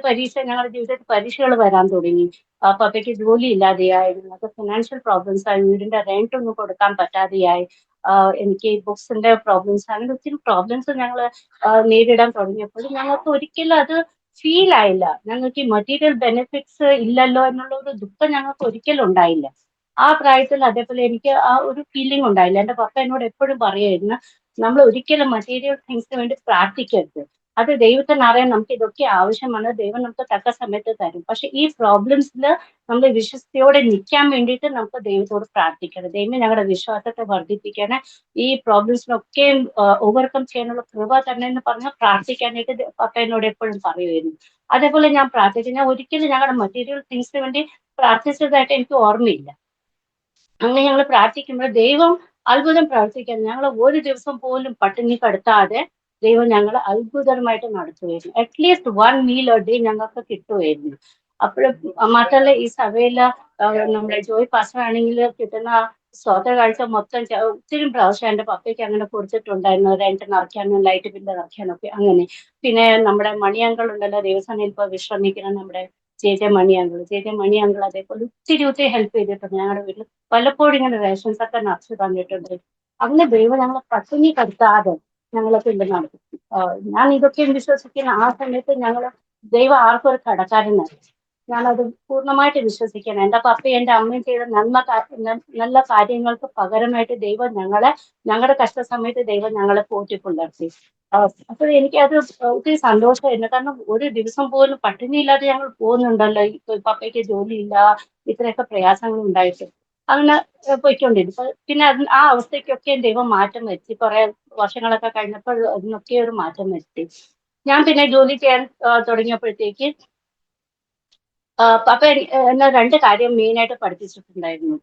Speaker 3: ഞങ്ങളുടെ ജീവിതത്തിൽ പരീക്ഷകൾ വരാൻ തുടങ്ങി. പപ്പയ്ക്ക് ജോലി ഇല്ലാതെയായിരുന്നു, അപ്പൊ ഫിനാൻഷ്യൽ പ്രോബ്ലംസ് ആയി, വീടിന്റെ റെന്റ് ഒന്നും കൊടുക്കാൻ പറ്റാതെയായി. എനിക്ക് ബുക്സിന്റെ പ്രോബ്ലംസ്, അങ്ങനെ ഒത്തിരി പ്രോബ്ലംസ് ഞങ്ങൾ നേരിടാൻ തുടങ്ങിയപ്പോൾ ഞങ്ങൾക്ക് ഒരിക്കലും അത് ഫീൽ ആയില്ല. ഞങ്ങൾക്ക് ഈ മെറ്റീരിയൽ ബെനിഫിറ്റ്സ് ഇല്ലല്ലോ എന്നുള്ള ഒരു ദുഃഖം ഞങ്ങൾക്ക് ഒരിക്കലും ഉണ്ടായില്ല ആ പ്രായത്തിൽ. അതേപോലെ എനിക്ക് ആ ഒരു ഫീലിംഗ് ഉണ്ടായില്ല. എന്റെ പപ്പ എന്നോട് എപ്പോഴും പറയുമായിരുന്നു, നമ്മൾ ഒരിക്കലും മെറ്റീരിയൽ തിങ്സിന് വേണ്ടി പ്രാർത്ഥിക്കരുത്. അത് ദൈവത്തിന് അറിയാൻ നമുക്ക് ഇതൊക്കെ ആവശ്യമാണ്, ദൈവം നമുക്ക് തക്ക സമയത്ത് തരും. പക്ഷെ ഈ പ്രോബ്ലംസിൽ നമ്മൾ വിശ്വസ്തയോടെ നിൽക്കാൻ വേണ്ടിയിട്ട് നമുക്ക് ദൈവത്തോട് പ്രാർത്ഥിക്കണം. ദൈവം ഞങ്ങളുടെ വിശ്വാസത്തെ വർദ്ധിപ്പിക്കണം, ഈ പ്രോബ്ലംസിനൊക്കെ ഓവർകം ചെയ്യാനുള്ള കൃപ തന്നെ എന്ന് പറഞ്ഞാൽ പ്രാർത്ഥിക്കാനായിട്ട് പപ്പ എന്നോട് എപ്പോഴും പറയുമായിരുന്നു. അതേപോലെ ഞാൻ പ്രാർത്ഥിച്ചു. ഞാൻ ഒരിക്കലും ഞങ്ങളുടെ മെറ്റീരിയൽ തിങ്സിന് വേണ്ടി പ്രാർത്ഥിച്ചതായിട്ട് എനിക്ക് ഓർമ്മയില്ല. അങ്ങനെ ഞങ്ങൾ പ്രാർത്ഥിക്കുമ്പോൾ ദൈവം അത്ഭുതം പ്രവർത്തിക്കാൻ, ഞങ്ങൾ ഒരു ദിവസം പോലും പട്ടിണി കിടത്താതെ ദൈവം ഞങ്ങളെ അത്ഭുതമായിട്ട് നടത്തുമായിരുന്നു. അറ്റ്ലീസ്റ്റ് 1 meal a day ഞങ്ങൾക്ക് കിട്ടുമായിരുന്നു. അപ്പോൾ മാത്രമല്ല, ഈ സഭയില് നമ്മുടെ ജോയ് പാസ്റ്റർ ആണെങ്കിൽ കിട്ടുന്ന സ്വത കാഴ്ച മൊത്തം ഒത്തിരി പ്രാവശ്യം എന്റെ പപ്പയ്ക്ക് അങ്ങനെ കൊടുത്തിട്ടുണ്ടായിരുന്നു, റെന്റ് നിറയ്ക്കാനും ലൈറ്റ് ബില്ല് നിറയ്ക്കാനും ഒക്കെ. അങ്ങനെ പിന്നെ നമ്മുടെ മണിയങ്കൾ ഉണ്ടല്ലോ, ദേവസ്ഥാനയിൽ ഇപ്പോൾ വിശ്രമിക്കുന്ന നമ്മുടെ ജെ ജെ മണി അങ്കിൾ അതേപോലെ ഒത്തിരി ഹെൽപ്പ് ചെയ്തിട്ടുണ്ട് ഞങ്ങളുടെ വീട്ടിൽ. പലപ്പോഴും ഇങ്ങനെ റേഷൻസ് ഒക്കെ നിറച്ച് തന്നിട്ടുണ്ട്. അങ്ങനെ ദൈവം ഞങ്ങളെ പട്ടിണി കടത്താതെ ഞങ്ങളെ കൊണ്ട് നടത്തി. ഞാൻ ഇതൊക്കെ വിശ്വസിക്കുന്ന ആ സമയത്ത് ദൈവം ആർക്കും ഒരു കടക്കാരനല്ല. ഞാനത് പൂർണ്ണമായിട്ട് വിശ്വസിക്കണം. എന്റെ പപ്പയും എന്റെ അമ്മയും ചെയ്ത നല്ല കാര്യങ്ങൾക്ക് പകരമായിട്ട് ദൈവം ഞങ്ങളുടെ കഷ്ടസമയത്ത് ദൈവം ഞങ്ങളെ പോറ്റി പുലർത്തി. അപ്പോൾ എനിക്കത് ഒത്തിരി സന്തോഷമായിരുന്നു. കാരണം ഒരു ദിവസം പോലും പട്ടിണിയില്ലാതെ ഞങ്ങൾ പോകുന്നുണ്ടല്ലോ, ഇപ്പൊ പപ്പയ്ക്ക് ജോലിയില്ല, ഇത്രയൊക്കെ പ്രയാസങ്ങൾ ഉണ്ടായിട്ട് അങ്ങനെ പോയിക്കൊണ്ടിരുന്നു. പിന്നെ ആ അവസ്ഥയ്ക്കൊക്കെ ദൈവം മാറ്റം വരുത്തി. കുറെ വർഷങ്ങളൊക്കെ കഴിഞ്ഞപ്പോൾ അതിനൊക്കെ ഒരു മാറ്റം വരുത്തി. ഞാൻ പിന്നെ ജോലി ചെയ്യാൻ തുടങ്ങിയപ്പോഴത്തേക്ക് പപ്പ എന്നെ 2 കാര്യം മെയിനായിട്ട് പഠിപ്പിച്ചിട്ടുണ്ടായിരുന്നു.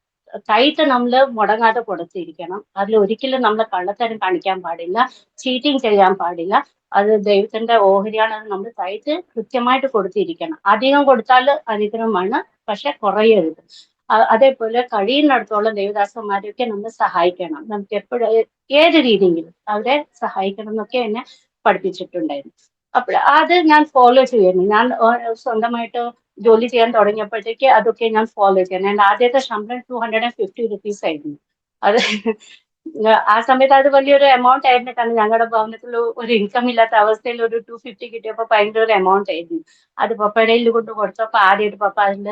Speaker 3: കൈയിട്ട് നമ്മൾ മുടങ്ങാതെ കൊടുത്തിരിക്കണം. അതിൽ ഒരിക്കലും നമ്മൾ കള്ളത്തരം കാണിക്കാൻ പാടില്ല, ചീറ്റിംഗ് ചെയ്യാൻ പാടില്ല. അത് ദൈവത്തിന്റെ ഓഹരിയാണ്, അത് നമ്മൾ കൈയിട്ട് കൃത്യമായിട്ട് കൊടുത്തിരിക്കണം. അധികം കൊടുത്താൽ അനുഗ്രഹമാണ്, പക്ഷെ കുറയരുത്. അതേപോലെ കഴിയുന്നിടത്തോളം ദേവദാസന്മാരെയൊക്കെ നമ്മൾ സഹായിക്കണം. നമുക്ക് എപ്പോഴും ഏത് രീതിയെങ്കിലും അവരെ സഹായിക്കണം എന്നൊക്കെ എന്നെ പഠിപ്പിച്ചിട്ടുണ്ടായിരുന്നു. അപ്പോൾ അത് ഞാൻ ഫോളോ ചെയ്യുന്നു. ഞാൻ സ്വന്തമായിട്ട് ജോലി ചെയ്യാൻ തുടങ്ങിയപ്പോഴത്തേക്ക് അതൊക്കെ ഞാൻ ഫോളോ ചെയ്യണം. എന്റെ ആദ്യത്തെ ശമ്പളം 250 rupees ആയിരുന്നു. അത് ആ സമയത്ത് അത് വലിയൊരു എമൗണ്ട് ആയിരുന്നു. കാരണം ഞങ്ങളുടെ ഭവനത്തിൽ ഒരു ഇൻകം ഇല്ലാത്ത അവസ്ഥയിൽ ഒരു 250 കിട്ടിയപ്പോൾ ഭയങ്കര ഒരു എമൗണ്ട് ആയിരുന്നു. അത് പപ്പയുടെ കൊണ്ട് കൊടുത്തപ്പോൾ ആദ്യമായിട്ട് പപ്പ അതിൽ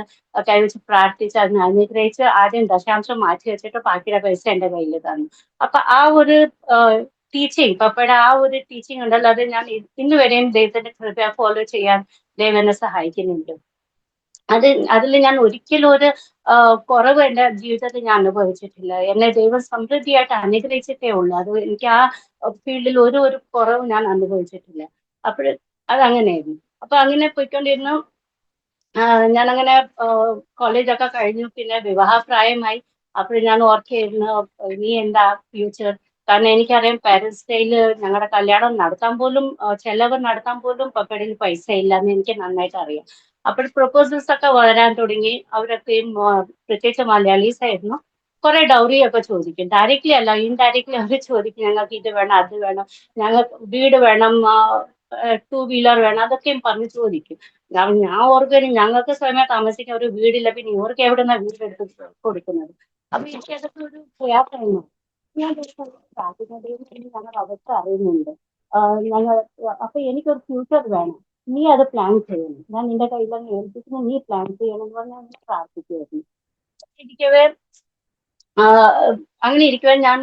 Speaker 3: കൈവച്ച് പ്രാർത്ഥിച്ച് അതിനെ അനുഗ്രഹിച്ച് ആദ്യം ദശാംശം മാറ്റി വെച്ചിട്ട് ബാക്കിയുടെ പൈസ എന്റെ കയ്യിൽ തന്നു. അപ്പൊ ആ ഒരു ടീച്ചിങ്, പപ്പയുടെ ആ ഒരു ടീച്ചിങ് ഉണ്ടല്ലോ, അത് ഞാൻ ഇന്ന് വരെയും ദൈവത്തിന്റെ കൃപ ഫോളോ ചെയ്യാൻ ദൈവം എന്നെ സഹായിക്കുന്നുണ്ട്. അതിൽ ഞാൻ ഒരിക്കലും ഒരു കുറവ് എന്റെ ജീവിതത്തിൽ ഞാൻ അനുഭവിച്ചിട്ടില്ല. എന്നെ ദൈവം സമൃദ്ധിയായിട്ട് അനുഗ്രഹിച്ചിട്ടേ ഉള്ളൂ. അത് എനിക്ക് ആ ഫീൽഡിൽ ഒരു കുറവ് ഞാൻ അനുഭവിച്ചിട്ടില്ല. അപ്പോൾ അതങ്ങനെയായിരുന്നു. അപ്പൊ അങ്ങനെ പോയിക്കൊണ്ടിരുന്നു. ഞാനങ്ങനെ കോളേജൊക്കെ കഴിഞ്ഞു. പിന്നെ വിവാഹപ്രായമായി. അപ്പോൾ ഞാൻ ഓർക്കുകയായിരുന്നു, ഇനി എന്താ ഫ്യൂച്ചർ? കാരണം എനിക്കറിയാം പാരന്റ്സ് ഡേയില് ഞങ്ങളുടെ കല്യാണം നടത്താൻ പോലും ചെലവ് നടത്താൻ പോലും പപ്പയുടെ കയ്യിൽ പൈസ ഇല്ലെന്ന് എനിക്ക് നന്നായിട്ട് അറിയാം. അപ്പോൾ പ്രൊപ്പോസൽസ് ഒക്കെ വരാൻ തുടങ്ങി. അവരൊക്കെയും പ്രത്യേകിച്ച് മലയാളീസ് ആയിരുന്നു. കുറെ ഡൗറി ഒക്കെ ചോദിക്കും. ഡയറക്ട്ലി അല്ല, ഇൻഡയറക്ട്ലി അവർ ചോദിക്കും, ഞങ്ങൾക്ക് ഇത് വേണം, അത് വേണം, ഞങ്ങൾക്ക് വീട് വേണം, ടൂ വീലർ വേണം, അതൊക്കെയും പറഞ്ഞ് ചോദിക്കും. ഞാൻ ഓർക്കും, ഞങ്ങൾക്ക് സ്വയമേ താമസിക്കാൻ ഒരു വീടില്ല, പിന്നെ ഇവർക്ക് എവിടുന്ന വീട് എടുത്ത് കൊടുക്കുന്നത്? അപ്പൊ എനിക്ക് അതൊക്കെ ഒരു പ്രയാസമായിരുന്നു. ഞാൻ ഞങ്ങളുടെ അവസ്ഥ അറിയുന്നുണ്ട്. ഞങ്ങൾ അപ്പൊ എനിക്കൊരു ഫ്യൂച്ചർ വേണം, നീ അത് പ്ലാൻ ചെയ്യണം, ഞാൻ നിന്റെ കയ്യിലൊന്ന് ഏൽപ്പിക്കുന്നു, നീ പ്ലാൻ ചെയ്യണം എന്ന് പറഞ്ഞാൽ ഞാൻ പ്രാർത്ഥിക്കുമായിരുന്നു. ഇരിക്കവേ അങ്ങനെ ഇരിക്കുവാൻ ഞാൻ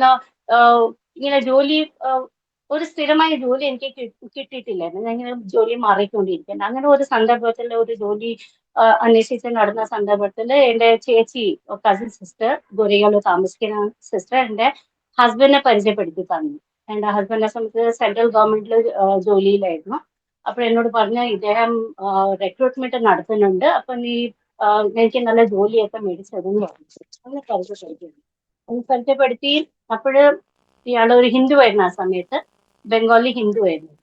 Speaker 3: ഇങ്ങനെ ജോലി, ഒരു സ്ഥിരമായ ജോലി എനിക്ക് കിട്ടിയിട്ടില്ലായിരുന്നു. ഞാൻ ഇങ്ങനെ ജോലി മാറിക്കൊണ്ടിരിക്കുന്നു. അങ്ങനെ ഒരു സന്ദർഭത്തിൽ ഒരു ജോലി അന്വേഷിച്ച് നടന്ന സന്ദർഭത്തിൽ എന്റെ ചേച്ചി, കസിൻ സിസ്റ്റർ, ഗോരികളിൽ താമസിക്കുന്ന സിസ്റ്റർ എന്റെ ഹസ്ബൻഡിനെ പരിചയപ്പെടുത്തി തന്നു. എന്റെ ഹസ്ബൻഡിനെ സംബന്ധിച്ച് സെൻട്രൽ ഗവൺമെന്റിൽ ജോലിയിലായിരുന്നു. അപ്പോൾ എന്നോട് പറഞ്ഞ, ഇദ്ദേഹം റിക്രൂട്ട്മെന്റ് നടത്തുന്നുണ്ട്, അപ്പൊ നീ എനിക്ക് നല്ല ജോലിയൊക്കെ മേടിച്ചതെന്ന് പറഞ്ഞു. അങ്ങനെ പരിചയപ്പെടുത്തി. ഒന്ന് പരിചയപ്പെടുത്തി. അപ്പോഴ് ഇയാൾ ഒരു ഹിന്ദു ആയിരുന്നു. ആ സമയത്ത് ബംഗാളി ഹിന്ദു ആയിരുന്നു.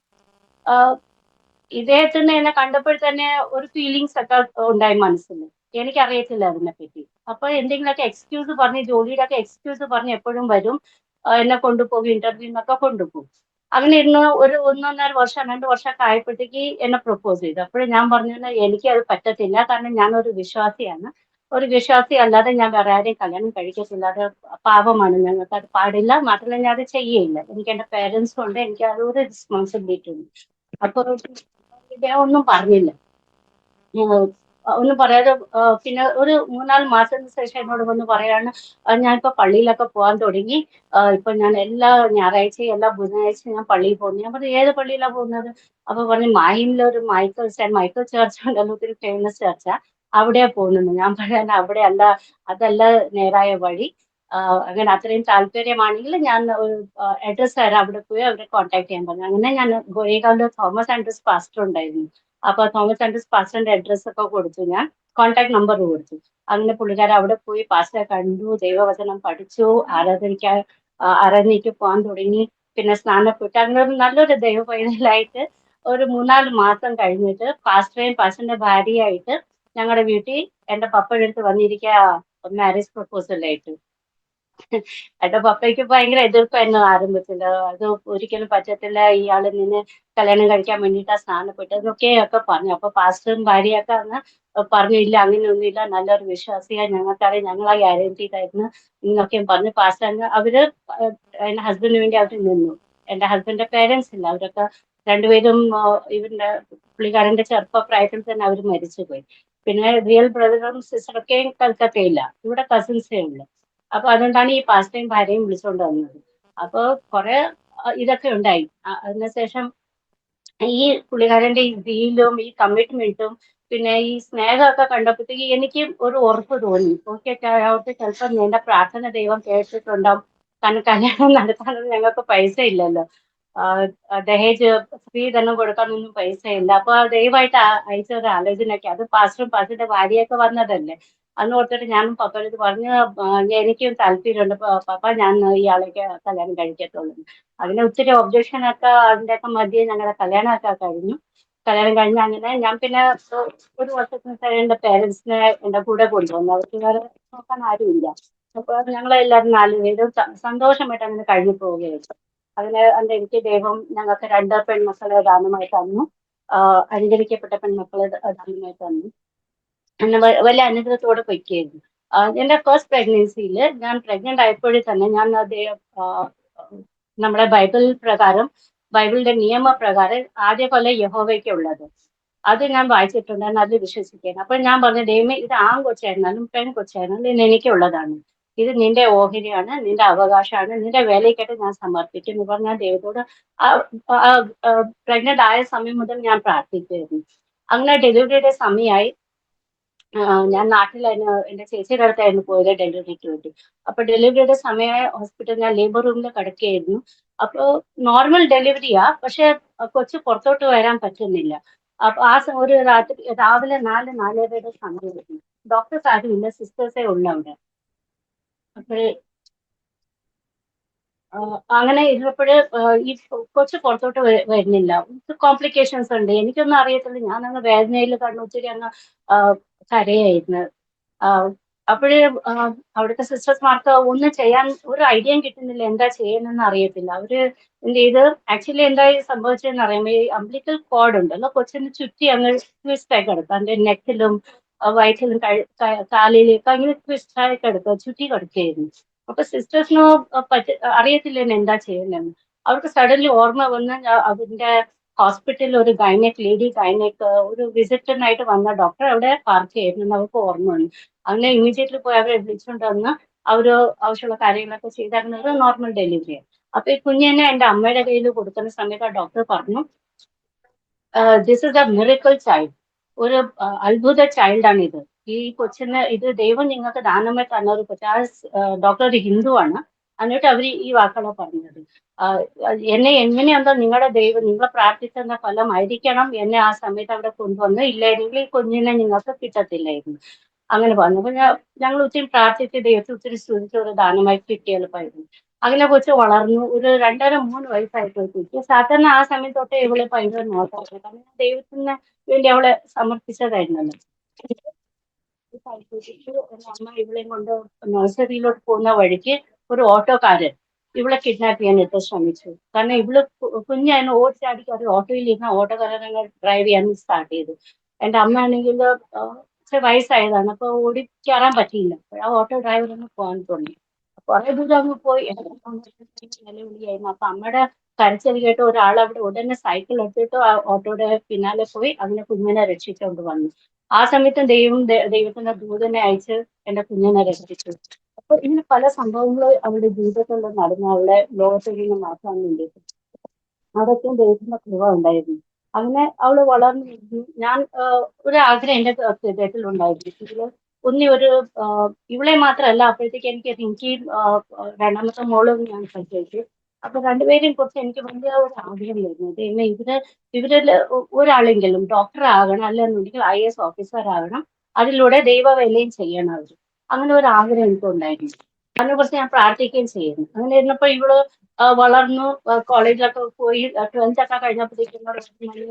Speaker 3: ഇദ്ദേഹത്തിന് എന്നെ കണ്ടപ്പോൾ തന്നെ ഒരു ഫീലിങ്സ് ഒക്കെ ഉണ്ടായി മനസ്സിൽ. എനിക്കറിയത്തില്ല അതിനെപ്പറ്റി. അപ്പൊ എന്തെങ്കിലുമൊക്കെ എക്സ്ക്യൂസ് പറഞ്ഞ്, ജോലിയുടെ ഒക്കെ എക്സ്ക്യൂസ് പറഞ്ഞ് എപ്പോഴും വരും, എന്നെ കൊണ്ടുപോകും, ഇന്റർവ്യൂന്നൊക്കെ കൊണ്ടുപോകും. അങ്ങനെ ഇരുന്ന് ഒരു 1.5 വർഷം 2 വർഷമൊക്കെ ആയപ്പോഴത്തേക്ക് എന്നെ പ്രൊപ്പോസ് ചെയ്തു. അപ്പോഴും ഞാൻ പറഞ്ഞു, എനിക്ക് അത് പറ്റത്തില്ല, കാരണം ഞാനൊരു വിശ്വാസിയാണ്. ഒരു വിശ്വാസി അല്ലാതെ ഞാൻ വേറെ ആരെയും കല്യാണം കഴിക്കത്തില്ല, അത് പാപമാണ്, ഞങ്ങൾക്ക് അത് പാടില്ല. മാത്രമല്ല ഞാൻ അത് ചെയ്യേയില്ല. എനിക്ക് എന്റെ പേരൻസും ഉണ്ട്, എനിക്ക് അതൊരു റെസ്പോൺസിബിലിറ്റി ഉണ്ട്. അപ്പൊ ഇദ്ദേഹം ഒന്നും പറഞ്ഞില്ല. ഒന്നും പറയാതെ പിന്നെ ഒരു 3-4 മാസത്തിന് ശേഷം എന്നോട് വന്ന് പറയാണ്, ഞാനിപ്പോ പള്ളിയിലൊക്കെ പോകാൻ തുടങ്ങി. ഇപ്പൊ ഞാൻ എല്ലാ ഞായറാഴ്ചയും എല്ലാ ബുധനാഴ്ചയും ഞാൻ പള്ളിയിൽ പോകുന്നു. ഞാൻ പറഞ്ഞു, ഏത് പള്ളിയിലാ പോകുന്നത്? അപ്പൊ പറഞ്ഞു, മാഹിമിലെ ഒരു സെന്റ് മൈക്കിൾ ചർച്ച് ഉണ്ടല്ലോ, ഒത്തിരി ഫേമസ് ചർച്ചാ, അവിടെയാ പോകുന്നത്. ഞാൻ പറയാൻ, അവിടെ അല്ല, അതല്ല നേരായ വഴി. അങ്ങനെ അത്രയും താല്പര്യമാണെങ്കിൽ ഞാൻ ഒരു അഡ്രസ് തരാം, അവിടെ പോയി അവരെ കോൺടാക്ട് ചെയ്യാൻ പറഞ്ഞു. അങ്ങനെ ഞാൻ ഗോരേഗാവിലെ തോമസ് ആൻഡ്രൂസ് പാസ്റ്റർ ഉണ്ടായിരുന്നു. അപ്പൊ തോമസ് ആൻഡ്രൂസ് പാസ്റ്ററിന്റെ അഡ്രസ് ഒക്കെ കൊടുത്തു, ഞാൻ കോൺടാക്ട് നമ്പർ കൊടുത്തു. അങ്ങനെ പുള്ളിക്കാരൻ അവിടെ പോയി പാസ്റ്ററെ കണ്ടു, ദൈവവചനം പഠിച്ചു, ആരാധനയ്ക്ക് പോകാൻ തുടങ്ങി. പിന്നെ സ്നാനപ്പെട്ടു. അങ്ങനെ ഒരു നല്ലൊരു ദൈവ പൈതലായിട്ട് ഒരു 3-4 മാസം കഴിഞ്ഞിട്ട് പാസ്റ്ററേയും പാസ്റ്ററിന്റെ ഭാര്യയായിട്ട് ഞങ്ങളുടെ വീട്ടിൽ എന്റെ പപ്പയുടെ അടുത്ത് വന്നിരിക്കുക മാരേജ് പ്രപ്പോസലായിട്ട്. എന്റെ പപ്പയ്ക്ക് ഭയങ്കര എതിർപ്പായിരുന്നു ആരംഭത്തില്. അത് ഒരിക്കലും പറ്റത്തില്ല, ഇയാള് നിന്നെ കല്യാണം കഴിക്കാൻ വേണ്ടിയിട്ടാ സ്നാനപ്പെട്ടതൊക്കെ പറഞ്ഞു. അപ്പൊ പാസ്റ്ററും ഭാര്യയൊക്കെ അന്ന് പറഞ്ഞു, ഇല്ല അങ്ങനെയൊന്നുമില്ല, നല്ലൊരു വിശ്വാസിയാ, ഞങ്ങൾക്കറിയാം, ഞങ്ങളാ ഗ്യാരണ്ടി തരുന്നു എന്നൊക്കെയും പറഞ്ഞ് പാസ്റ്റർ അങ്ങ് അവര് എന്റെ ഹസ്ബൻഡിന് വേണ്ടി അവർ നിന്നു. എന്റെ ഹസ്ബൻഡിന്റെ പേരൻസ് ഇല്ല, അവരൊക്കെ രണ്ടുപേരും ഇവരുടെ പുള്ളിക്കാരന്റെ ചെറുപ്പപ്രായത്തിൽ തന്നെ അവർ മരിച്ചുപോയി. പിന്നെ റിയൽ ബ്രദറും സിസ്റ്ററൊക്കെയും കൽക്കത്തയില്ല, ഇവിടെ കസിൻസേ ഉള്ളു. അപ്പൊ അതുകൊണ്ടാണ് ഈ പാസ്റ്റയും ഭാര്യയും വിളിച്ചുകൊണ്ട് വന്നത്. അപ്പൊ കുറെ ഇതൊക്കെ ഉണ്ടായി. അതിനുശേഷം ഈ പുള്ളിക്കാരന്റെ ഈ ഡീലും ഈ കമ്മിറ്റ്മെന്റും പിന്നെ ഈ സ്നേഹമൊക്കെ കണ്ടപ്പോഴത്തേക്ക് എനിക്ക് ഒരു ഉറപ്പ് തോന്നി, ഓക്കെ, ചിലപ്പോൾ എന്റെ പ്രാർത്ഥന ദൈവം കേട്ടിട്ടുണ്ടാവും. കാരണം കല്യാണം നടത്താനൊന്നും ഞങ്ങൾക്ക് പൈസ ഇല്ലല്ലോ. ദഹേജ് സ്ത്രീധനം കൊടുക്കാനൊന്നും പൈസ ഇല്ല. അപ്പൊ ദയവായിട്ട് അയച്ച ഒരു ആലോചനയൊക്കെ, അത് പാസ്റ്ററും പാസ്റ്ററുടെ ഭാര്യയൊക്കെ വന്നതല്ലേ. അന്ന് ഓർത്തിട്ട് ഞാനും പപ്പയുടെ പറഞ്ഞു, എനിക്കും താല്പര്യമുണ്ട് പപ്പ, ഞാൻ ഇയാളേക്ക് കല്യാണം കഴിക്കത്തുള്ളൂ. അതിന് ഒത്തിരി ഒബ്ജക്ഷൻ ഒക്കെ, അതിന്റെയൊക്കെ മധ്യേ ഞങ്ങളുടെ കല്യാണമൊക്കെ കഴിഞ്ഞു. കല്യാണം കഴിഞ്ഞ് അങ്ങനെ ഞാൻ പിന്നെ ഒരു വർഷത്തിന് ശേഷം എന്റെ പേരൻസിനെ എന്റെ കൂടെ കൊണ്ടുവന്നു. അവർക്ക് വേറെ നോക്കാൻ ആരുമില്ല. അപ്പൊ ഞങ്ങളെല്ലാവരും 4 പേരും സന്തോഷമായിട്ട് അങ്ങനെ കഴിഞ്ഞു പോവുകയായിരുന്നു. അതിന് എനിക്ക് ദൈവം ഞങ്ങൾക്ക് 2 പെൺമക്കളെ ദാനമായി തന്നു. അനുഗ്രഹിക്കപ്പെട്ട പെൺമക്കളെ ദാനമായി തന്നു. അങ്ങനെ വലിയ അനുഗ്രഹത്തോടെ പൊയ്ക്കായിരുന്നു. എന്റെ ഫസ്റ്റ് പ്രഗ്നൻസിയിൽ ഞാൻ പ്രഗ്നന്റ് ആയപ്പോഴേ തന്നെ ഞാൻ നമ്മുടെ ബൈബിൾ പ്രകാരം, ബൈബിളിന്റെ നിയമപ്രകാരം ആദ്യ കൊല്ലം യഹോവയ്ക്ക് ഉള്ളത് അത് ഞാൻ വായിച്ചിട്ടുണ്ടായിരുന്നു, അത് വിശ്വസിക്കാൻ. അപ്പോൾ ഞാൻ പറഞ്ഞു, ദൈവമേ, ഇത് ആൺകൊച്ചായിരുന്നാലും പെൺകൊച്ചായിരുന്നാലും ഇത് എനിക്കുള്ളതാണ്, ഇത് നിന്റെ ഓഹരിയാണ്, നിന്റെ അവകാശമാണ്, നിന്റെ വേലയ്ക്കായിട്ട് ഞാൻ സംർപ്പിക്കും എന്ന് പറഞ്ഞ് ഞാൻ ദൈവത്തോട് പ്രഗ്നന്റ് ആയ സമയം മുതൽ ഞാൻ പ്രാർത്ഥിക്കുമായിരുന്നു. അങ്ങനെ ഡെലിവറിയുടെ സമയമായി. ഞാൻ നാട്ടിലായിരുന്നു, എന്റെ ചേച്ചിയുടെ അടുത്തായിരുന്നു പോയത് ഡെലിവറിക്ക് വേണ്ടി. അപ്പൊ ഡെലിവറിയുടെ സമയമായ ഹോസ്പിറ്റലിൽ ഞാൻ ലേബർ റൂമിൽ കിടക്കുകയായിരുന്നു. അപ്പൊ നോർമൽ ഡെലിവറിയാ, പക്ഷെ കൊച്ചു പുറത്തോട്ട് വരാൻ പറ്റുന്നില്ല. അപ്പൊ ഒരു രാവിലെ 4-4:30 സമയമായിരുന്നു. ഡോക്ടേഴ്സ് ആരും ഇല്ല, സിസ്റ്റേഴ്സേ ഉള്ളു അവിടെ. അപ്പോഴേ അങ്ങനെ ഇരുന്നപ്പോഴ് ഈ കൊച്ചു പുറത്തോട്ട് വരുന്നില്ല. കോംപ്ലിക്കേഷൻസ് ഉണ്ട്, എനിക്കൊന്നും അറിയത്തില്ല. ഞാനങ്ങ് വേദനയിൽ കണ്ണുത്തിരി അങ്ങ് ആ, കരയായിരുന്നു. അപ്പോഴേ അവിടുത്തെ സിസ്റ്റേഴ്സ്മാർക്ക് ഒന്നും ചെയ്യാൻ ഒരു ഐഡിയയും കിട്ടുന്നില്ല, എന്താ ചെയ്യുന്നതെന്ന് അറിയത്തില്ല. അവര് എന്ത് ചെയ്ത്, ആക്ച്വലി എന്തായി സംഭവിച്ചതെന്ന് അറിയാമോ, ഈ അംബ്ലിക്കൽ കോഡ് ഉണ്ടല്ലോ കൊച്ചിന് ചുറ്റി അങ്ങ് ട്വിസ്റ്റ് ആയി കിടക്കുക, അതിന്റെ നെക്കിലും വയറ്റിലും കാലിലേക്ക് അങ്ങനെ ട്വിസ്റ്റ് ആയി കിടക്കുക, ചുറ്റി കിടക്കുകയായിരുന്നു. അപ്പൊ സിസ്റ്റേഴ്സിനോ അറിയത്തില്ലെന്ന് എന്താ ചെയ്യുന്നതെന്ന്. അവർക്ക് സഡൻലി ഓർമ്മ വന്ന് അതിന്റെ ഹോസ്പിറ്റലിൽ ഒരു ലേഡി ഗൈനക് ഒരു വിസിറ്ററിനായിട്ട് വന്ന ഡോക്ടർ അവിടെ പാർക്ക് ചെയ്യുന്നു അവർക്ക് ഓർമ്മ വന്നു. അങ്ങനെ ഇമ്മീഡിയറ്റ്ലി പോയി അവരെ വിളിച്ചുകൊണ്ട് വന്ന് അവര് ആവശ്യമുള്ള കാര്യങ്ങളൊക്കെ ചെയ്തായിരുന്നത് നോർമൽ ഡെലിവറി. അപ്പൊ ഈ കുഞ്ഞിനെ എന്റെ അമ്മയുടെ കയ്യിൽ കൊടുക്കുന്ന സമയത്ത് ആ ഡോക്ടർ പറഞ്ഞു, this is a miracle child, ഒരു അത്ഭുത ചൈൽഡാണ് ഇത്. ഈ കൊച്ചിന് ഇത് ദൈവം നിങ്ങൾക്ക് ദാനമായി തന്ന ഒരു കൊച്ചു. ഡോക്ടർ ഒരു ഹിന്ദു ആണ്. എന്നിട്ട് അവര് ഈ വാക്കുകളാണ് പറഞ്ഞത്, എന്നെ എങ്ങനെയുണ്ടോ നിങ്ങളുടെ ദൈവം നിങ്ങൾ പ്രാർത്ഥിക്കുന്ന ഫലമായിരിക്കണം എന്നെ ആ സമയത്ത് അവിടെ കൊണ്ടുവന്ന്, ഇല്ലായിരുന്നെങ്കിൽ ഈ കുഞ്ഞിനെ നിങ്ങൾക്ക് കിട്ടത്തില്ലായിരുന്നു. അങ്ങനെ പറഞ്ഞു. അപ്പൊ ഞങ്ങൾ ഒത്തിരി പ്രാർത്ഥിച്ച് ദൈവത്തെ ഒത്തിരി സ്തുതിച്ച് ഒരു ദാനമായി കിട്ടിയ എളുപ്പമായിരുന്നു. അങ്ങനെ കൊച്ചു വളർന്നു. ഒരു 2.5-3 വയസ്സായപ്പോഴത്തേക്ക് സാധാരണ ആ സമയം തൊട്ടേ ഇവളെ ഭയങ്കര നോക്കാറുണ്ട്, കാരണം ഞാൻ ദൈവത്തിന് വേണ്ടി അവളെ സമർപ്പിച്ചതായിരുന്നല്ലോ. അമ്മ ഇവളെയും കൊണ്ട് നഴ്സറിയിലോട്ട് പോകുന്ന വഴിക്ക് ഒരു ഓട്ടോക്കാരൻ ഇവളെ കിഡ്നാപ്പ് ചെയ്യാനായിട്ട് ശ്രമിച്ചു. കാരണം ഇവള് കുഞ്ഞായിരുന്നു, ഓടിച്ചാടിക്ക് ഒരു ഓട്ടോയിൽ ഇരുന്ന ഓട്ടോക്കാരൻ ഡ്രൈവ് ചെയ്യാൻ സ്റ്റാർട്ട് ചെയ്തു. എന്റെ അമ്മ ആണെങ്കിൽ വയസ്സായതാണ്, അപ്പൊ ഓടിക്കയറാൻ പറ്റിയില്ല. ആ ഓട്ടോ ഡ്രൈവർ ഒന്ന് പോകാൻ തുടങ്ങി. കുറെ ദൂരം അങ്ങ് പോയി. നിലവിളിയായിരുന്നു. അപ്പൊ അമ്മയുടെ കരച്ചിൽ കേട്ട് ഒരാൾ അവിടെ ഉടനെ സൈക്കിൾ എടുത്തിട്ട് ആ ഓട്ടോയുടെ പിന്നാലെ പോയി അതിനെ കുഞ്ഞിനെ രക്ഷിച്ചുകൊണ്ട് വന്നു. ആ സമയത്തും ദൈവത്തിന്റെ ദൂതനെ അയച്ച് എന്റെ കുഞ്ഞിനെ രക്ഷിച്ചു. അപ്പൊ ഇങ്ങനെ പല സംഭവങ്ങൾ അവളുടെ ജീവിതത്തിൽ നടന്നു, അവളെ ലോകത്തിൽ നിന്ന് മാറ്റാൻ വേണ്ടിയിട്ട്. അതൊക്കെ ദൈവത്തിന്റെ കൃപ ഉണ്ടായിരുന്നു. അങ്ങനെ അവള് വളർന്നു വരുന്നു. ഞാൻ ഒരു ആഗ്രഹം എന്റെ ഹൃദയത്തിൽ ഉണ്ടായിരുന്നു, ഇതില് ഒരു ഇവളെ മാത്രമല്ല, അപ്പോഴത്തേക്ക് എനിക്ക് രണ്ടാമത്തെ മോളും ഞാൻ പരിചയിച്ചു. അപ്പൊ രണ്ടുപേരെയും കുറിച്ച് എനിക്ക് വലിയ ഒരു ആഗ്രഹമായിരുന്നു. ദൈവമേ, ഇവരിൽ ഒരാളെങ്കിലും ഡോക്ടർ ആകണം, അല്ലെന്നുണ്ടെങ്കിൽ IAS ഓഫീസർ ആകണം, അതിലൂടെ ദൈവവേലയും ചെയ്യണം അവർ. അങ്ങനെ ഒരു ആഗ്രഹം എനിക്ക് ഉണ്ടായിരുന്നു. അതിനെക്കുറിച്ച് ഞാൻ പ്രാർത്ഥിക്കുകയും ചെയ്യുന്നു. അങ്ങനെ ഇരുന്നപ്പോ ഇവള് വളർന്നു, കോളേജിലൊക്കെ പോയി 12th ഒക്കെ കഴിഞ്ഞപ്പോഴത്തേക്കും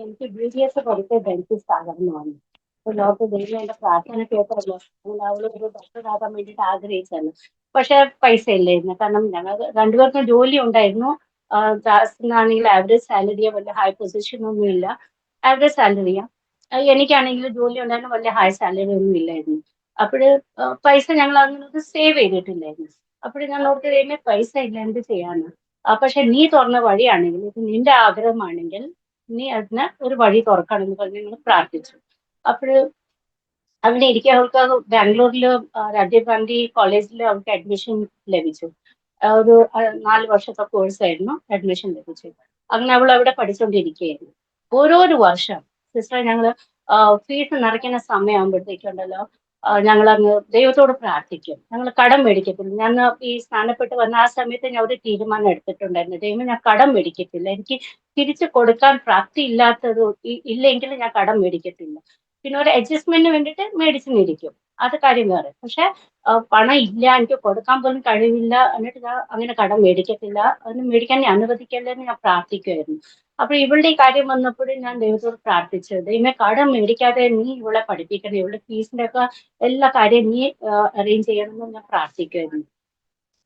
Speaker 3: എനിക്ക് BDS പഠിച്ച ഡെന്റിസ്റ്റ് ആകണമെന്ന് വന്നു. അപ്പൊ ലോകത്ത് ദൈവം എന്റെ പ്രാർത്ഥന കേട്ടല്ലോ. അങ്ങനെ അവള് ഒരു ഡോക്ടർ ആകാൻ വേണ്ടിയിട്ട് ആഗ്രഹിച്ചല്ലോ. പക്ഷെ പൈസ ഇല്ലായിരുന്നു, കാരണം ഞങ്ങൾ രണ്ടുപേർക്കും ജോലി ഉണ്ടായിരുന്നു. ജാസ്തിനാണെങ്കിൽ ആവറേജ് സാലറിയോ വലിയ ഹൈ പൊസിഷൻ ഒന്നും ഇല്ല, ആവറേജ് സാലറിയാ. എനിക്കാണെങ്കിൽ ജോലി ഉണ്ടായിരുന്നു, വലിയ ഹൈ സാലറി ഒന്നും ഇല്ലായിരുന്നു. അപ്പോഴ് പൈസ ഞങ്ങൾ അങ്ങനെ സേവ് ചെയ്തിട്ടില്ലായിരുന്നു. അപ്പോഴും ഞാൻ ഓർത്ത് കഴിഞ്ഞാൽ പൈസ ഇല്ല, എന്ത് ചെയ്യാനാ. പക്ഷെ നീ തുറന്ന വഴിയാണെങ്കിൽ, ഇത് നിന്റെ ആഗ്രഹമാണെങ്കിൽ നീ അതിന് ഒരു വഴി തുറക്കണം എന്ന് പറഞ്ഞ് ഞങ്ങൾ പ്രാർത്ഥിച്ചു. അപ്പോഴ് അങ്ങനെ ഇരിക്കെ അവൾക്ക് ബാംഗ്ലൂരിൽ രാജീവ് ഗാന്ധി കോളേജിൽ അവൾക്ക് അഡ്മിഷൻ ലഭിച്ചു. ഒരു 4 വർഷത്തെ കോഴ്സ് ആയിരുന്നു, അഡ്മിഷൻ ലഭിച്ചു. അങ്ങനെ അവൾ അവിടെ പഠിച്ചുകൊണ്ടിരിക്കുകയായിരുന്നു. ഓരോരോ വർഷം സിസ്റ്റർ ഞങ്ങള് ഫീസ് നിറയ്ക്കുന്ന സമയമാകുമ്പോഴത്തേക്കുണ്ടല്ലോ, ഞങ്ങൾ അങ്ങ് ദൈവത്തോട് പ്രാർത്ഥിക്കും. ഞങ്ങൾ കടം മേടിക്കത്തില്ല. ഞാൻ ഈ സ്നാനപ്പെട്ട് വന്ന ആ സമയത്ത് ഞാൻ ഒരു തീരുമാനം എടുത്തിട്ടുണ്ടായിരുന്നു, ദൈവം ഞാൻ കടം മേടിക്കത്തില്ല, എനിക്ക് തിരിച്ചു കൊടുക്കാൻ പ്രാപ്തി ഇല്ലാത്തത് ഇല്ലെങ്കിൽ ഞാൻ കടം മേടിക്കത്തില്ല. പിന്നെ ഒരു അഡ്ജസ്റ്റ്മെന്റിന് വേണ്ടിയിട്ട് മേടിച്ചിരിക്കും, അത് കാര്യം വേറെ. പക്ഷെ പണം ഇല്ല, എനിക്ക് കൊടുക്കാൻ പോലും കഴിവില്ല, എന്നിട്ട് ഞാൻ അങ്ങനെ കടം മേടിക്കത്തില്ല, അതിന് മേടിക്കാൻ ഞാൻ അനുവദിക്കല്ലെന്ന് ഞാൻ പ്രാർത്ഥിക്കുമായിരുന്നു. അപ്പൊ ഇവളുടെ ഈ കാര്യം വന്നപ്പോഴും ഞാൻ ദൈവത്തോട് പ്രാർത്ഥിച്ചത്, ദൈവമേ കടം മേടിക്കാതെ നീ ഇവളെ പഠിപ്പിക്കണം, ഇവളുടെ ഫീസിന്റെ ഒക്കെ എല്ലാ കാര്യവും നീ അറേഞ്ച് ചെയ്യണമെന്ന് ഞാൻ പ്രാർത്ഥിക്കുമായിരുന്നു.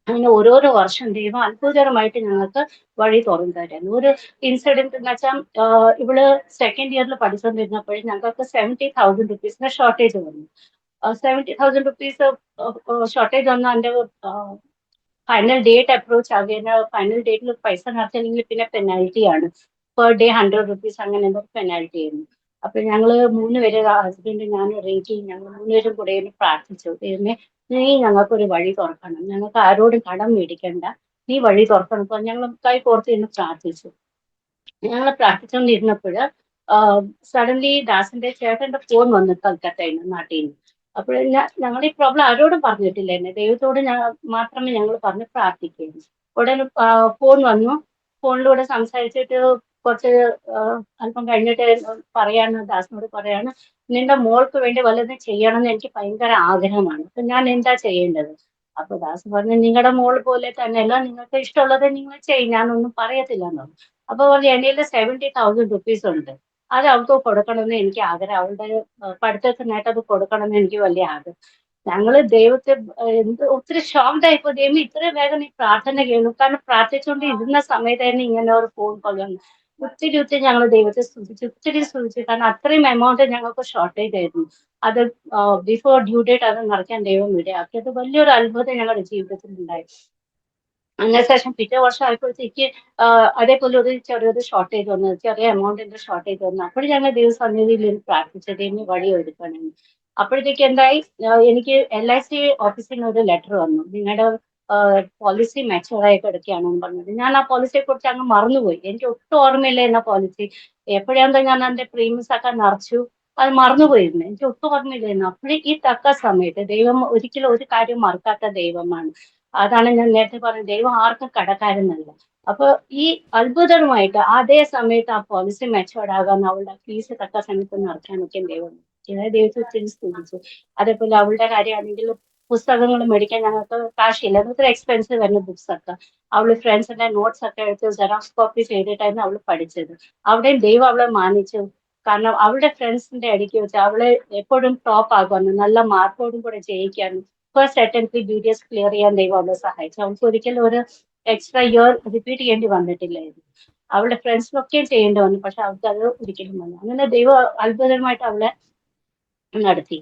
Speaker 3: അങ്ങനെ ഓരോരോ വർഷം ദൈവം അത്ഭുതകരമായിട്ട് ഞങ്ങൾക്ക് വഴി തുറന്നു തരായിരുന്നു. ഒരു ഇൻസിഡന്റ് എന്ന് വെച്ചാൽ, ഇവള് സെക്കൻഡ് ഇയറിൽ പഠിച്ചുകൊണ്ടിരുന്നപ്പോഴും ഞങ്ങൾക്ക് 70,000 റുപ്പീസിന്റെ ഷോർട്ടേജ് വന്നു. 70,000 റുപ്പീസ് ഷോർട്ടേജ് വന്ന എൻ്റെ ഫൈനൽ ഡേറ്റ് അപ്രോച്ച് ആവുകയാണ്. ഫൈനൽ ഡേറ്റിൽ പൈസ നടത്തില്ലെങ്കിൽ പിന്നെ പെനാൽറ്റി ആണ്, പെർ ഡേ 100 റുപ്പീസ് അങ്ങനെ എന്തോ പെനാൽറ്റി ആയിരുന്നു. അപ്പൊ ഞങ്ങള് 3 പേര്, ഹസ്ബൻഡ് ഞാൻ റേറ്റ് ചെയ്യും, ഞങ്ങൾ 3 പേരും കൂടെ പ്രാർത്ഥിച്ചു, ദൈവമേ നീ ഞങ്ങൾക്കൊരു വഴി തുറക്കണം, ഞങ്ങൾക്ക് ആരോടും കടം മേടിക്കണ്ട, നീ വഴി തുറക്കണം. അപ്പൊ ഞങ്ങൾ കൈ കോർത്ത് ഇന്ന് പ്രാർത്ഥിച്ചു. ഞങ്ങൾ പ്രാർത്ഥിച്ചുകൊണ്ടിരുന്നപ്പോൾ സഡൻലി ദാസിന്റെ ചേട്ടന്റെ ഫോൺ വന്നു കൽക്കത്തയിൽ നിന്ന്, നാട്ടിൽ നിന്ന്. അപ്പോൾ ഞങ്ങൾ ഈ പ്രോബ്ലം ആരോടും പറഞ്ഞിട്ടില്ല, എന്നെ ദൈവത്തോട് മാത്രമേ ഞങ്ങൾ പറഞ്ഞ് പ്രാർത്ഥിക്കുകയുള്ളൂ. ഉടനെ ഫോൺ വന്നു. ഫോണിലൂടെ സംസാരിച്ചിട്ട് കുറച്ച് അല്പം കഴിഞ്ഞിട്ട് പറയാണ്, ദാസിനോട് പറയാണ്, നിന്റെ മോൾക്ക് വേണ്ടി വല്ലതും ചെയ്യണമെന്ന് എനിക്ക് ഭയങ്കര ആഗ്രഹമാണ്. അപ്പൊ ഞാൻ എന്താ ചെയ്യേണ്ടത്? അപ്പൊ ദാസ് പറഞ്ഞു, നിങ്ങളുടെ മോൾ പോലെ തന്നെയല്ല, നിങ്ങൾക്ക് ഇഷ്ടമുള്ളത് നിങ്ങൾ ചെയ്യും, ഞാനൊന്നും പറയത്തില്ലെന്ന് പറഞ്ഞു. അപ്പൊ പറഞ്ഞു, എൻ്റെ കയ്യിൽ 70,000 rupees ഉണ്ട്, അത് അവൾക്ക് കൊടുക്കണമെന്ന് എനിക്ക് ആഗ്രഹം, അവളുടെ പഠിത്തത്തിനായിട്ട് അത് കൊടുക്കണമെന്ന് എനിക്ക് വലിയ ആഗ്രഹം. ഞങ്ങള് ദൈവത്തെ ഒത്തിരി ഷോക്ഡ് ആയിപ്പോ, ദൈവം ഇത്രയും വേഗം നീ പ്രാർത്ഥന കേൾക്കും. കാരണം പ്രാർത്ഥിച്ചുകൊണ്ട് ഇരുന്ന സമയത്തായിരുന്നു ഇങ്ങനെ ഒരു ഫോൺ കോൾ വന്നു. ഒത്തിരി ഞങ്ങൾ ദൈവത്തെ സ്തുതിച്ചു, ഒത്തിരി സ്തുതിച്ചു. കാരണം അത്രയും എമൗണ്ട് ഞങ്ങൾക്ക് ഷോർട്ടേജ് ആയിരുന്നു. അത് ബിഫോർ ഡ്യൂ ഡേറ്റ് അത് നിറയ്ക്കാൻ ദൈവം ഇടയാക്കി. അത് വലിയൊരു അത്ഭുതം ഞങ്ങളുടെ ജീവിതത്തിൽ ഉണ്ടായി. അതിനുശേഷം പിറ്റേ വർഷം ആയപ്പോഴത്തേക്ക് അതേപോലെ ഒരു ചെറിയൊരു ഷോർട്ടേജ് വന്നു, ചെറിയ എമൗണ്ടിന്റെ ഷോർട്ടേജ് വന്നു. അപ്പോഴും ഞങ്ങൾ ദൈവസന്നിധിയിൽ പ്രാർത്ഥിച്ചു, ദൈവം വഴി ഒരുക്കണമെന്ന്. അപ്പോഴത്തേക്ക് എന്തായി, എനിക്ക് LIC ഓഫീസിൽ നിന്ന് ഒരു ലെറ്റർ വന്നു, നിങ്ങളുടെ പോളിസി മെച്ചുവറായി കിടക്കുകയാണെന്ന് പറഞ്ഞത്. ഞാൻ ആ പോളിസിയെ കുറിച്ച് അങ്ങ് മറന്നുപോയി. എനിക്ക് ഒട്ടും ഓർമ്മയില്ല എന്ന പോളിസി എപ്പോഴാന്തോ ഞാൻ അതിന്റെ പ്രീമിയംസ് ഒക്കെ നിറച്ചു, അത് മറന്നുപോയിരുന്നു. എനിക്ക് ഒട്ടും ഓർമ്മയില്ലായിരുന്നു. അപ്പോഴും ഈ തക്ക സമയത്ത് ദൈവം ഒരിക്കലും ഒരു കാര്യം മറക്കാത്ത ദൈവമാണ്. അതാണ് ഞാൻ നേരത്തെ പറഞ്ഞത്, ദൈവം ആർക്കും കടക്കാരെന്നല്ല. അപ്പൊ ഈ അത്ഭുതമായിട്ട് അതേ സമയത്ത് ആ പോളിസി മെച്ചുവേർഡ് ആകാൻ അവളുടെ ഫീസ് തക്ക സമയത്ത് നടക്കാനൊക്കെ ദൈവം ദൈവത്തെ ഒത്തിരി സ്തുതിച്ചു. അതേപോലെ അവളുടെ കാര്യമാണെങ്കിൽ പുസ്തകങ്ങൾ മേടിക്കാൻ ഞങ്ങൾക്ക് കാശില്ല, ഒത്തിരി എക്സ്പെൻസീവ് വരുന്ന ബുക്സ് ഒക്കെ. അവള് ഫ്രണ്ട്സിന്റെ നോട്ട്സ് ഒക്കെ എടുത്ത് ജെറോക്സ് കോപ്പി ചെയ്തിട്ടായിരുന്നു അവള് പഠിച്ചത്. അവിടെയും ദൈവം അവളെ മാനിച്ചു. കാരണം അവളുടെ ഫ്രണ്ട്സിന്റെ ഇടയ്ക്ക് വെച്ച് അവള് എപ്പോഴും ടോപ്പ് ആകുന്നു, നല്ല മാർക്കോടും കൂടെ ജയിക്കാനും ഫസ്റ്റ് അറ്റംപ്റ്റ് BDS ക്ലിയർ ചെയ്യാൻ ദൈവം അവളെ സഹായിച്ചു. അവൾക്ക് ഒരിക്കലും ഒരു എക്സ്ട്രാ ഇയർ റിപ്പീറ്റ് ചെയ്യേണ്ടി വന്നിട്ടില്ലായിരുന്നു. അവളുടെ ഫ്രണ്ട്സിനൊക്കെയും ചെയ്യേണ്ടി വന്നു, പക്ഷെ അവൾക്ക് അത് ഒരിക്കലും വന്നു. അങ്ങനെ ദൈവം അത്ഭുതമായിട്ട് അവളെ നടത്തി.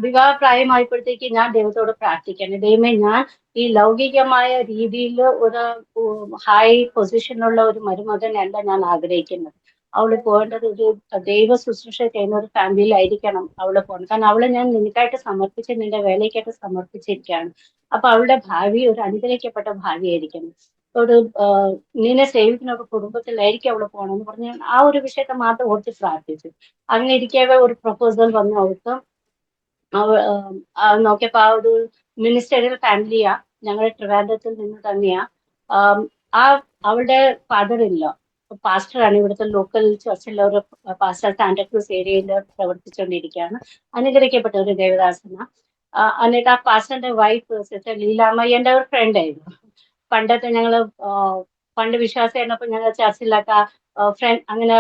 Speaker 3: വിവാഹ പ്രായമായപ്പോഴത്തേക്ക് ഞാൻ ദൈവത്തോട് പ്രാർത്ഥിക്കാണ്, ദൈവമേ, ഞാൻ ഈ ലൗകികമായ രീതിയിൽ ഒരു ഹൈ പൊസിഷനുള്ള ഒരു മരുമകനല്ല ഞാൻ ആഗ്രഹിക്കുന്നത്. അവള് പോകേണ്ടത് ഒരു ദൈവ ശുശ്രൂഷ ചെയ്യുന്ന ഒരു ഫാമിലിയിലായിരിക്കണം അവള് പോകുന്നത്. കാരണം അവളെ ഞാൻ നിനക്കായിട്ട് സമർപ്പിച്ച്, നിന്റെ വേലയ്ക്കായിട്ട് സമർപ്പിച്ചിരിക്കുകയാണ്. അപ്പൊ അവളുടെ ഭാവി ഒരു അനുഗ്രഹിക്കപ്പെട്ട ഭാവിയായിരിക്കണം. ഒരു നിന്നെ സേവിക്കുന്ന ഒരു കുടുംബത്തിലായിരിക്കും അവള് പോകണമെന്ന് പറഞ്ഞ് ആ ഒരു വിഷയത്തെ മാത്രം ഓർത്ത് പ്രാർത്ഥിച്ചു. അങ്ങനെ ഇരിക്കവേ ഒരു പ്രപ്പോസൽ വന്നു അവൾക്ക്. നോക്കിയപ്പോ ആ ഒരു മിനിസ്റ്ററിയൽ ഫാമിലിയാ, ഞങ്ങളുടെ ട്രിവാൻഡ്രത്തിൽ നിന്ന് തന്നെയാ. ആ അവളുടെ ഫാദർ ഇല്ല പാസ്റ്ററാണ്, ഇവിടുത്തെ ലോക്കൽ ചർച്ചിലെ ഒരു പാസ്റ്റർ, സാന്റാക്രൂസ് ഏരിയയിൽ പ്രവർത്തിച്ചുകൊണ്ടിരിക്കുകയാണ്. അനുഗ്രഹിക്കപ്പെട്ട ഒരു ദേവദാസന. എന്നിട്ട് ആ പാസ്റ്ററിന്റെ വൈഫ് സിസ്റ്റർ ലീലാമ്മ എൻ്റെ ഒരു ഫ്രണ്ട് ആയിരുന്നു. പണ്ടത്തെ ഞങ്ങള് പണ്ട് വിശ്വാസിയായിരുന്നപ്പോ ഞങ്ങൾ ചർച്ചിലൊക്കെ ഫ്രണ്ട് അങ്ങനെ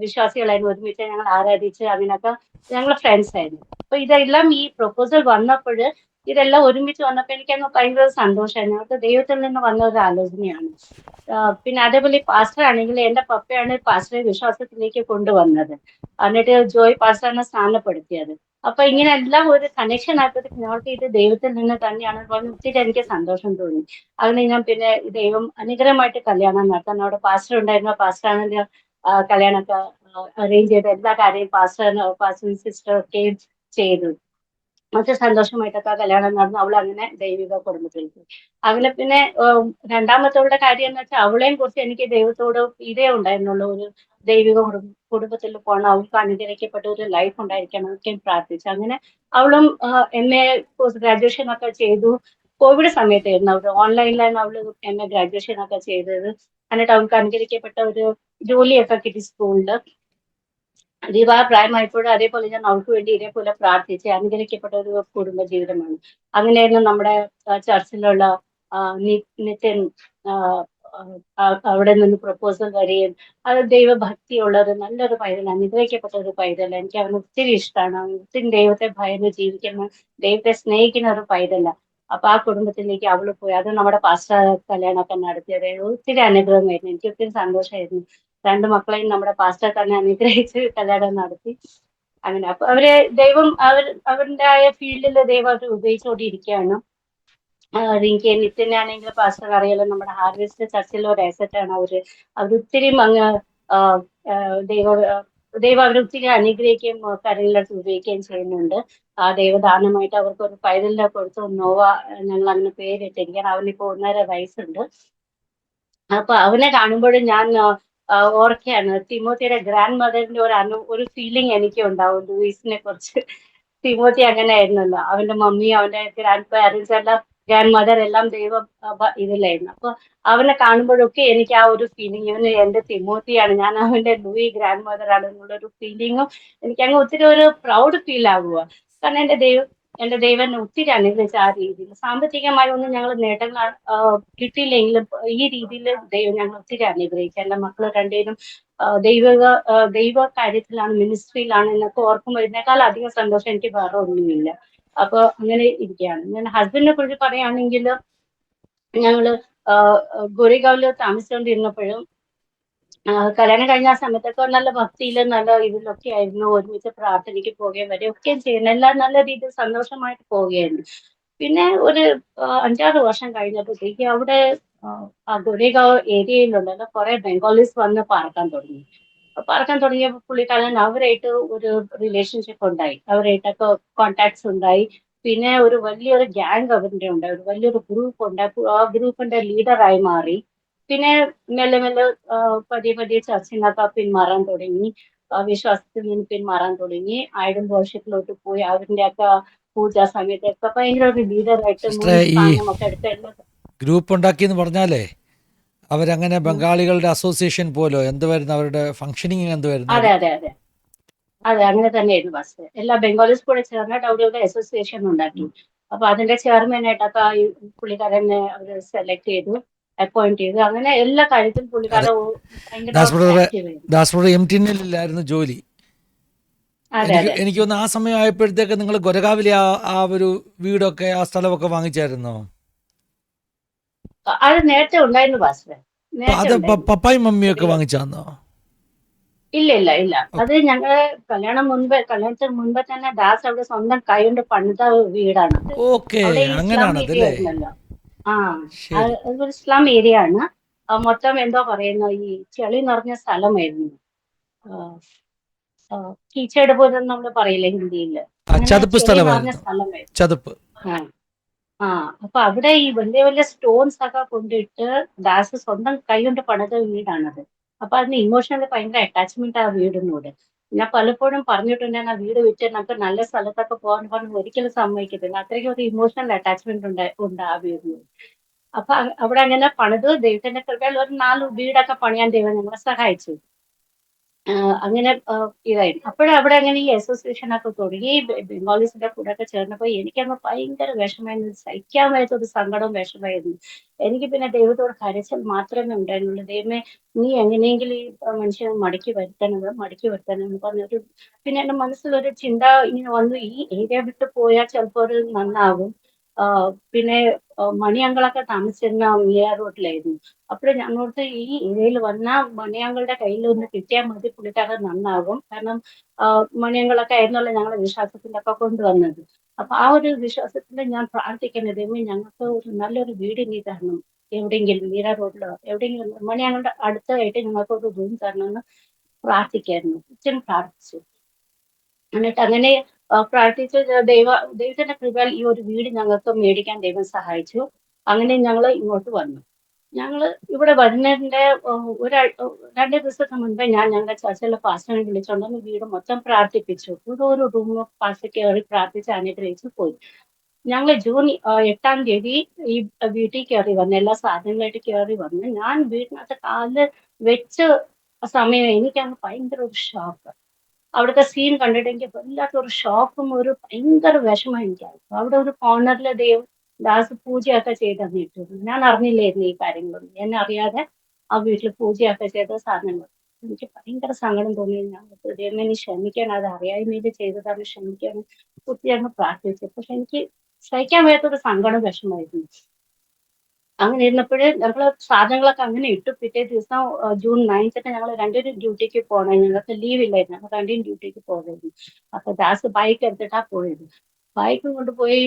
Speaker 3: വിശ്വാസികളായിരുന്നു, ഒരുമിച്ച് ഞങ്ങൾ ആരാധിച്ച് അങ്ങനെയൊക്കെ ഞങ്ങൾ ഫ്രണ്ട്സ് ആയിരുന്നു. അപ്പൊ ഇതെല്ലാം ഈ പ്രൊപ്പോസൽ വന്നപ്പോൾ, ഇതെല്ലാം ഒരുമിച്ച് വന്നപ്പോൾ എനിക്കങ്ങ് ഭയങ്കര സന്തോഷമായി. ഞങ്ങൾക്ക് ദൈവത്തിൽ നിന്ന് വന്ന ഒരു ആലോചനയാണ്. പിന്നെ അതേപോലെ പാസ്റ്റർ ആണെങ്കിൽ എന്റെ പപ്പയാണ് പാസ്റ്ററെ വിശ്വാസത്തിലേക്ക് കൊണ്ടുവന്നത്, എന്നിട്ട് ജോയ് പാസ്റ്ററിനെ സ്ഥാനപ്പെടുത്തിയത്. അപ്പൊ ഇങ്ങനെ എല്ലാം ഒരു കണക്ഷൻ ആയപ്പോഴത്തേക്ക് ഞങ്ങൾക്ക് ഇത് ദൈവത്തിൽ നിന്ന് തന്നെയാണ് പറഞ്ഞ് ഒത്തിരി എനിക്ക് സന്തോഷം തോന്നി. അങ്ങനെ ഞാൻ പിന്നെ ദൈവം അനുഗ്രഹമായിട്ട് കല്യാണം നടത്താൻ, അവിടെ പാസ്റ്റർ ഉണ്ടായിരുന്നു, പാസ്റ്ററാണ് കല്യാണമൊക്കെ അറേഞ്ച് ചെയ്ത് എല്ലാ കാര്യവും പാസ്റ്റർ സിസ്റ്റർ ഒക്കെയും ചെയ്തു. വളരെ സന്തോഷമായിട്ടൊക്കെ കല്യാണം നടന്നു. അവൾ അങ്ങനെ ദൈവിക കുടുംബത്തിൽ പോയി. അങ്ങനെ പിന്നെ രണ്ടാമത്തവളുടെ കാര്യം എന്ന് വെച്ചാൽ അവളെയും കുറിച്ച് എനിക്ക് ദൈവത്തോട് ഇതേ ഉണ്ടായിരുന്നുള്ളൂ, ഒരു ദൈവിക കുടുംബത്തിൽ പോകണം, അവൾക്ക് അനുഗ്രഹിക്കപ്പെട്ട ഒരു ലൈഫ് ഉണ്ടായിരിക്കണം ഒക്കെ പ്രാർത്ഥിച്ചു. അങ്ങനെ അവളും MA പോസ്റ്റ് ഗ്രാജുവേഷൻ ഒക്കെ ചെയ്തു. കോവിഡ് സമയത്തായിരുന്നു അവൾ ഓൺലൈനിലാണ് അവള് MA ഗ്രാജുവേഷൻ ഒക്കെ ചെയ്തത്. എന്നിട്ട് അവൾക്ക് അനുഗ്രഹിക്കപ്പെട്ട ഒരു ജോലിയൊക്കെ കിട്ടി സ്കൂളിൽ. വിവാഹ പ്രായമായപ്പോഴും അതേപോലെ ഞാൻ അവൾക്ക് വേണ്ടി ഇതേപോലെ പ്രാർത്ഥിച്ച് അനുഗ്രഹിക്കപ്പെട്ട ഒരു കുടുംബ ജീവിതമാണ്. അങ്ങനെയായിരുന്നു നമ്മുടെ ചർച്ചിലുള്ള നിത്യൻ അവിടെ നിന്ന് പ്രപ്പോസൽ വരികയും, അത് ദൈവഭക്തിയുള്ള ഒരു നല്ലൊരു പൈതൽ, അനുഗ്രഹിക്കപ്പെട്ട ഒരു പൈതൽ. എനിക്ക് അവന് ഒത്തിരി ഇഷ്ടമാണ്. അവൻ ഒത്തിരി ദൈവത്തെ ഭയന്ന് ജീവിക്കുന്ന, ദൈവത്തെ സ്നേഹിക്കുന്ന ഒരു പൈതല. അപ്പൊ ആ കുടുംബത്തിലേക്ക് അവള് പോയി. അത് നമ്മുടെ പാസ്റ്റർ കല്യാണമൊക്കെ നടത്തിയത് ഒത്തിരി അനുഗ്രഹമായിരുന്നു. എനിക്ക് ഒത്തിരി സന്തോഷമായിരുന്നു. രണ്ട് മക്കളെയും നമ്മുടെ പാസ്റ്റർ തന്നെ അനുഗ്രഹിച്ച് കല്യാണം നടത്തി. അങ്ങനെ അപ്പൊ അവര് ദൈവം അവരുടെ ആയ ഫീൽഡിൽ ദൈവം അവർ ഉപയോഗിച്ചുകൊണ്ടിരിക്കുകയാണ്. എനിക്ക് നിത്യനാണെങ്കിൽ പാസ്റ്റർ അറിയാലോ, നമ്മുടെ ഹാർവെസ്റ്റ് ചർച്ചിലെ ഒരു അസറ്റാണ് അവര്. അവരൊത്തിരി അങ്ങ് ദൈവം അവരൊത്തിരി അനുഗ്രഹിക്കുകയും കാര്യങ്ങളൊക്കെ ഉപയോഗിക്കുകയും ചെയ്യുന്നുണ്ട്. ആ ദൈവദാനമായിട്ട് അവർക്ക് ഒരു പൈതലിനെ കൊടുത്തു, നോവ ഞങ്ങൾ അങ്ങനെ പേരിട്ടിരിക്കുകയാണ്. അവനിപ്പോ 1.5 വയസ്സുണ്ട്. അപ്പൊ അവനെ കാണുമ്പോഴും ഞാൻ ഓർക്കുകയാണ്, തിമോത്തിയുടെ ഗ്രാൻഡ് മദറിന്റെ ഒരു ഫീലിംഗ് എനിക്ക് ഉണ്ടാവും ലൂയിസിനെ കുറിച്ച്. തിമോത്തി അങ്ങനെ ആയിരുന്നല്ലോ, അവന്റെ മമ്മി അവന്റെ ഗ്രാൻഡ് പാരന്റ്സ് എല്ലാം ഗ്രാൻഡ് മദർ എല്ലാം ദൈവം ഇതിലായിരുന്നു. അപ്പൊ അവനെ കാണുമ്പോഴൊക്കെ എനിക്ക് ആ ഒരു ഫീലിംഗ്, ഇവന് എന്റെ തിമോത്തിയാണ്, ഞാൻ അവന്റെ ലൂയി ഗ്രാൻഡ് മദർ ആണ് എന്നുള്ളൊരു ഫീലിങ്ങും എനിക്ക് അങ്ങ് ഒത്തിരി ഒരു പ്രൗഡ് ഫീൽ ആകുക. കാരണം എന്റെ ദൈവം എന്നെ ഒത്തിരി അനുഗ്രഹിച്ച ആ രീതിയിൽ. സാമ്പത്തികമായി ഒന്നും ഞങ്ങൾ നേട്ടങ്ങൾ കിട്ടിയില്ലെങ്കിലും ഈ രീതിയിൽ ദൈവം ഞങ്ങൾ ഒത്തിരി അനുഗ്രഹിച്ചു. എന്റെ മക്കൾ രണ്ടേരും ദൈവ കാര്യത്തിലാണ്, മിനിസ്ട്രിയിലാണ് എന്നൊക്കെ ഓർക്കുമ്പോൾ ഇതിനേക്കാൾ അധികം സന്തോഷം എനിക്ക് വേറെ ഒന്നുമില്ല. അപ്പൊ അങ്ങനെ ഇരിക്കുകയാണ്. ഞാൻ ഹസ്ബൻഡിനെ കുറിച്ച് പറയുകയാണെങ്കിൽ, ഞങ്ങള് ഗോരിഗാവില് താമസിച്ചുകൊണ്ടിരുന്നപ്പോഴും കല്യാണം കഴിഞ്ഞ ആ സമയത്തൊക്കെ നല്ല ഭക്തിയിലും നല്ല ഇതിലൊക്കെ ആയിരുന്നു. ഒരുമിച്ച് പ്രാർത്ഥനയ്ക്ക് പോവുകയും വരികയൊക്കെയും ചെയ്യുന്നു. എല്ലാം നല്ല രീതിയിൽ സന്തോഷമായിട്ട് പോവുകയായിരുന്നു. പിന്നെ ഒരു 5-6 വർഷം കഴിഞ്ഞപ്പോഴത്തേക്ക് അവിടെ ആ ഗോരേഗാവ് ഏരിയയിലുണ്ടല്ലോ കുറെ ബംഗാളീസ് വന്ന് പാർക്കാൻ തുടങ്ങി. പാർക്കാൻ തുടങ്ങിയപ്പോൾ പുള്ളിക്കാരൻ അവരായിട്ട് ഒരു റിലേഷൻഷിപ്പ് ഉണ്ടായി, അവരായിട്ടൊക്കെ കോണ്ടാക്ട്സ് ഉണ്ടായി. പിന്നെ ഒരു വലിയൊരു ഗ്യാങ് അവരുടെ ഉണ്ട്, ഒരു വലിയൊരു ഗ്രൂപ്പ് ഉണ്ട്. ആ ഗ്രൂപ്പിന്റെ ലീഡറായി മാറി. പിന്നെ മെല്ലെ മെല്ലെ പതിയെ പതിയെ ചർച്ചിൽ നിന്നൊക്കെ പിന്മാറാൻ തുടങ്ങി, വിശ്വാസത്തിൽ നിന്ന് പിന്മാറാൻ തുടങ്ങി. ഐഡൽ വർഷിപ്പിലോട്ട് പോയി. അവരുടെയൊക്കെ പൂജാ സമയത്തൊക്കെ ഭയങ്കര ഒരു ലീഡറായിട്ട് മുൻ
Speaker 2: സിസ്റ്ററെ, ഈ
Speaker 3: സ്ഥാനമൊക്കെ എടുത്ത് എല്ലാ.
Speaker 2: ഗ്രൂപ്പ് ഉണ്ടാക്കിയെന്ന് പറഞ്ഞാലേ അവരങ്ങനെ
Speaker 3: ഉം.
Speaker 2: ബംഗാളികളുടെ അസോസിയേഷൻ പോലോ എന്തുവായിരുന്നു അവരുടെ ഫങ്ഷനിങ് എന്തുവായിരുന്നു
Speaker 3: അതെ
Speaker 2: അവർ?
Speaker 3: അതെ അതെ അതെ, അങ്ങനെ തന്നെയായിരുന്നു ബസ്. എല്ലാ ബംഗാളീസ് കൂടെ ചേർന്നിട്ട് അവിടെ ഒരു അസോസിയേഷൻ ഉണ്ടാക്കി. അപ്പൊ അതിന്റെ ചെയർമാനായിട്ടൊക്കെ ഈ പുള്ളിക്കാരനെ അവർ സെലക്ട് ചെയ്തു, അപ്പോയിന്റ് ചെയ്തു. അങ്ങനെ എല്ലാ കാര്യത്തിലും
Speaker 2: അതെ,
Speaker 3: പുള്ളിക്കാരൻ ഭയങ്കര
Speaker 2: ദാസ് ബ്രദറെ
Speaker 3: ആക്റ്റീവ് ആയിരുന്നു.
Speaker 2: ദാസ് ബ്രദർ MTNL-ലായിരുന്നു ജോലി.
Speaker 3: അതെ
Speaker 2: എനിക്ക്
Speaker 3: അതെ.
Speaker 2: എനിക്ക് തോന്നുന്നു ആ സമയം ആയപ്പോഴത്തേക്ക് നിങ്ങൾ ഗൊരഗാവിലെ ആ ഒരു വീടൊക്കെ ആ സ്ഥലമൊക്കെ വാങ്ങിച്ചായിരുന്നോ?
Speaker 3: അത് നേരത്തെ ഉണ്ടായിരുന്നു ബസ്, നേരത്തെ
Speaker 2: അത്
Speaker 3: ഉണ്ടായിരുന്നു.
Speaker 2: പപ്പായും മമ്മിയൊക്കെ
Speaker 3: ഒരു
Speaker 2: വാങ്ങിച്ചാന്നോ?
Speaker 3: ഇല്ല ഇല്ല ഇല്ല, അത് ഞങ്ങള് കല്യാണത്തിന് മുൻപ് തന്നെ ദാസ് അവിടെ സ്വന്തം കൈകൊണ്ട് പണിത വീടാണത്.
Speaker 2: ഓക്കെ,
Speaker 3: അവിടെ ഈ സ്ലം ഏരിയ
Speaker 2: അങ്ങനാണതല്ലേ.
Speaker 3: ആയിരുന്നല്ലോ. ആ,
Speaker 2: ശരി.
Speaker 3: അതൊരു സ്ലം ഏരിയ ആണ്. മൊത്തം എന്തോ പറയുന്ന ഈ ചെളി നിറഞ്ഞ സ്ഥലമായിരുന്നു. കീച്ചയുടെ പോലെ നമ്മൾ പറയില്ലേ ഹിന്ദിയില്,
Speaker 2: ആ,
Speaker 3: അങ്ങനെ
Speaker 2: ചതുപ്പ്
Speaker 3: ചെളി നിറഞ്ഞ
Speaker 2: സ്ഥലമായിരുന്നു.
Speaker 3: സ്ഥലമായിരുന്നു.
Speaker 2: ചതുപ്പ്.
Speaker 3: ആ ആ അപ്പൊ അവിടെ ഈ വലിയ വലിയ സ്റ്റോൺസ് ഒക്കെ കൊണ്ടിട്ട് ദാസ് സ്വന്തം കൈ കൊണ്ട് പണിത വീടാണത്. അപ്പൊ അതിന് ഇമോഷണലി ഭയങ്കര അറ്റാച്ച്മെന്റ് ആ വീടിനോട്. ഞാൻ പലപ്പോഴും പറഞ്ഞിട്ടുണ്ട്, ഞാൻ ആ വീട് വിറ്റ് നമുക്ക് നല്ല സ്ഥലത്തൊക്കെ പോകാൻ പറഞ്ഞ് ഒരിക്കലും സമ്മതിക്കത്തില്ല. അത്രയ്ക്കും ഒരു ഇമോഷണൽ അറ്റാച്ച്മെന്റ് ഉണ്ട് ആ വീടിനോട്. അപ്പൊ അവിടെ അങ്ങനെ പണിത് ദൈവത്തിന്റെ കൃപയിൽ ഒരു 4 വീടൊക്കെ പണിയാൻ ദൈവം ഞങ്ങളെ സഹായിച്ചു. അങ്ങനെ ഇതായിരുന്നു. അവിടെ അങ്ങനെ ഈ അസോസിയേഷൻ ഒക്കെ തുടങ്ങി. ബംഗാളീസിന്റെ കൂടെ ഒക്കെ ചേർന്നപ്പോ എനിക്കങ്ങ് ഭയങ്കര വിഷമായിരുന്നു, സഹിക്കാൻ വയ്യാത്തൊരു സങ്കടവും വിഷമായിരുന്നു. എനിക്ക് പിന്നെ ദൈവത്തോട് കരച്ചിൽ മാത്രമേ ഉണ്ടായിരുന്നുള്ളൂ. ദൈവമേ, നീ എങ്ങനെയെങ്കിലും ഈ മനുഷ്യനെ മടക്കി വരുത്തണം എന്ന് പറഞ്ഞൊരു. പിന്നെ എന്റെ മനസ്സിലൊരു ചിന്ത ഇങ്ങനെ വന്നു, ഈ ഏരിയ വിട്ട് പോയാൽ ചിലപ്പോൾ ഒരു നന്നാകും. പിന്നെ മണിയങ്കളൊക്കെ താമസിച്ചിരുന്ന മിയാ റോഡിലായിരുന്നു. അപ്പോഴേ ഞങ്ങൾക്ക് ഈ ഏരിയയിൽ വന്ന മണിയങ്കളുടെ കയ്യിൽ ഒന്ന് കിട്ടിയാൽ മതി, പുള്ളിക്കാരൻ നന്നാകും. കാരണം മണിയങ്കളൊക്കെ ആയിരുന്നല്ലോ ഞങ്ങളെ വിശ്വാസത്തിലൊക്കെ കൊണ്ടുവന്നത്. അപ്പൊ ആ ഒരു വിശ്വാസത്തിൽ ഞാൻ പ്രാർത്ഥിക്കുന്നത്, ദൈവമേ ഞങ്ങൾക്ക് ഒരു നല്ലൊരു വീട് നീ തരണം, എവിടെയെങ്കിലും മീര റോഡിലോ എവിടെയെങ്കിലും മണിയങ്ങളുടെ അടുത്തായിട്ട് ഞങ്ങൾക്ക് ഒരു റൂം തരണമെന്ന് പ്രാർത്ഥിക്കായിരുന്നു. അച്ഛൻ പ്രാർത്ഥിച്ചു. എന്നിട്ട് അങ്ങനെ പ്രാർത്ഥിച്ച് ദൈവത്തിന്റെ കൃപയാൽ ഈ ഒരു വീട് ഞങ്ങൾക്ക് മേടിക്കാൻ ദൈവം സഹായിച്ചു. അങ്ങനെ ഞങ്ങൾ ഇങ്ങോട്ട് വന്നു. ഞങ്ങള് ഇവിടെ വരുന്നതിന്റെ 2 ദിവസത്തിന് മുൻപേ ഞാൻ ഞങ്ങളുടെ ചർച്ചിലെ പാസ്റ്ററിനെ വിളിച്ചുകൊണ്ടുവന്ന് വീട് മൊത്തം പ്രാർത്ഥിപ്പിച്ചു. ഓരോ റൂം പാസ്റ്റർ കയറി പ്രാർത്ഥിച്ച് അനുഗ്രഹിച്ച് പോയി. ഞങ്ങൾ ജൂൺ 8-ാം തീയതി ഈ വീട്ടിൽ കയറി വന്ന് എല്ലാ സാധനങ്ങളായിട്ട് കയറി വന്ന് ഞാൻ വീടിനകത്ത് കാല് വെച്ച സമയം എനിക്കങ്ങ് ഭയങ്കര ഒരു ഷോക്ക്. അവിടുത്തെ സീൻ കണ്ടിട്ട് എനിക്ക് വല്ലാത്തൊരു ഷോക്കും ഒരു ഭയങ്കര വിഷമം എനിക്കായിരുന്നു. അവിടെ ഒരു കോർണറിൽ ദാസ് പൂജയൊക്കെ ചെയ്ത് തന്നിട്ടുണ്ട്. ഞാൻ അറിഞ്ഞില്ലായിരുന്നു ഈ കാര്യങ്ങളൊന്നും. എന്നെ അറിയാതെ ആ വീട്ടിൽ പൂജയൊക്കെ ചെയ്ത സാധനങ്ങൾ. എനിക്ക് ഭയങ്കര സങ്കടം തോന്നി. ഞാൻ ദൈവമേ നീ ക്ഷമിക്കണം, അത് അറിയായ്മയിൽ ചെയ്തതാണ്, ക്ഷമിക്കണം. കുത്തി അങ്ങ് പ്രാർത്ഥിച്ചു. പക്ഷെ എനിക്ക് സഹിക്കാൻ വയ്യാത്തൊരു സങ്കടം വിഷമായിരുന്നു. അങ്ങനെ ഇരുന്നപ്പോഴ് ഞങ്ങള് സാധനങ്ങളൊക്കെ അങ്ങനെ ഇട്ടു. പിറ്റേ ദിവസം ജൂൺ 9-ന് ഞങ്ങൾ രണ്ടുപേരും ഡ്യൂട്ടിക്ക് പോകണം. ഞങ്ങൾക്ക് ലീവ് ഇല്ലായിരുന്നു. ഞങ്ങൾ രണ്ടും ഡ്യൂട്ടിക്ക് പോകായിരുന്നു. അപ്പൊ ദാസ് ബൈക്ക് എടുത്തിട്ടാ പോയത്. ബൈക്ക് കൊണ്ടുപോയി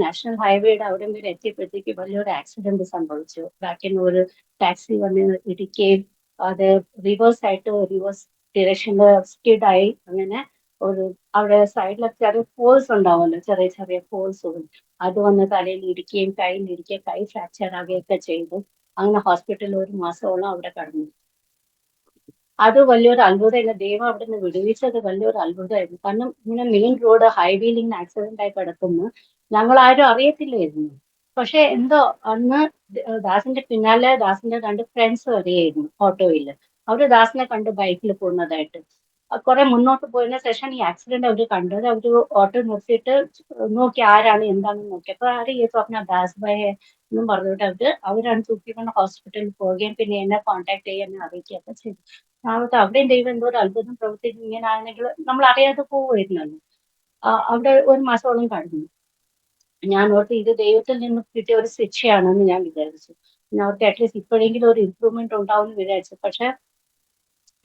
Speaker 3: നാഷണൽ ഹൈവേയുടെ അവിടെ വരെ എത്തിയപ്പോഴത്തേക്ക് വലിയൊരു ആക്സിഡന്റ് സംഭവിച്ചു. ബാക്കിൽ നിന്ന് ഒരു ടാക്സി വന്ന് ഇടിക്കുകയും അത് റിവേഴ്സ് ഡിറക്ഷനിൽ സ്കിഡായി. അങ്ങനെ ഒരു അവിടെ സൈഡിലൊക്കെ ചെറിയ ഫോൾസ് ഉണ്ടാവുമല്ലോ, ചെറിയ ചെറിയ ഫോൾസുകൾ, അത് വന്ന് തലയിൽ ഇടിക്കുകയും കയ്യിൽ ഇടിക്കുകയും കൈ ഫ്രാക്ചർ ആകുകയൊക്കെ ചെയ്തു. അങ്ങനെ ഹോസ്പിറ്റലിൽ 1 മാസത്തോളം അവിടെ കടന്നു. അത് വലിയൊരു അത്ഭുതമായിരുന്നു. ദൈവം അവിടെ നിന്ന് വിടുവിച്ചത് വലിയൊരു അത്ഭുതമായിരുന്നു. കാരണം ഇങ്ങനെ മെയിൻ റോഡ് ഹൈവേയിൽ ഇങ്ങനെ ആക്സിഡന്റ് ആയി കിടക്കുന്നു, ഞങ്ങൾ ആരും അറിയത്തില്ലായിരുന്നു. പക്ഷെ എന്തോ അന്ന് ദാസിന്റെ പിന്നാലെ ദാസിന്റെ 2 ഫ്രണ്ട്സ് വരികയായിരുന്നു ഓട്ടോയില്. അവര് ദാസിനെ കണ്ട് ബൈക്കിൽ പോകുന്നതായിട്ട്. കുറെ മുന്നോട്ട് പോയതിനു ശേഷം ഈ ആക്സിഡന്റ് അവര് കണ്ടത്. അവര് ഓട്ടോ നിർത്തിയിട്ട് നോക്കി ആരാണ് എന്താണെന്ന് നോക്കിയപ്പോ ആര് ये तो अपना ദാസ് ഭായ് है എന്നും പറഞ്ഞിട്ട് അവരാണ് തൂക്കിക്കൊണ്ട് ഹോസ്പിറ്റലിൽ പോവുകയും പിന്നെ എന്നെ കോൺടാക്ട് ചെയ്യാൻ എന്നെ അറിയിക്കുകയൊക്കെ ചെയ്തു. അവിടെയും ദൈവം എന്തോ ഒരു അത്ഭുതം പ്രവർത്തിക്കും. ഇങ്ങനെ ആണെങ്കിൽ നമ്മൾ അറിയാതെ പോവുമായിരുന്നല്ലോ. അവിടെ 1 മാസത്തോളം കഴിഞ്ഞു. ഞാൻ ഓർത്തു ഇത് ദൈവത്തിൽ നിന്ന് കിട്ടിയ ഒരു ശിക്ഷയാണെന്ന് ഞാൻ വിചാരിച്ചു. ഞാൻ ഓർത്തു അറ്റ്ലീസ്റ്റ് ഇപ്പോഴെങ്കിലും ഒരു ഇമ്പ്രൂവ്മെന്റ് ഉണ്ടാവും എന്ന് വിചാരിച്ചു. പക്ഷെ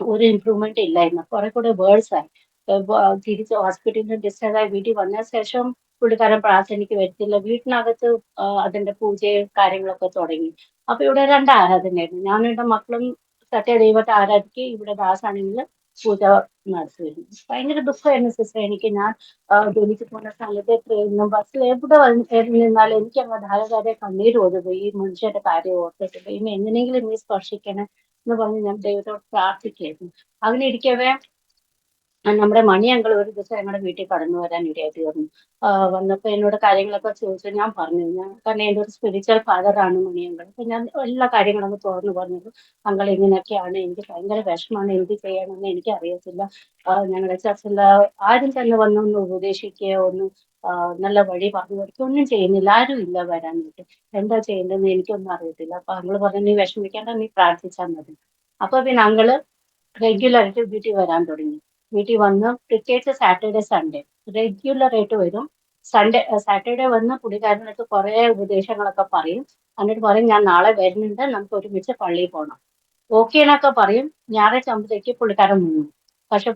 Speaker 3: ഒരു ഇമ്പ്രൂവ്മെന്റ് ഇല്ലായിരുന്നു. കുറെ കൂടെ വേഴ്സ് ആയി. തിരിച്ച് ഹോസ്പിറ്റലിൽ നിന്ന് ഡിസ്ചാർജ് ആയി വീട്ടിൽ വന്ന ശേഷം പുള്ളിക്കാരൻ പ്രാർത്ഥനയ്ക്ക് വരത്തില്ല. വീട്ടിനകത്ത് അതിന്റെ പൂജയും കാര്യങ്ങളൊക്കെ തുടങ്ങി. അപ്പൊ ഇവിടെ 2 ആരാധനയായിരുന്നു. ഞാനും എന്റെ മക്കളും സത്യദൈവത്തെ ആരാധിക്കുകയും ഇവിടെ ദാസാണെങ്കിൽ പൂജ നടത്തുമായിരുന്നു. ഭയങ്കര ദുഃഖമായിരുന്നു സിസ്റ്റർ എനിക്ക്. ഞാൻ ജോലിക്ക് പോകുന്ന സ്ഥലത്ത് ട്രെയിനിലും ബസ്സിൽ എവിടെ നിന്നാലും എനിക്ക് അങ്ങ് ധാരാധാരെ കണ്ണീര് ഒഴുകും. ഈ മനുഷ്യന്റെ കാര്യം ഓർത്തിട്ട് ദൈവമേ എങ്ങനെയെങ്കിലും നീ സ്പർശിക്കണേ എന്ന് പറഞ്ഞ് ഞാൻ ദൈവത്തോട് പ്രാർത്ഥിക്കായിരുന്നു. അങ്ങനെ ഇരിക്കവേ നമ്മുടെ മണി അങ്കിൾ ഒരു ദിവസം ഞങ്ങളുടെ വീട്ടിൽ കടന്നു വരാൻ ഇടയായി തീർന്നു. വന്നപ്പോ എന്നോട് കാര്യങ്ങളൊക്കെ ചോദിച്ചു. ഞാൻ പറഞ്ഞു കാരണം എൻ്റെ ഒരു സ്പിരിച്വൽ ഫാദറാണ് മണി അങ്കിൾ. അപ്പൊ ഞാൻ എല്ലാ കാര്യങ്ങളും അങ്ങ് തുറന്നു പറഞ്ഞത്. അങ്കിൾ ഇങ്ങനെയൊക്കെയാണ്, എനിക്ക് ഭയങ്കര വിഷമാണ്, എന്ത് ചെയ്യണമെന്ന് എനിക്ക് അറിയത്തില്ല. ഞങ്ങളുടെ ചർച്ചിൽ ആരും തന്നെ വന്നൊന്ന് ഉപദേശിക്കുകയോ ഒന്ന് നല്ല വഴി പറഞ്ഞു കൊടുക്കുകയോ ഒന്നും ചെയ്യുന്നില്ല. ആരും ഇല്ല വരാനായിട്ട്. എന്താ ചെയ്യേണ്ടതെന്ന് എനിക്കൊന്നും അറിയത്തില്ല. അപ്പൊ അങ്കിള് പറഞ്ഞു നീ വിഷമിക്കേണ്ട, നീ പ്രാർത്ഥിച്ചാൽ മതി. അപ്പൊ പിന്നെ അങ്കിള് റെഗുലർ ആയിട്ട് വീട്ടിൽ വരാൻ തുടങ്ങി. വീട്ടിൽ വന്ന് പ്രത്യേകിച്ച് സാറ്റർഡേ സൺഡേ റെഗുലർ ആയിട്ട് വരും. സാറ്റർഡേ വന്ന് പുള്ളിക്കാരനടുത്ത് കുറെ ഉപദേശങ്ങളൊക്കെ പറയും. എന്നിട്ട് പറയും ഞാൻ നാളെ വരുന്നുണ്ട്, നമുക്ക് ഒരുമിച്ച് പള്ളിയിൽ പോകണം. ഓക്കെ എന്നൊക്കെ പറയും. ഞായറാഴ്ച ആകുമ്പോഴത്തേക്ക് പുള്ളിക്കാരൻ മുങ്ങും. പക്ഷെ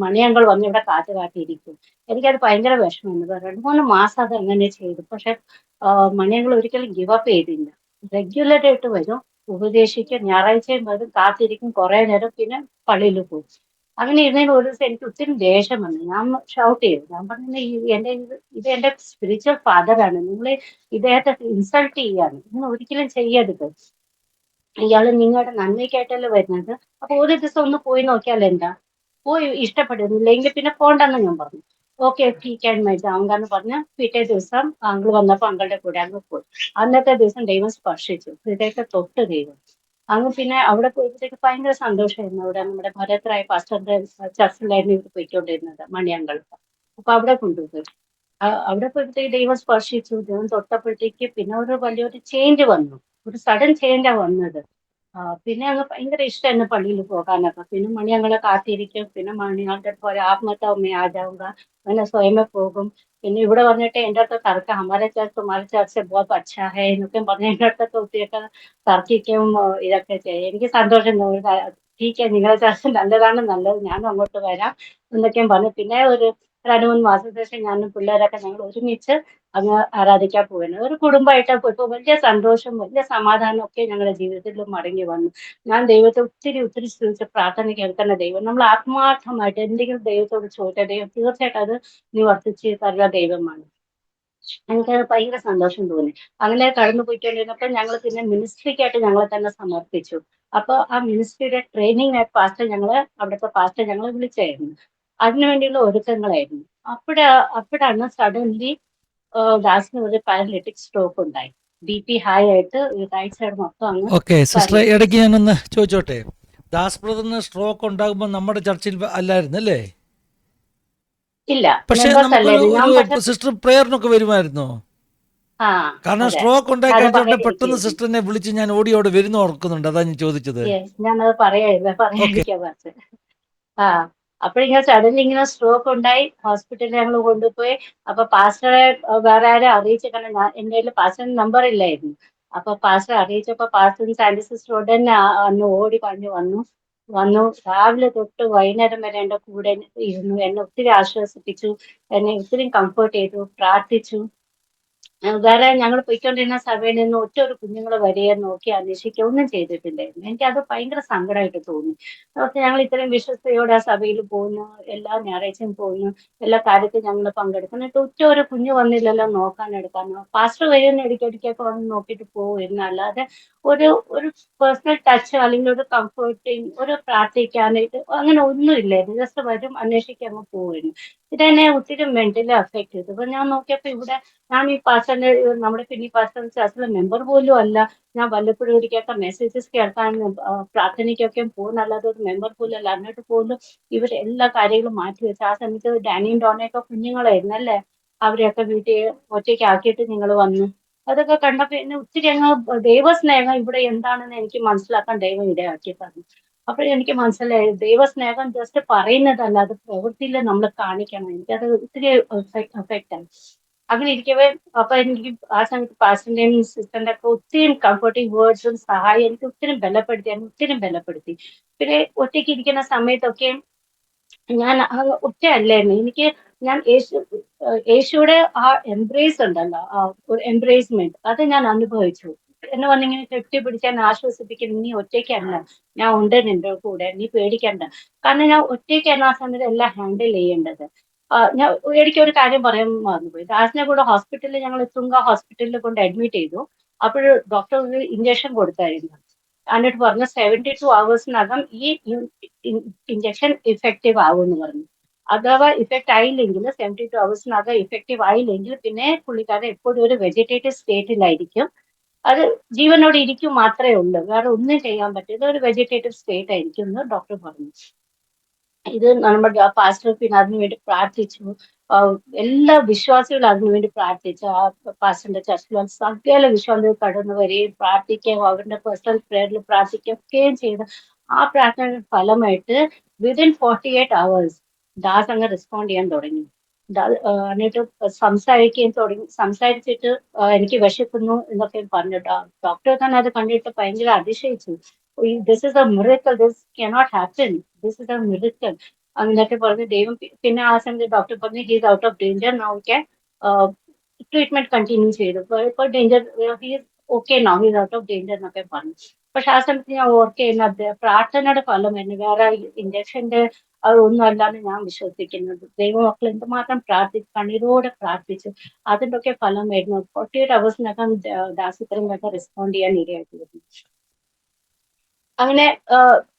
Speaker 3: മണിയങ്കൾ വന്ന് ഇവിടെ കാത്തു കാത്തിരിക്കും. എനിക്കത് ഭയങ്കര വിഷമമുണ്ട്. 2-3 മാസം അത് അങ്ങനെ ചെയ്തു. പക്ഷെ മണിയങ്കൾ ഒരിക്കലും ഗിവ് അപ്പ് ചെയ്തില്ല. റെഗുലർ ആയിട്ട് വരും, ഉപദേശിക്കും, ഞായറാഴ്ചയും വരും, കാത്തിരിക്കും കുറെ നേരം, പിന്നെ പള്ളിയിൽ പോകും. അങ്ങനെ ഇരുന്നതിന് ഒരു ദിവസം എനിക്ക് ഒത്തിരി ദേഷ്യം വന്നു. ഞാൻ ഷൗട്ട് ചെയ്തു. ഞാൻ പറഞ്ഞു ഇത് എന്റെ സ്പിരിച്വൽ ഫാദറാണ്, നിങ്ങൾ ഇദ്ദേഹത്തെ ഇൻസൾട്ട് ചെയ്യാണ്, നിങ്ങൾ ഒരിക്കലും ചെയ്യരുത്. ഇയാള് നിങ്ങളുടെ നന്മയ്ക്കായിട്ടല്ലേ വരുന്നത്. അപ്പൊ ഒരു ദിവസം ഒന്ന് പോയി നോക്കിയാൽ എന്താ? പോയി ഇഷ്ടപ്പെടുന്നില്ല എങ്കിൽ പിന്നെ പോണ്ടെന്ന് ഞാൻ പറഞ്ഞു. ഓക്കെ ടീക്ക് ആൻഡ് മൈ ജാങ്കാന്ന് പറഞ്ഞ് പിറ്റേ ദിവസം അങ്കിൾ വന്നപ്പോ അങ്കളുടെ കൂടെ അങ്ങ് പോയി. അന്നത്തെ ദിവസം ദൈവം സ്പർശിച്ചു, ഹൃദയത്തെ തൊട്ട് ദൈവം. അങ്ങ് പിന്നെ അവിടെ പോയപ്പോഴത്തേക്ക് ഭയങ്കര സന്തോഷമായിരുന്നു. അവിടെ നമ്മുടെ ഭരത്രായ പാസ്റ്ററിന്റെ ചർച്ചിലായിരുന്നു ഇവർ പോയിക്കൊണ്ടിരുന്നത്, മണിയങ്കൾ. അപ്പൊ അവിടെ കൊണ്ടുപോയി. അവിടെ പോയപ്പോഴത്തേക്ക് ദൈവം സ്പർശിച്ചു. ദൈവം തൊട്ടപ്പോഴത്തേക്ക് പിന്നെ ഒരു വലിയൊരു ചേഞ്ച് വന്നു. ഒരു സഡൻ ചേഞ്ചാ വന്നത്. പിന്നെ അങ്ങ് ഭയങ്കര ഇഷ്ടമായിരുന്നു പള്ളിയിൽ പോകാനൊക്കെ. പിന്നെ മണി ഞങ്ങളെ കാത്തിരിക്കും. പിന്നെ മണികളുടെ പോലെ ആത്മഹത്യ മേ ആ ജാऊंगा അങ്ങനെ സ്വയമേ പോകും. പിന്നെ ഇവിടെ വന്നിട്ട് എൻ്റെ അടുത്ത് തർക്കം, ഹമാരെ ചർച്ച് തുമാരെ ചർച്ച് ബഹുത് അച്ഛാ ഹൈ എന്നൊക്കെ പറഞ്ഞ് എൻ്റെ അടുത്തൊക്കെ ഒത്തിരിയൊക്കെ തർക്കിക്കും. ഇതൊക്കെ ചെയ്യും. എനിക്ക് സന്തോഷം തോന്നി. ടീക്കെ നിങ്ങളുടെ ചർച്ച് നല്ലതാണ്, നല്ലത്, ഞാനും അങ്ങോട്ട് വരാം എന്നൊക്കെയും പറഞ്ഞു. പിന്നെ ഒരു 2-3 മാസത്തിന് ശേഷം ഞാനും പിള്ളേരൊക്കെ ഞങ്ങൾ ഒരുമിച്ച് അങ്ങ് ആരാധിക്കാൻ പോവുകയാണ്. ഒരു കുടുംബമായിട്ട് പോയപ്പോൾ വലിയ സന്തോഷം, വലിയ സമാധാനം ഒക്കെ ഞങ്ങളുടെ ജീവിതത്തിൽ മടങ്ങി വന്നു. ഞാൻ ദൈവത്തെ ഒത്തിരി ഒത്തിരി സ്തുതിച്ച് പ്രാർത്ഥന കേൾക്കുന്ന ദൈവം. നമ്മൾ ആത്മാർത്ഥമായിട്ട് എന്തെങ്കിലും ദൈവത്തോട് ചോദിച്ചാൽ ദൈവം തീർച്ചയായിട്ടും അത് നിവർത്തിച്ച് തരുന്ന ദൈവമാണ്. എനിക്കത് ഭയങ്കര സന്തോഷം തോന്നി. അങ്ങനെ കടന്നു പോയിക്കൊണ്ടിരുന്നപ്പോൾ ഞങ്ങൾ പിന്നെ മിനിസ്ട്രിക്കായിട്ട് ഞങ്ങളെ തന്നെ സമർപ്പിച്ചു. അപ്പൊ ആ മിനിസ്ട്രിയുടെ ട്രെയിനിങ് ആയിട്ട് അവിടുത്തെ പാസ്റ്റർ ഞങ്ങളെ വിളിച്ചായിരുന്നു. അതിനുവേണ്ടിയുള്ള ഒരുക്കങ്ങളായിരുന്നു. അപ്പോഴാണ് സഡൻലി ദാസിന് ഒരു പാരലിറ്റിക് സ്ട്രോക്ക് ഉണ്ടായി. BP ഹൈ ആയിട്ട് ഈ റൈറ്റ് സൈഡ് മൊത്തം അങ്ങ്
Speaker 2: ഓക്കെ സിസ്റ്റർ,
Speaker 3: paralytic.
Speaker 2: ഇടയ്ക്ക് ഞാനൊന്ന് ചോദിച്ചോട്ടെ, ദാസ് ബ്രദറിന് സ്ട്രോക്ക് ഉണ്ടാകുമ്പോൾ നമ്മുടെ ചർച്ചിൽ അല്ലായിരുന്നു അല്ലേ?
Speaker 3: ഇല്ല,
Speaker 2: പക്ഷേ
Speaker 3: മെമ്പേഴ്സ്
Speaker 2: നമുക്കൊരു
Speaker 3: അല്ലായിരുന്നു. ഞാൻ പക്ഷെ
Speaker 2: സിസ്റ്റർ പ്രേയറിനൊക്കെ വരുമായിരുന്നോ?
Speaker 3: ആ
Speaker 2: കാരണം
Speaker 3: അതെ,
Speaker 2: സ്ട്രോക്ക് ഉണ്ടായി
Speaker 3: അത്
Speaker 2: കഴിഞ്ഞ ഉടനെ പെട്ടെന്ന്
Speaker 3: പറയാനിരിക്കുന്നു.
Speaker 2: സിസ്റ്ററിനെ വിളിച്ച് ഞാൻ ഓടി വരുന്ന ഓർക്കുന്നുണ്ട്. അതാ ഞാൻ ചോദിച്ചത്.
Speaker 3: യെസ്, ഞാനത്
Speaker 2: ഓക്കെ.
Speaker 3: പറയാതിരിക്കാൻ പറഞ്ഞത്. ആ അപ്പോഴിങ്ങനെ സഡൻലി ഇങ്ങനെ സ്ട്രോക്ക് ഉണ്ടായി. ഹോസ്പിറ്റലിൽ ഞങ്ങൾ കൊണ്ടുപോയി. അപ്പൊ പാസ്റ്ററെ വേറെ ആരും അറിയിച്ചില്ല. എന്റെ കയ്യിൽ പാസ്റ്ററിന്റെ നമ്പർ ഇല്ലായിരുന്നു. അപ്പൊ പാസ്റ്റർ അറിയിച്ചപ്പോ പാസ്റ്ററും സാൻഡി സിസ്റ്റർ ഉടനെ അന്ന് ഓടി പറഞ്ഞു വന്നു രാവിലെ തൊട്ട് വൈകുന്നേരം വരെ എന്റെ കൂടെ ഇരുന്നു. എന്നെ ഒത്തിരി ആശ്വസിപ്പിച്ചു, എന്നെ ഒത്തിരി കംഫർട്ട് ചെയ്തു, പ്രാർത്ഥിച്ചു. വേറെ ഞങ്ങൾ പോയിക്കൊണ്ടിരുന്ന സഭയിൽ നിന്ന് ഒരു കുഞ്ഞുങ്ങൾ വരികയോ നോക്കി അന്വേഷിക്കുകയോ ഒന്നും ചെയ്തിട്ടില്ലായിരുന്നു. എനിക്കത് ഭയങ്കര സങ്കടമായിട്ട് തോന്നി. പക്ഷെ ഞങ്ങൾ ഇത്രയും വിശ്വസ്തയോടെ ആ സഭയിൽ പോകുന്നു, എല്ലാ ഞായറാഴ്ചയും പോകുന്നു, എല്ലാ കാര്യത്തിലും ഞങ്ങൾ പങ്കെടുക്കുന്നു. എന്നിട്ട് ഒരു കുഞ്ഞു വന്നില്ലല്ലോ നോക്കാൻ എടുക്കാനോ. പാസ്റ്റർ വരുന്ന ഇടയ്ക്കിടയ്ക്കൊക്കെ വന്ന് നോക്കിയിട്ട് പോകുമായിരുന്നു. അല്ലാതെ ഒരു ഒരു പേഴ്സണൽ ടച്ച് അല്ലെങ്കിൽ ഒരു കംഫർട്ടിങ്, ഒരു പ്രാർത്ഥിക്കാനായിട്ട് അങ്ങനെ ഒന്നും ഇല്ലായിരുന്നു. ജസ്റ്റ് വരും, അന്വേഷിക്കാൻ അങ്ങ് പോകുമായിരുന്നു. ഇതെന്നെ ഒത്തിരി മെന്റലി അഫക്ട് ചെയ്തു. അപ്പൊ ഞാൻ നോക്കിയപ്പോ ഇവിടെ ഞാൻ ഈ പാസ്റ്ററിന്റെ നമ്മുടെ ഫിന്നി പാസ്റ്റർ ചർച്ചിലെ മെമ്പർ പോലും അല്ല. ഞാൻ വല്ലപ്പോഴും ഒരിക്കലൊക്കെ മെസ്സേജസ് കേൾക്കാനും പ്രാർത്ഥനയ്ക്കൊക്കെ പോകുന്നല്ലാതെ ഒരു മെമ്പർ പോലും അല്ല. എന്നിട്ട് പോലും ഇവർ എല്ലാ കാര്യങ്ങളും മാറ്റി വെച്ച് ആ സമയത്ത് ഡാനിയും ഡോണയൊക്കെ കുഞ്ഞുങ്ങളായിരുന്നു അല്ലേ, അവരെയൊക്കെ വീട്ടിൽ ഒറ്റയ്ക്ക് ആക്കിയിട്ട് നിങ്ങൾ വന്നു. അതൊക്കെ കണ്ടപ്പോ എന്നെ ഒത്തിരി അങ്ങ് ദൈവസ്നേഹം ഇവിടെ എന്താണെന്ന് എനിക്ക് മനസ്സിലാക്കാൻ ദൈവം ഇടയാക്കി തന്നു. അപ്പോഴെനിക്ക് മനസ്സിലായി ദൈവസ്നേഹം ജസ്റ്റ് പറയുന്നതല്ല, അത് പ്രവൃത്തിയിൽ നമ്മൾ കാണിക്കണം. എനിക്കത് ഒത്തിരി എഫക്റ്റ് ആയി. അങ്ങനെ ഇരിക്കവേ അപ്പൊ എനിക്ക് ആ സമയത്ത് പാസ്റ്ററിന്റെയും സിസ്റ്ററിന്റെ ഒക്കെ ഒത്തിരി കംഫർട്ടിങ് വേർഡ്സും സഹായം എനിക്ക് ഒത്തിരി ബലപ്പെടുത്തി, എന്നെ ഒത്തിരി ബലപ്പെടുത്തി. പിന്നെ ഒറ്റയ്ക്ക് ഇരിക്കുന്ന സമയത്തൊക്കെ ഞാൻ ഒറ്റയല്ലായിരുന്നു. എനിക്ക് ഞാൻ യേശുവിടെ ആ എംബ്രേസ് ഉണ്ടല്ലോ, ആ ഒരു എംബ്രേസ്മെന്റ് അത് ഞാൻ അനുഭവിച്ചു. എന്നെ വന്നിങ്ങനെ കെട്ടിപ്പിടിച്ച് എന്നെ ആശ്വസിപ്പിക്കുന്നു, നീ ഒറ്റയ്ക്കല്ല, ഞാൻ ഉണ്ട് നിന്റെ കൂടെ, നീ പേടിക്കണ്ട. കാരണം ഞാൻ ഒറ്റയ്ക്കാണ് ആ സമയത്ത് എല്ലാം ഹാൻഡിൽ ചെയ്യേണ്ടത്. ഞാൻ എനിക്കൊരു കാര്യം പറയാൻ മറന്നുപോയി. ദാസിനെ കൂടെ ഹോസ്പിറ്റലിൽ ഞങ്ങൾ തുങ്ക ഹോസ്പിറ്റലിൽ കൊണ്ട് അഡ്മിറ്റ് ചെയ്തു. അപ്പോൾ ഡോക്ടർ ഒരു ഇഞ്ചക്ഷൻ കൊടുത്തായിരുന്നു. എന്നിട്ട് പറഞ്ഞു 72 hours ഈ ഇഞ്ചക്ഷൻ ഇഫക്റ്റീവ് ആവും എന്ന് പറഞ്ഞു. അഥവാ ഇഫക്റ്റ് ആയില്ലെങ്കിൽ 72 hours ഇഫക്റ്റീവ് ആയില്ലെങ്കിൽ പിന്നെ പുള്ളിക്കാരൻ എപ്പോഴും ഒരു വെജിറ്റേറ്റീവ് സ്റ്റേറ്റിലായിരിക്കും. അത് ജീവനോട് ഇരിക്കും മാത്രമേ ഉള്ളൂ, വേറെ ഒന്നും ചെയ്യാൻ പറ്റില്ല, ഒരു വെജിറ്റേറ്റീവ് സ്റ്റേറ്റ് ആയിരിക്കും എന്ന് ഡോക്ടർ പറഞ്ഞു. ഇത് നമ്മുടെ പാസ്റ്റർ പിന്നെ അതിനുവേണ്ടി പ്രാർത്ഥിച്ചു. എല്ലാ വിശ്വാസികളും അതിനുവേണ്ടി പ്രാർത്ഥിച്ചു. ആ പാസ്റ്ററിന്റെ ചർച്ചിൽ സകല വിശ്വാസികൾ കടന്നു വരികയും പ്രാർത്ഥിക്കുകയും അവരുടെ പേഴ്സണൽ പ്രേയറിൽ പ്രാർത്ഥിക്കുകയൊക്കെയും ചെയ്ത് ആ പ്രാർത്ഥനയുടെ ഫലമായിട്ട് വിതിൻ 48 hours ദാസ് അങ്ങ് റെസ്പോണ്ട് ചെയ്യാൻ തുടങ്ങി. എന്നിട്ട് സംസാരിക്കുകയും തുടങ്ങി. സംസാരിച്ചിട്ട് എനിക്ക് വിശക്കുന്നു എന്നൊക്കെ പറഞ്ഞിട്ട് ഡോക്ടർ തന്നെ അത് കണ്ടിട്ട് ഭയങ്കര അതിശയിച്ചു. This is a miracle, this cannot happen, this is a miracle അങ്ങനെയൊക്കെ പറഞ്ഞ് ദൈവം പിന്നെ ആ സമയത്ത് ഡോക്ടർ പറഞ്ഞു he's out of danger, now can treatment continue ചെയ്തു. ഇപ്പോൾ danger, he's okay now, he's out of danger എന്നൊക്കെ പറഞ്ഞു. പക്ഷെ ആ സമയത്ത് ഞാൻ ഓർക്ക് ചെയ്യുന്നത് പ്രാർത്ഥനയുടെ ഫലം തന്നെ, വേറെ ഇഞ്ചക്ഷന്റെ അതൊന്നും അല്ലാന്ന് ഞാൻ വിശ്വസിക്കുന്നത്. ദൈവമക്കൾ എന്തുമാത്രം കണ്ണീരോടെ പ്രാർത്ഥിച്ചു, അതിന്റെ ഒക്കെ ഫലം വരുന്നു. 48 hours ദാസിത്രങ്ങളൊക്കെ റെസ്പോണ്ട് ചെയ്യാൻ ഇടയായിട്ട്. അങ്ങനെ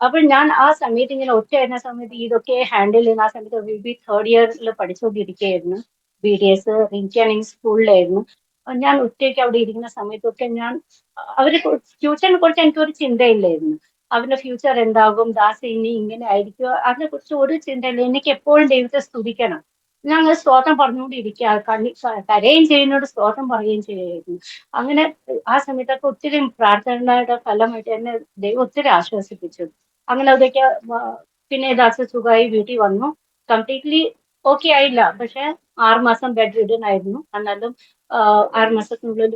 Speaker 3: അപ്പോൾ ഞാൻ ആ സമയത്ത് ഇങ്ങനെ ഒറ്റയായിരുന്ന സമയത്ത് ഇതൊക്കെ ഹാൻഡിൽ ചെയ്യുന്ന ആ സമയത്ത് തേർഡ് ഇയറിൽ പഠിച്ചുകൊണ്ടിരിക്കുകയായിരുന്നു. BDS റിൻക്യാനിങ് സ്കൂളിലായിരുന്നു. ഞാൻ ഒറ്റയ്ക്ക് അവിടെ ഇരിക്കുന്ന സമയത്തൊക്കെ ഞാൻ അവരെ ഫ്യൂച്ചറിനെ കുറിച്ച് എനിക്കൊരു ചിന്തയില്ലായിരുന്നു. അവരുടെ ഫ്യൂച്ചർ എന്താകും, ദാസ് ഇനി ഇങ്ങനെ ആയിരിക്കും, അതിനെ കുറിച്ച് ഒരു ചിന്തയില്ല. എനിക്ക് എപ്പോഴും ദൈവത്തെ സ്തുതിക്കണം, ഞങ്ങൾ സ്തോത്രം പറഞ്ഞുകൊണ്ടിരിക്കുക, കരയും ചെയ്യുന്നോട് സ്തോത്രം പറയുകയും ചെയ്യുമായിരുന്നു. അങ്ങനെ ആ സമയത്തൊക്കെ ഒത്തിരി പ്രാർത്ഥനയുടെ ഫലമായിട്ട് എന്നെ ദൈവം ഒത്തിരി ആശ്വസിപ്പിച്ചു. അങ്ങനെ അതൊക്കെ പിന്നെ ദാസ സുഖമായി വീട്ടിൽ വന്നു. കംപ്ലീറ്റ്ലി ഓക്കെ ആയില്ല, പക്ഷെ 6 മാസം ബെഡ് റിഡൻ ആയിരുന്നു. എന്നാലും 6 മാസത്തിനുള്ളിൽ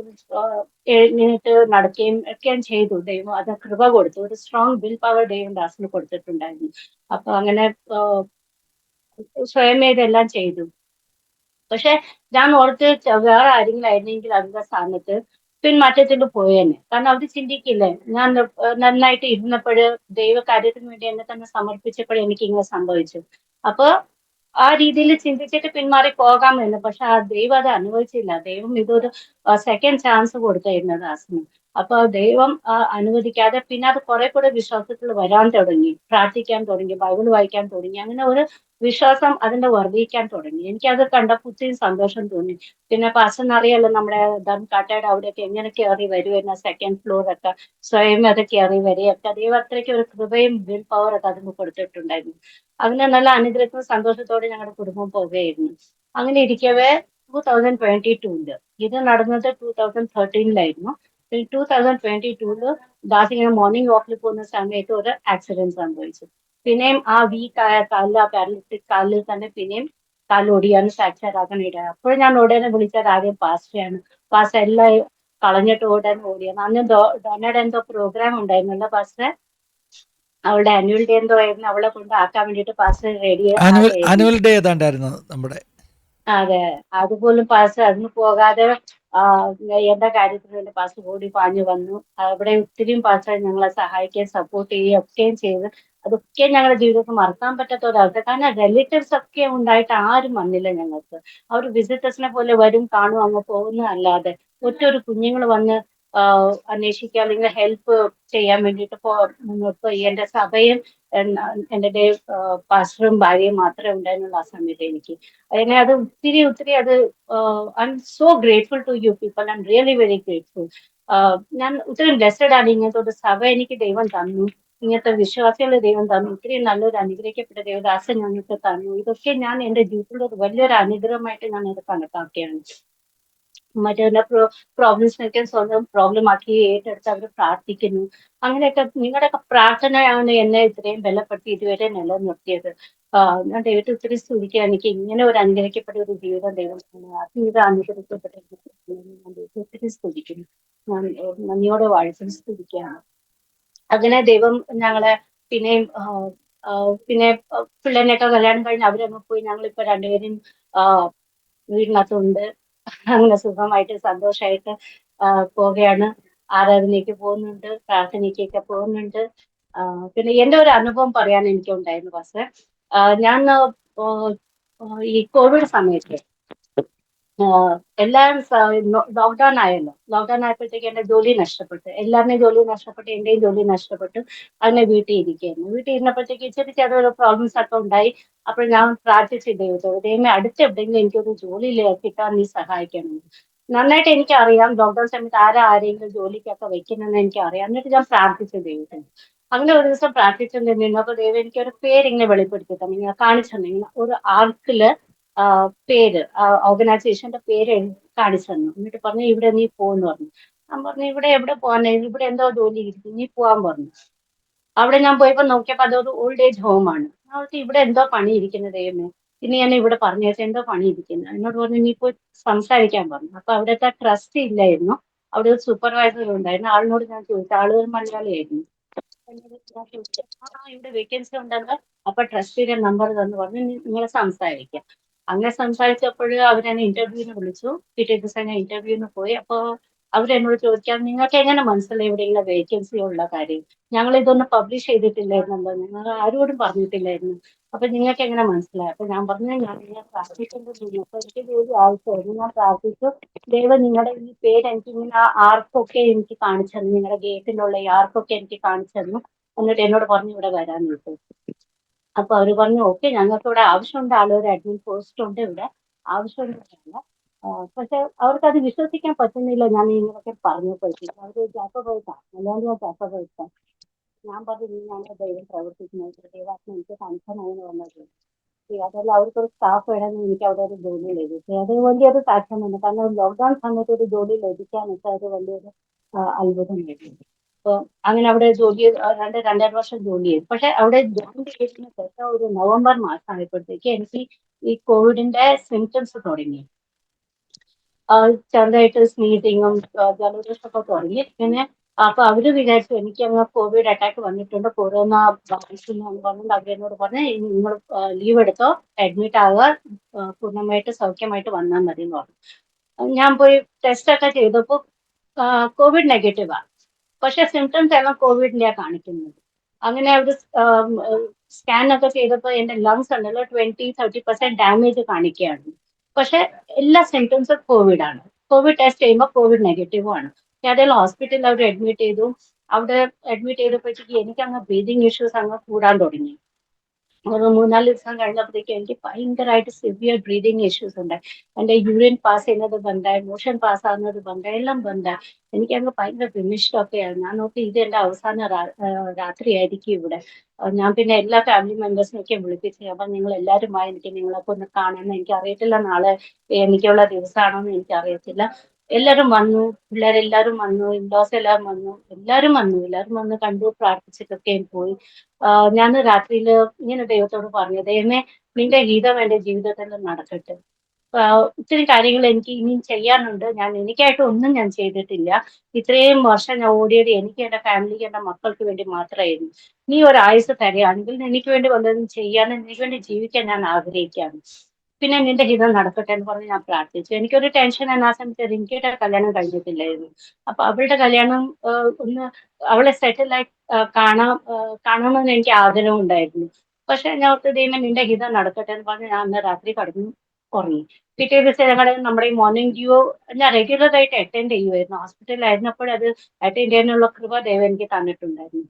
Speaker 3: എഴുന്നേറ്റ് നടക്കുകയും ഒക്കെയും ചെയ്തു. ദൈവം അത് കൃപ കൊടുത്തു, ഒരു സ്ട്രോങ് വിൽ പവർ ദൈവം ദാസിന് കൊടുത്തിട്ടുണ്ടായിരുന്നു. അപ്പൊ അങ്ങനെ സ്വയമേ ഇതെല്ലാം ചെയ്തു. പക്ഷെ ഞാൻ ഓർത്ത് വേറെ ആരെങ്കിലും ആയിരുന്നെങ്കിൽ അതിന്റെ സ്ഥാനത്ത് പിന്മാറ്റത്തിൽ പോയേനെ. കാരണം അവർ ചിന്തിക്കില്ലേ, ഞാൻ നന്നായിട്ട് ഇരുന്നപ്പോഴ് ദൈവകാര്യത്തിന് വേണ്ടി എന്നെ തന്നെ സമർപ്പിച്ചപ്പോൾ എനിക്ക് ഇങ്ങനെ സംഭവിച്ചു. അപ്പൊ ആ രീതിയിൽ ചിന്തിച്ചിട്ട് പിന്മാറി പോകാമെന്ന്. പക്ഷെ ആ ദൈവം അത് അനുവദിച്ചില്ല. ദൈവം ഇതൊരു സെക്കൻഡ് ചാൻസ് കൊടുത്തായിരുന്നു ദാസിന്. അപ്പൊ ദൈവം അനുവദിക്കാതെ പിന്നെ അത് കുറെ കൂടെ വിശ്വാസത്തിൽ വരാൻ തുടങ്ങി, പ്രാർത്ഥിക്കാൻ തുടങ്ങി, ബൈബിൾ വായിക്കാൻ തുടങ്ങി. അങ്ങനെ ഒരു വിശ്വാസം അതിന്റെ വർദ്ധിക്കാൻ തുടങ്ങി. എനിക്കത് കണ്ടപ്പോൾ ഒത്തിരി സന്തോഷം തോന്നി. പിന്നെ പാസ്റ്ററിന് അറിയാലോ നമ്മുടെ കാട്ടയുടെ അവിടെയൊക്കെ എങ്ങനെ കയറി വരുമെന്ന സെക്കൻഡ് ഫ്ലോറൊക്കെ സ്വയം അത് കയറി വരികയൊക്കെ ദൈവം അത്രയ്ക്ക് ഒരു കൃപയും വിൽ പവറൊക്കെ അതിന് കൊടുത്തിട്ടുണ്ടായിരുന്നു. അങ്ങനെ നല്ല അനുഗ്രഹവും സന്തോഷത്തോടെ ഞങ്ങളുടെ കുടുംബം പോവുകയായിരുന്നു. അങ്ങനെ ഇരിക്കവേ 2022 ഇത് നടന്നത് 2013 2022 ദാസ് ഇങ്ങനെ മോർണിംഗ് വാക്കിൽ പോകുന്ന സമയത്ത് ഒരു ആക്സിഡന്റ് സംഭവിച്ചു. പിന്നെയും ആ വീക്കായ കാലിൽ, ആ പാരലിറ്റിക് കാലിൽ തന്നെ പിന്നെയും കാല് ഒടിയാനും ഫ്രാക്ചർ ആകാൻ ഇടയായി. അപ്പോഴും ഞാൻ ഉടനെ വിളിച്ചത് ആദ്യം പാസ്റ്ററെയാണ്. പാസ്റ്റർ എല്ലാം കളഞ്ഞിട്ട് ഉടനെ ഓടിയാണ്. അന്ന് ഡോണയുടെ എന്തോ പ്രോഗ്രാം ഉണ്ടായിരുന്നല്ലോ പാസ്റ്റർ, അവളുടെ ആനുവൽ ഡേ എന്തോ ആയിരുന്നു, അവളെ കൊണ്ട് ആക്കാൻ വേണ്ടിയിട്ട് പാസ്റ്റർ റെഡി ആയിരുന്നു.
Speaker 2: ആനുവൽ ഡേ ഏതാണ്ടായിരുന്നു നമ്മുടെ.
Speaker 3: അതെ, അതുപോലും പാസ്റ്റർ അതിന് പോകാതെ എന്റെ കാര്യത്തിന് വേണ്ടി പാസ്റ്റർ ഓടി പാഞ്ഞു വന്നു. അവിടെ ഒത്തിരിയും പാസ്റ്റർ ഞങ്ങളെ സഹായിക്കുകയും സപ്പോർട്ട് ചെയ്യുകയും ഒക്കെയും ചെയ്ത് അതൊക്കെ ഞങ്ങളുടെ ജീവിതത്തിൽ മറക്കാൻ പറ്റാത്ത ഒരവസ്ഥ. കാരണം റിലേറ്റീവ്സ് ഒക്കെ ഉണ്ടായിട്ട് ആരും വന്നില്ല ഞങ്ങൾക്ക്. അവർ വിസിറ്റേഴ്സിനെ പോലെ വരും, കാണും, അങ്ങ് പോകുന്നതല്ലാതെ ഒറ്റൊരു കുഞ്ഞുങ്ങൾ വന്ന് അന്വേഷിക്കുക അല്ലെങ്കിൽ ഹെൽപ്പ് ചെയ്യാൻ വേണ്ടിയിട്ട് മുന്നോട്ട് പോയി. എന്റെ സഭയും എൻ്റെ പാസ്റ്ററും ഭാര്യയും മാത്രമേ ഉണ്ടായിരുന്നുള്ളൂ ആ സമയത്ത് എനിക്ക്. അതിനെ അത് ഒത്തിരി ഒത്തിരി അത് I am so grateful to you people. I am really very grateful. ഞാൻ ഒത്തിരി ബ്ലെസ്ഡ് ആണ്. ഇങ്ങനത്തെ ഒരു സഭ എനിക്ക് ദൈവം തന്നു, ഇങ്ങനത്തെ വിശ്വാസികളെ ദൈവം തന്നു, ഒത്തിരി നല്ലൊരു അനുഗ്രഹിക്കപ്പെട്ട ദൈവദാസൻ ഞങ്ങൾക്ക് തന്നു. ഇതൊക്കെ ഞാൻ എൻ്റെ ജീവിതത്തിൽ ഒരു വലിയൊരു അനുഗ്രഹമായിട്ട് ഞാൻ ഇത് കണക്കാക്കുകയാണ്. മറ്റുള്ള പ്രോബ്ലംസിനൊക്കെ സ്വന്തം പ്രോബ്ലം ആക്കി ഏറ്റെടുത്ത് അവർ പ്രാർത്ഥിക്കുന്നു. അങ്ങനെയൊക്കെ നിങ്ങളുടെയൊക്കെ പ്രാർത്ഥനയാണ് എന്നെ ഇത്രയും ബലപ്പെടുത്തി ഇതുവരെ നിലനിർത്തിയത്. ഞാൻ ദൈവത്തെ ഒത്തിരി സ്തുതിക്കുക. എനിക്ക് ഇങ്ങനെ ഒരു അനുഗ്രഹിക്കപ്പെട്ട ഒരു ജീവിതം ദൈവം ജീവിതം അനുഗ്രഹിക്കപ്പെട്ട ഞാൻ ദൈവത്തെ ഒത്തിരി സ്തുതിക്കുന്നു. ഞാൻ നന്ദിയോടെ വാഴ്ത്തി സ്തുതിക്കുകയാണ്. അങ്ങനെ ദൈവം ഞങ്ങളെ പിന്നെയും പിന്നെ പിള്ളേരെയൊക്കെ കല്യാണം കഴിഞ്ഞ് അവരങ്ങ് പോയി. ഞങ്ങളിപ്പോ രണ്ടുപേരും വീടിനകത്തുണ്ട്. അങ്ങനെ സുഖമായിട്ട് സന്തോഷമായിട്ട് പോവുകയാണ്. ആരാധനയ്ക്ക് പോകുന്നുണ്ട്, പ്രാർത്ഥനയ്ക്കൊക്കെ പോകുന്നുണ്ട്. പിന്നെ എന്റെ ഒരു അനുഭവം പറയാൻ എനിക്ക് ഉണ്ടായിരുന്നു പക്ഷേ, ഞാൻ ഈ കോവിഡ് സമയത്ത് എല്ലാവരും ലോക്ക്ഡൌൺ ആയല്ലോ. ലോക്ക്ഡൌൺ ആയപ്പോഴത്തേക്ക് എന്റെ ജോലി നഷ്ടപ്പെട്ടു. എല്ലാവരുടെയും ജോലി നഷ്ടപ്പെട്ടു, എന്റെയും ജോലി നഷ്ടപ്പെട്ടു. അങ്ങനെ വീട്ടിൽ ഇരിക്കുകയായിരുന്നു. വീട്ടിൽ ഇരുന്നപ്പോഴത്തേക്ക് ചെറിയ ചെറിയ പ്രോബ്ലംസ് ഒക്കെ ഉണ്ടായി. അപ്പോൾ ഞാൻ പ്രാർത്ഥിച്ചു ദൈവത്തോട്, ദൈവമേ അടുത്ത് എവിടെയെങ്കിലും എനിക്കൊരു ജോലി കിട്ടാൻ നീ സഹായിക്കണം. നന്നായിട്ട് എനിക്കറിയാം ലോക്ക്ഡൌൺ സമയത്ത് ആരെങ്കിലും ജോലിക്കൊക്കെ വെക്കുന്നെന്ന് എനിക്കറിയാം. എന്നിട്ട് ഞാൻ പ്രാർത്ഥിച്ചു ദൈവത്തിന്. അങ്ങനെ ഒരു ദിവസം പ്രാർത്ഥിച്ചു നിന്നപ്പോ ദൈവം എനിക്കൊരു പേരിങ്ങനെ വെളിപ്പെടുത്തി തന്നെ, ഇങ്ങനെ കാണിച്ചു തന്നെ. ഇങ്ങനെ ഒരു ആർക്കില് പേര്, ഓർഗനൈസേഷന്റെ പേര് കാണിച്ചു തന്നു. എന്നിട്ട് പറഞ്ഞു ഇവിടെ നീ പോന്ന് പറഞ്ഞു. ഞാൻ പറഞ്ഞു ഇവിടെ എവിടെ പോകാൻ, ഇവിടെ എന്തോ ജോലി ഇരിക്കും, നീ പോവാൻ പറഞ്ഞു. അവിടെ ഞാൻ പോയപ്പോ നോക്കിയപ്പോ അതൊരു ഓൾഡ് ഏജ് ഹോമാണ്. അവർക്ക് ഇവിടെ എന്തോ പണി ഇരിക്കുന്ന ദൈവമേ, ഇനി ഞാൻ ഇവിടെ പറഞ്ഞു വെച്ചാൽ എന്തോ പണി ഇരിക്കുന്നു. എന്നോട് പറഞ്ഞു നീ പോയി സംസാരിക്കാൻ പറഞ്ഞു. അപ്പൊ അവിടുത്തെ ട്രസ്റ്റ് ഇല്ലായിരുന്നു, അവിടെ ഒരു സൂപ്പർവൈസർ ഉണ്ടായിരുന്നു. ആളിനോട് ഞാൻ ചോദിച്ചു, ആളുകൾ മലയാളിയായിരുന്നു. എന്നോട് ഞാൻ ചോദിച്ചു, ഇവിടെ വേക്കൻസി ഉണ്ടല്ലോ. അപ്പൊ ട്രസ്റ്റിന്റെ നമ്പർ തന്നു പറഞ്ഞു നിങ്ങളെ സംസാരിക്കാം. അങ്ങനെ സംസാരിച്ചപ്പോൾ അവരെന്നെ ഇന്റർവ്യൂവിന് വിളിച്ചു. പിറ്റേ ദിവസം ഞാൻ ഇന്റർവ്യൂവിന് പോയി. അപ്പൊ അവരെന്നോട് ചോദിക്കാൻ, നിങ്ങൾക്ക് എങ്ങനെ മനസ്സിലായി ഇവിടെ ഇങ്ങനെ വേക്കൻസി ഉള്ള കാര്യം? ഞങ്ങൾ ഇതൊന്നും പബ്ലിഷ് ചെയ്തിട്ടില്ലായിരുന്നല്ലോ, നിങ്ങൾ ആരോടും പറഞ്ഞിട്ടില്ലായിരുന്നു. അപ്പൊ നിങ്ങൾക്ക് എങ്ങനെ മനസ്സിലായി? അപ്പൊ ഞാൻ പറഞ്ഞു ഞാൻ ഇങ്ങനെ പ്രാർത്ഥിക്കേണ്ടത്, അപ്പൊ എനിക്ക് ജോലി ആവശ്യമായിരുന്നു. ഞാൻ പ്രാർത്ഥിച്ചു, ദൈവം നിങ്ങളുടെ ഈ പേര് എനിക്ക് ഇങ്ങനെ ആർക്കൊക്കെ എനിക്ക് കാണിച്ചു തന്നു, നിങ്ങളുടെ ഗേറ്റിലുള്ള ഈ ആർക്കൊക്കെ എനിക്ക് കാണിച്ചു തന്നു. എന്നിട്ട് എന്നോട് പറഞ്ഞു ഇവിടെ വരാൻ കിട്ടും. അപ്പൊ അവര് പറഞ്ഞു ഓക്കെ, ഞങ്ങൾക്ക് ഇവിടെ ആവശ്യമുണ്ട്, ആളൊരു അഡ്മിൻ പോസ്റ്റ് ഉണ്ട് ഇവിടെ ആവശ്യമുണ്ട്. പക്ഷെ അവർക്ക് അത് വിശ്വസിക്കാൻ പറ്റുന്നില്ല. ഞാൻ ഇങ്ങനെയൊക്കെ പറഞ്ഞപ്പോഴത്തേക്കും അവര് ജാക്കബൈറ്റാ, മലയാളിയാ ജാക്കബൈറ്റാ. ഞാൻ പറഞ്ഞു നീയാണ് ദൈവം പ്രവർത്തിക്കുന്നത്, ദൈവാത്മ എനിക്ക് കൺഫേം വന്നത്. അതല്ല അവർക്കൊരു സ്റ്റാഫ് വേണമെന്ന് എനിക്ക് അവിടെ ഒരു ജോലി ലഭിച്ചു. അത് വലിയൊരു സാക്ഷ്യമാണ്. കാരണം ലോക്ക്ഡൌൺ സമയത്ത് ഒരു ജോലി ലഭിക്കാനൊക്കെ അത് വലിയൊരു അത്ഭുതമായിരുന്നു. അപ്പൊ അങ്ങനെ അവിടെ ജോലി 2.5 വർഷം ജോലി ചെയ്തു. പക്ഷെ അവിടെ ജോയിൻ ചെയ്തതിന് ശേഷം ഒരു നവംബർ മാസം ആയപ്പോഴത്തേക്ക് എനിക്ക് ഈ കോവിഡിന്റെ സിംറ്റംസ് തുടങ്ങി. ചെറുതായിട്ട് സ്നീസിങ്ങും ജലദോഷമൊക്കെ തുടങ്ങി. പിന്നെ അപ്പൊ അവര് വിചാരിച്ചു എനിക്ക് അങ്ങ് കോവിഡ് അറ്റാക്ക് വന്നിട്ടുണ്ട്, കൊറോണ ബാധിക്കുന്നു എന്ന് പറഞ്ഞിട്ട് അവരെന്നോട് പറഞ്ഞ് നിങ്ങൾ ലീവ് എടുത്തോ, അഡ്മിറ്റ് ആവുക, പൂർണ്ണമായിട്ട് സൗഖ്യമായിട്ട് വന്നാൽ മതി എന്ന് പറഞ്ഞു. ഞാൻ പോയി ടെസ്റ്റ് ഒക്കെ ചെയ്തപ്പോൾ കോവിഡ് നെഗറ്റീവാണ്. പക്ഷെ സിംറ്റംസ് എല്ലാം കോവിഡിന്റെയാ കാണിക്കുന്നത്. അങ്ങനെ അവർ സ്കാൻ ഒക്കെ ചെയ്തപ്പോൾ എന്റെ ലങ്സ് ഉണ്ടല്ലോ 20-30% ഡാമേജ് കാണിക്കുകയാണ്. പക്ഷെ എല്ലാ സിംറ്റംസും കോവിഡ് ആണ്. കോവിഡ് ടെസ്റ്റ് ചെയ്യുമ്പോൾ കോവിഡ് നെഗറ്റീവും ആണ്. ഏതെങ്കിലും ഹോസ്പിറ്റലിൽ അവർ അഡ്മിറ്റ് ചെയ്തു. അവിടെ അഡ്മിറ്റ് ചെയ്തപ്പോഴത്തേക്ക് എനിക്ക് അങ്ങ് ബ്രീതിങ് ഇഷ്യൂസ് അങ്ങ് കൂടാൻ തുടങ്ങി. ഒരു 3-4 ദിവസം കഴിഞ്ഞപ്പോഴത്തേക്ക് എനിക്ക് ഭയങ്കരമായിട്ട് സിവിയർ ബ്രീതിങ് ഇഷ്യൂസ് ഉണ്ടായി. എൻ്റെ യൂറിൻ പാസ് ചെയ്യുന്നത് ബന്ധായി, മോഷൻ പാസ് ആകുന്നത് ബന്ധായി, എല്ലാം ബന്ധായി. എനിക്കങ്ങ് ഭയങ്കര വിമിഷ്ടമൊക്കെയായിരുന്നു. ഞാൻ നോക്കി ഇത് എൻ്റെ അവസാന രാത്രി ആയിരിക്കും ഇവിടെ. ഞാൻ പിന്നെ എല്ലാ ഫാമിലി മെമ്പേഴ്സിനൊക്കെ വിളിപ്പിച്ചു. അപ്പൊ നിങ്ങൾ എല്ലാവരുമായി എനിക്ക് നിങ്ങളൊക്കെ ഒന്ന് കാണണം, എനിക്ക് അറിയത്തില്ല നാളെ എനിക്കുള്ള ദിവസമാണോന്ന് എനിക്ക് അറിയത്തില്ല. എല്ലാരും വന്നു, പിള്ളേരെല്ലാരും വന്നു, ഇൻഡോസ് എല്ലാം വന്നു, എല്ലാരും വന്ന് കണ്ടു, പ്രാർത്ഥിച്ചിട്ടൊക്കെ പോയി. ഞാൻ രാത്രിയിൽ ഇങ്ങനെ ദൈവത്തോട് പറഞ്ഞു, ദൈവമേ നിന്റെ ഗീതം എന്റെ ജീവിതത്തിൽ നടക്കട്ടെ. ഒത്തിരി കാര്യങ്ങൾ എനിക്ക് ഇനിയും ചെയ്യാനുണ്ട്. എനിക്കായിട്ട് ഒന്നും ഞാൻ ചെയ്തിട്ടില്ല. ഇത്രയും വർഷം ഞാൻ ഓടിയത് എനിക്ക്, എന്റെ ഫാമിലിക്ക്, എന്റെ മക്കൾക്ക് വേണ്ടി മാത്രമായിരുന്നു. നീ ഒരു ആയുസ് തരികയാണെങ്കിൽ എനിക്ക് വേണ്ടി വല്ലതും ചെയ്യാനും എനിക്ക് വേണ്ടി ജീവിക്കാൻ ഞാൻ ആഗ്രഹിക്കുകയാണ്. പിന്നെ നിന്റെ ഹിതം നടക്കട്ടെ എന്ന് പറഞ്ഞ് ഞാൻ പ്രാർത്ഥിച്ചു. എനിക്കൊരു ടെൻഷൻ ആ സമയത്ത് റിങ്കിയുടെ കല്യാണം കഴിഞ്ഞിട്ടില്ലായിരുന്നു. അപ്പൊ അവളുടെ കല്യാണം ഒന്ന് അവളെ സെറ്റിലായി കാണണമെന്ന് എനിക്ക് ആഗ്രഹം ഉണ്ടായിരുന്നു. പക്ഷെ ഞാൻ ഓർത്ത് ദൈവമേ നിന്റെ ഹിതം നടക്കട്ടെ എന്ന് പറഞ്ഞ് ഞാൻ അന്ന് രാത്രി കടന്നു ഉറങ്ങി. പിറ്റേ ദിവസം നമ്മുടെ ഈ മോർണിംഗ് ഡ്യൂ ഞാൻ റെഗുലർ ആയിട്ട് അറ്റൻഡ് ചെയ്യുമായിരുന്നു. ഹോസ്പിറ്റലിലായിരുന്നപ്പോൾ അത് അറ്റൻഡ് ചെയ്യാനുള്ള കൃപ ദൈവം എനിക്ക് തന്നിട്ടുണ്ടായിരുന്നു.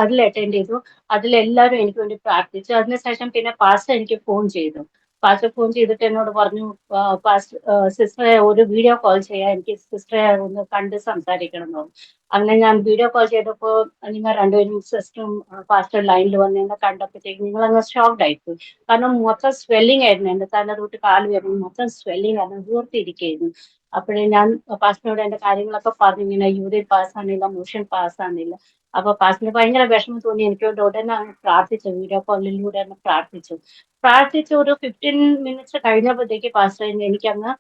Speaker 3: അതിൽ അറ്റൻഡ് ചെയ്തു. അതിലെല്ലാവരും എനിക്ക് വേണ്ടി പ്രാർത്ഥിച്ചു. അതിനുശേഷം പിന്നെ പാസ്റ്റർ എനിക്ക് ഫോൺ ചെയ്തു. പാസ്റ്റർ ഫോൺ ചെയ്തിട്ട് എന്നോട് പറഞ്ഞു, സിസ്റ്ററെ ഒരു വീഡിയോ കോൾ ചെയ്യാൻ, എനിക്ക് സിസ്റ്ററെ ഒന്ന് കണ്ട് സംസാരിക്കണം എന്ന് പറഞ്ഞു. അങ്ങനെ ഞാൻ വീഡിയോ കോൾ ചെയ്തപ്പോൾ നിങ്ങൾ രണ്ടുപേരും സിസ്റ്ററും പാസ്റ്റർ ലൈനിൽ വന്ന് എന്നെ കണ്ടപ്പോഴത്തേക്ക് നിങ്ങൾ അങ്ങ് ഷോക്ഡ് ആയിപ്പോയി. കാരണം മൊത്തം സ്വെല്ലിംഗ് ആയിരുന്നു, എന്റെ തല തൊട്ട് കാല് വരെ മൊത്തം സ്വെല്ലിംഗ് ആയിരുന്നു, വീർത്തിരിക്കുകയായിരുന്നു. അപ്പോഴേ ഞാൻ പാസ്റ്ററിനോട് എന്റെ കാര്യങ്ങളൊക്കെ പറഞ്ഞു, ഇങ്ങനെ യൂറിൻ പാസ്സാകുന്നില്ല, മോഷൻ പാസ്സാകുന്നില്ല. അപ്പൊ പാസ്റ്ററിന് ഭയങ്കര വിഷമം തോന്നി. എനിക്ക് വേണ്ടി ഉടനെ അങ്ങ് പ്രാർത്ഥിച്ചു, വീഡിയോ കോളിലൂടെ തന്നെ പ്രാർത്ഥിച്ചു. ഒരു 15 മിനിറ്റ്സ് കഴിഞ്ഞപ്പോഴത്തേക്ക് പാസ്റ്റർ എനിക്കങ്ങ്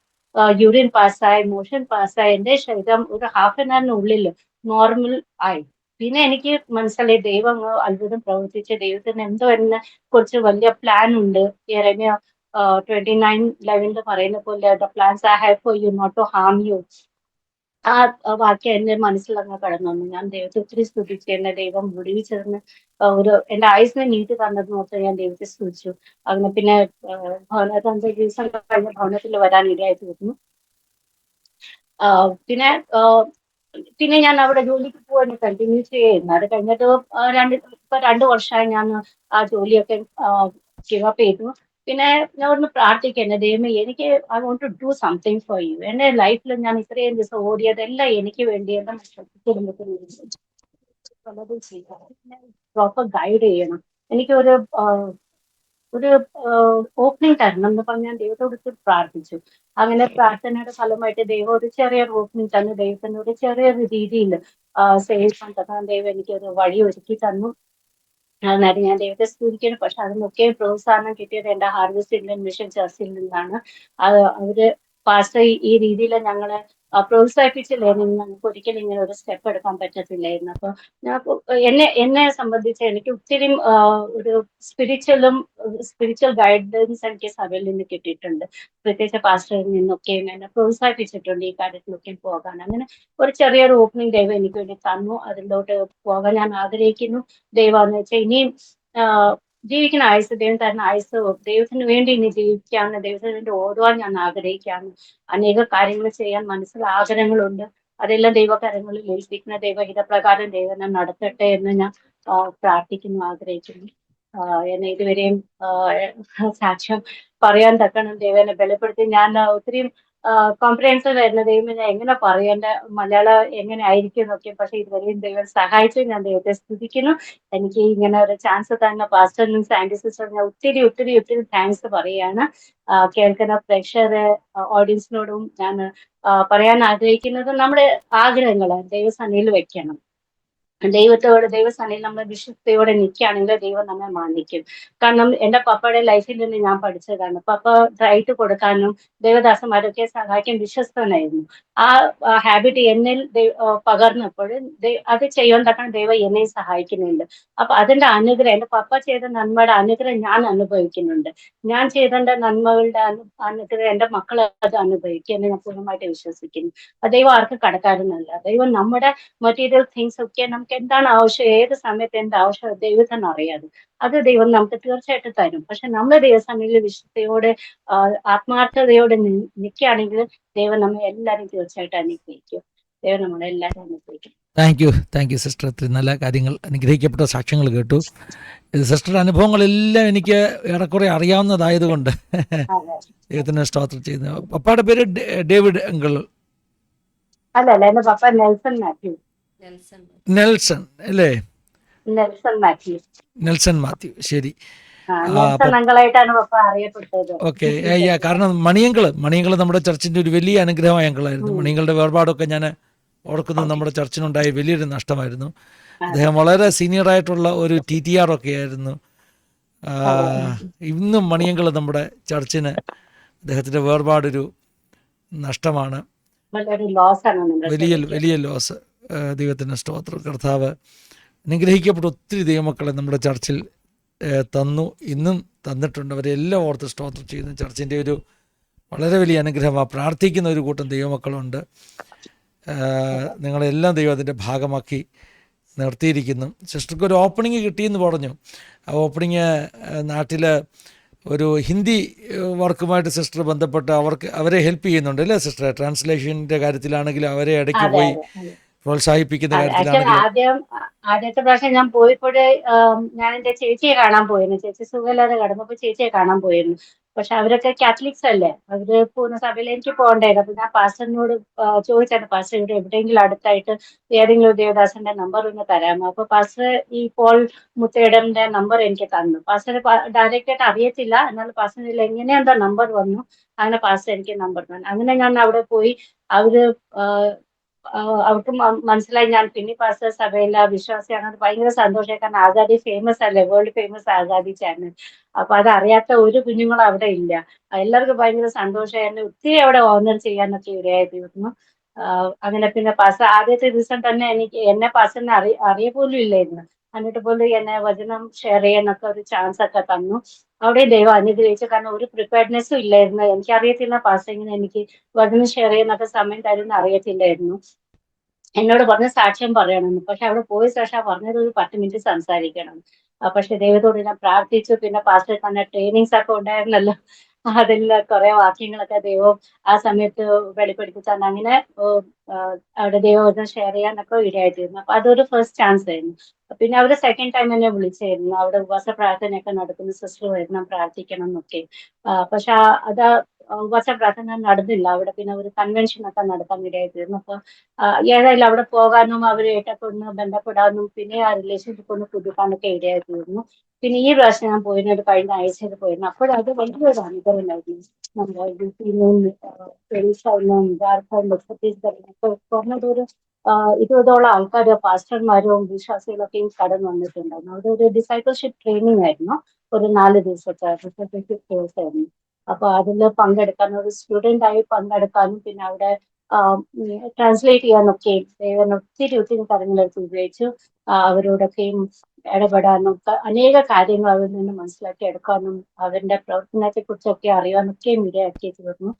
Speaker 3: യൂറിൻ പാസ്സായി, മോഷൻ പാസ്സായി, എന്റെ ശരീരം ഒരു ഹാഫ് ആൻ അവറിനുള്ളിൽ നോർമൽ ആയി. പിന്നെ എനിക്ക് മനസ്സിലായി ദൈവം അങ്ങ് അത്ഭുതം പ്രവർത്തിച്ച്, ദൈവത്തിന് എന്തോ എന്നെ കുറിച്ച് വലിയ പ്ലാൻ ഉണ്ട്. യെരമ്യാ 29:11 പറയുന്ന പോലെ, the plans I have for you not to harm you. ആ വാക്യം എന്റെ മനസ്സിലങ്ങ് കടന്നു വന്നു. ഞാൻ ദൈവത്തെ ഒത്തിരി സ്തുതിച്ചു. എന്നെ ദൈവം വിടുവിച്ചതെന്ന്, എന്റെ ആയുസിനെ നീട്ടി തന്നതെന്ന് ഓർത്ത് ഞാൻ ദൈവത്തെ സ്തുതിച്ചു. അങ്ങനെ പിന്നെ ഭവനത്തിൽ 5 ദിവസം കഴിഞ്ഞ് ഭവനത്തിൽ വരാൻ ഇടയായി തീർന്നു. പിന്നെ പിന്നെ ഞാൻ അവിടെ ജോലിക്ക് പോകാൻ കണ്ടിന്യൂ ചെയ്യുന്നു. അത് കഴിഞ്ഞിട്ട് ഇപ്പൊ 2 വർഷമായി ഞാൻ ആ ജോലിയൊക്കെ ഗിവപ്പ് ചെയ്തു. പിന്നെ ഞാൻ ഒന്ന് പ്രാർത്ഥിക്കുന്നത്, ദൈവമേ എനിക്ക് I want to do something for you. എന്റെ ലൈഫിൽ ഞാൻ ഇത്രയും ദിവസം ഓടിയതെല്ലാം എനിക്ക് വേണ്ടി, എന്റെ കുടുംബത്തിന് വേണ്ടി പലതും ചെയ്യാം. പ്രോപ്പർ ഗൈഡ് ചെയ്യണം. എനിക്കൊരു ഒരു ഓപ്പണിംഗ് തരണം എന്ന് പറഞ്ഞ് ഞാൻ ദൈവത്തോട് പ്രാർത്ഥിച്ചു. അങ്ങനെ പ്രാർത്ഥനയുടെ ഫലമായിട്ട് ദൈവം ഒരു ചെറിയൊരു ഓപ്പണിംഗ് തന്നു. ദൈവത്തിന് ഒരു ചെറിയൊരു രീതിയിൽ സേവ്സ് തന്നാൻ ദൈവം എനിക്കൊരു വഴി ഒരുക്കി തന്നു. അന്നേരം ഞാൻ ദൈവത്തെ സ്തുതിക്കുന്നു. പക്ഷെ അതിനൊക്കെ പ്രോത്സാഹനം കിട്ടിയത് എന്റെ ഹാർവസ്റ്റ് ഇന്ത്യൻ മിഷൻ ചർച്ചിൽ നിന്നാണ്. അവര് പാസ്റ്റർ ഈ രീതിയിൽ ഞങ്ങളെ പ്രോത്സാഹിപ്പിച്ചില്ലായിരുന്നു, നമുക്ക് ഒരിക്കലും ഇങ്ങനെ ഒരു സ്റ്റെപ്പ് എടുക്കാൻ പറ്റത്തില്ലായിരുന്നു. അപ്പൊ എന്നെ സംബന്ധിച്ച് എനിക്ക് ഒത്തിരി ഒരു സ്പിരിച്വൽ ഗൈഡൻസ് എനിക്ക് സഭയിൽ നിന്ന് കിട്ടിയിട്ടുണ്ട്. പ്രത്യേകിച്ച് പാസ്റ്ററിൽ നിന്നൊക്കെയും എന്നെ പ്രോത്സാഹിപ്പിച്ചിട്ടുണ്ട് ഈ കാര്യത്തിലൊക്കെ പോകാൻ. അങ്ങനെ ഒരു ചെറിയൊരു ഓപ്പണിംഗ് ദൈവം എനിക്ക് വേണ്ടി തന്നു. അതിലോട്ട് പോകാൻ ഞാൻ ആഗ്രഹിക്കുന്നു. ദൈവമെന്ന് വെച്ചാൽ ഇനിയും ജീവിക്കുന്ന ആയുസ്, ദൈവം തരുന്ന ആയുസ് ദൈവത്തിന് വേണ്ടി ഇനി ജീവിക്കാന്ന്, ദൈവത്തിന് വേണ്ടി ഓടുവാൻ ഞാൻ ആഗ്രഹിക്കാന്ന്. അനേക കാര്യങ്ങൾ ചെയ്യാൻ മനസ്സിൽ ആഗ്രഹങ്ങളുണ്ട്. അതെല്ലാം ദൈവകരങ്ങളിൽ ഏൽപ്പിക്കുന്ന ദൈവഹിതപ്രകാരം ദൈവം ഞാൻ നടത്തട്ടെ എന്ന് ഞാൻ പ്രാർത്ഥിക്കുന്നു, ആഗ്രഹിക്കുന്നു. എന്നെ ഇതുവരെയും സാക്ഷ്യം പറയാൻ തക്കണം ദൈവം എന്നെ ബലപ്പെടുത്തി. ഞാൻ ഒത്തിരി കോംപ്രിഹെൻസീവ് ആയിരുന്നു. ദൈവം ഞാൻ എങ്ങനെ പറയേണ്ട, മലയാളം എങ്ങനെ ആയിരിക്കും എന്നൊക്കെ. പക്ഷെ ഇതുവരെയും ദൈവം സഹായിച്ചു. ഞാൻ ദൈവത്തെ സ്തുതിക്കുന്നു. എനിക്ക് ഇങ്ങനെ ഒരു ചാൻസ് തന്ന പാസ്റ്ററിനും സാൻഡി സിസ്റ്ററിനും ഞാൻ ഒത്തിരി ഒത്തിരി ഒത്തിരി താങ്ക്സ് പറയാണ്. കേൾക്കുന്ന പ്രേക്ഷകരെ ഓഡിയൻസിനോടും ഞാൻ പറയാൻ ആഗ്രഹിക്കുന്നത്, നമ്മുടെ ആഗ്രഹങ്ങള് ദൈവസന്നിധിയിൽ വെക്കണം. ദൈവസന്നിധിയിൽ നമ്മൾ വിശ്വസ്തയോടെ നിൽക്കുകയാണെങ്കിൽ ദൈവം നമ്മെ മാനിക്കും. കാരണം എന്റെ പപ്പയുടെ ലൈഫിൽ നിന്ന് ഞാൻ പഠിച്ചതാണ്. പപ്പ റൈറ്റ് കൊടുക്കാനും ദേവദാസന്മാരൊക്കെ സഹായിക്കാൻ വിശ്വസ്തനായിരുന്നു. ആ ഹാബിറ്റ് എന്നിൽ പകർന്നപ്പോൾ അത് ചെയ്യാൻ തക്കാൻ ദൈവം എന്നെയും സഹായിക്കുന്നുണ്ട്. അപ്പൊ അതിന്റെ അനുഗ്രഹം, എന്റെ പപ്പ ചെയ്ത നന്മയുടെ അനുഗ്രഹം ഞാൻ അനുഭവിക്കുന്നുണ്ട്. ഞാൻ ചെയ്ത നന്മകളുടെ അനുഗ്രഹം എന്റെ മക്കൾ അത് അനുഭവിക്കും എന്ന് ഞാൻ പൂർണ്ണമായിട്ട് വിശ്വസിക്കുന്നു. ദൈവം ആർക്കും കടക്കാരനല്ല. ദൈവം നമ്മുടെ മെറ്റീരിയൽ തിങ്സ് ഒക്കെ നമുക്ക് എന്താണ് ആവശ്യം, ഏത് സമയത്ത് എന്ത് ആവശ്യം ദൈവത്തിന് അറിയാതെ, അത് ദൈവം നമുക്ക് തീർച്ചയായിട്ടും തരും. പക്ഷെ നമ്മൾ ദൈവസന്നിധിയിൽ വിശുദ്ധയോടെ ആത്മാർത്ഥതയോടെ നിൽക്കുകയാണെങ്കിൽ ദൈവം നമ്മെ എല്ലാവരും തീർച്ചയായിട്ടും അനുഗ്രഹിക്കും. ദൈവം നമ്മളെ എല്ലാവരും അനുഗ്രഹിക്കും.
Speaker 2: Thank you sister. ഒത്തിരി നല്ല കാര്യങ്ങൾ, അനുഗ്രഹിക്കപ്പെട്ട സാക്ഷ്യങ്ങൾ കേട്ടു. സിസ്റ്ററുടെ അനുഭവങ്ങളെല്ലാം എനിക്ക് ഏറെക്കുറെ അറിയാവുന്നതായതുകൊണ്ട് ദൈവത്തിന് സ്തോത്രം ചെയ്യുന്നു. പപ്പയുടെ പേര് ഡേവിഡ് അങ്കിൾ?
Speaker 3: അല്ല, എന്റെ പപ്പ നെൽസൺ മാത്യു.
Speaker 2: നെൽസൺ അല്ലേ?
Speaker 3: നെൽസൺ
Speaker 2: മാത്യു. ശരി,
Speaker 3: അങ്കളായിട്ടാണ് പപ്പ അറിയപ്പെട്ടത്.
Speaker 2: ഓക്കെ. കാരണം മണിയങ്കൾ നമ്മുടെ ചർച്ചിന്റെ ഒരു വലിയ അനുഗ്രഹമായ അങ്കളായിരുന്നു. മണിയങ്കളുടെ വേർപാടൊക്കെ ഞാൻ ഓർക്കുന്നത് നമ്മുടെ ചർച്ചിനുണ്ടായ വലിയൊരു നഷ്ടമായിരുന്നു. അദ്ദേഹം വളരെ സീനിയറായിട്ടുള്ള ഒരു TTR ഒക്കെ ആയിരുന്നു. ഇന്നും മണിയങ്കൾ നമ്മുടെ ചർച്ചിന് അദ്ദേഹത്തിൻ്റെ വേർപാടൊരു നഷ്ടമാണ്, വലിയ ലോസ്. ദൈവത്തിൻ്റെ സ്തോത്രം. കർത്താവ് അനുഗ്രഹിക്കപ്പെട്ട ഒത്തിരി ദൈവമക്കളെ നമ്മുടെ ചർച്ചിൽ തന്നു, ഇന്നും തന്നിട്ടുണ്ട്. അവരെല്ലാം ഓർത്ത് സ്തോത്രം ചെയ്യുന്നു. ചർച്ചിൻ്റെ ഒരു വളരെ വലിയ അനുഗ്രഹമാണ്. പ്രാർത്ഥിക്കുന്ന ഒരു കൂട്ടം ദൈവമക്കളുണ്ട്. നിങ്ങളെല്ലാം ദൈവം അതിൻ്റെ ഭാഗമാക്കി നിർത്തിയിരിക്കുന്നു. സിസ്റ്റർക്ക് ഒരു ഓപ്പണിങ് കിട്ടിയെന്ന് പറഞ്ഞു. ആ ഓപ്പണിങ് നാട്ടിൽ ഒരു ഹിന്ദി വർക്കുമായിട്ട് സിസ്റ്റർ ബന്ധപ്പെട്ട് അവരെ ഹെൽപ്പ് ചെയ്യുന്നുണ്ട് അല്ലേ സിസ്റ്റർ? ട്രാൻസ്ലേഷൻ്റെ കാര്യത്തിലാണെങ്കിലും അവരെ ഇടയ്ക്ക് പോയി പ്രോത്സാഹിപ്പിക്കുന്ന
Speaker 3: ആക്ച്വലി
Speaker 2: കാര്യത്തിലാണെങ്കിലും.
Speaker 3: ആദ്യത്തെ പ്രാവശ്യം ഞാൻ പോയപ്പോഴേ ഞാൻ എന്റെ ചേച്ചിയെ കാണാൻ പോയിരുന്നു. ചേച്ചി സുഖമില്ലാതെ കിടന്നപ്പോ ചേച്ചിയെ കാണാൻ പോയിരുന്നു. പക്ഷെ അവരൊക്കെ കാത്തലിക്സ് അല്ലേ, അവര് പോകുന്ന സഭയിൽ എനിക്ക് പോകണ്ടായിരുന്നു. അപ്പൊ ഞാൻ പാസ്റ്ററിനോട് ചോദിച്ചായിരുന്നു, പാസ്റ്റർ ഇവിടെ എവിടെയെങ്കിലും അടുത്തായിട്ട് ഏതെങ്കിലും ഒരു ദേവദാസന്റെ നമ്പർ ഒന്ന് തരാമോ? അപ്പൊ പാസ്റ്റർ ഈ പോൾ മുത്തേടന്റെ നമ്പർ എനിക്ക് തന്നു. പാസ്റ്റർ ഡയറക്റ്റ് ആയിട്ട് അറിയത്തില്ല, എന്നാൽ പാസ്റ്ററിൽ എങ്ങനെയാ നമ്പർ വന്നു, അങ്ങനെ പാസ്റ്റർ എനിക്ക് നമ്പർ തന്നു. അങ്ങനെ ഞാൻ അവിടെ പോയി. അവര് അവർക്ക് മനസ്സിലായി ഞാൻ പിന്നെ പാസ്റ്റർ സഭയിലെ വിശ്വാസിയാണ്. ഭയങ്കര സന്തോഷമായി, കാരണം ആസാദി ഫേമസ് അല്ലേ, വേൾഡ് ഫേമസ് ആസാദി ചാനൽ. അപ്പൊ അത് അറിയാത്ത ഒരു കുഞ്ഞുങ്ങളും അവിടെ ഇല്ല. എല്ലാവർക്കും ഭയങ്കര സന്തോഷമായിരുന്നു. ഒത്തിരി അവിടെ ഓണർ ചെയ്യാനൊക്കെ ഇടയായി തീർന്നു. അങ്ങനെ പിന്നെ പാസ്റ്റർ ആദ്യത്തെ ദിവസം തന്നെ എന്നെ പാസ്റ്ററിനെ അറിയ പോലും ഇല്ലായിരുന്നു. എന്നിട്ട് പോലും എന്നെ വചനം ഷെയർ ചെയ്യാനൊക്കെ ഒരു ചാൻസ് ഒക്കെ തന്നു. അവിടെ ദൈവം അനുഗ്രഹിച്ചു, കാരണം ഒരു പ്രിപ്പയർനെസ്സും ഇല്ലായിരുന്നു. എനിക്കറിയത്തില്ല പാസ്റ്റർ ഇങ്ങനെ എനിക്ക് വചനം ഷെയർ ചെയ്യുന്നൊക്കെ സമയം തരുന്ന അറിയത്തില്ലായിരുന്നു. എന്നോട് പറഞ്ഞ സാക്ഷ്യം പറയണമെന്ന്. പക്ഷെ അവിടെ പോയ ശേഷം പറഞ്ഞത് ഒരു 10 മിനിറ്റ് സംസാരിക്കണം. പക്ഷെ ദൈവത്തോട് ഞാൻ പ്രാർത്ഥിച്ചു. പിന്നെ പാസ്റ്റർ തന്നെ ട്രെയിനിങ്സ് ഒക്കെ ഉണ്ടായിരുന്നല്ലോ, അതിൽ കുറെ വാക്യങ്ങളൊക്കെ ദൈവം ആ സമയത്ത് വെളിപ്പെടുത്തി തന്നെ. അങ്ങനെ അവിടെ ദൈവവചനം ഷെയർ ചെയ്യാനൊക്കെ ഇടയായിത്തീരുന്നു. അപ്പൊ അതൊരു ഫസ്റ്റ് ചാൻസ് ആയിരുന്നു. പിന്നെ അവര് സെക്കൻഡ് ടൈം എന്നെ വിളിച്ചായിരുന്നു. അവിടെ ഉപവാസ പ്രാർത്ഥനയൊക്കെ നടക്കുന്ന സിസ്റ്റർ വരണം പ്രാർത്ഥിക്കണം എന്നൊക്കെ. പക്ഷെ അത് ഉപവാസ പ്രാർത്ഥന നടന്നില്ല അവിടെ. പിന്നെ ഒരു കൺവെൻഷൻ ഒക്കെ നടത്താൻ ഇടയായിത്തീർന്നു. അപ്പൊ ഏതായാലും അവിടെ പോകാനും അവരുമായിട്ടൊക്കെ ഒന്ന് ബന്ധപ്പെടാനും പിന്നെ ആ റിലേഷൻഷിപ്പ് ഒന്ന് പുതുക്കാനൊക്കെ ഇടയായിത്തീർന്നു. പിന്നെ ഈ പ്രാവശ്യം ഞാൻ പോയിരുന്നത് കഴിഞ്ഞ ആഴ്ചയിൽ പോയിരുന്നു. അപ്പോഴത് വലിയൊരു അനുഭവമായിരുന്നു. നമ്മുടെ യുപിയിൽ നിന്നും ഒറീസയിൽ നിന്നും ജാർഖണ്ഡ് ഛത്തീസ്ഗഡ് ഒക്കെ കുറഞ്ഞതൊരു 20ഓളം ആൾക്കാർ പാസ്റ്റർമാരും വിശ്വാസികളൊക്കെയും കടന്നു വന്നിട്ടുണ്ടായിരുന്നു. അവിടെ ഒരു ഡിസൈപ്പിൾഷിപ്പ് ട്രെയിനിങ് ആയിരുന്നു. ഒരു 4 ദിവസത്തെ ഡിസൈപ്പിൾഷിപ്പ് കോഴ്സ് ആയിരുന്നു. അപ്പൊ അതിൽ പങ്കെടുക്കാൻ, ഒരു സ്റ്റുഡന്റ് ആയി പങ്കെടുക്കാനും പിന്നെ അവിടെ ട്രാൻസ്ലേറ്റ് ചെയ്യാനൊക്കെയും ദൈവം ഒത്തിരി കാര്യങ്ങളൊക്കെ ഉപയോഗിച്ചു. അവരോടൊക്കെയും ഇടപെടാനും അനേക കാര്യങ്ങൾ അവരിൽ നിന്ന് മനസ്സിലാക്കി എടുക്കാനും അവരുടെ പ്രവർത്തനത്തെ കുറിച്ചൊക്കെ അറിയാനൊക്കെയും ഇടയാക്കി തീർന്നു.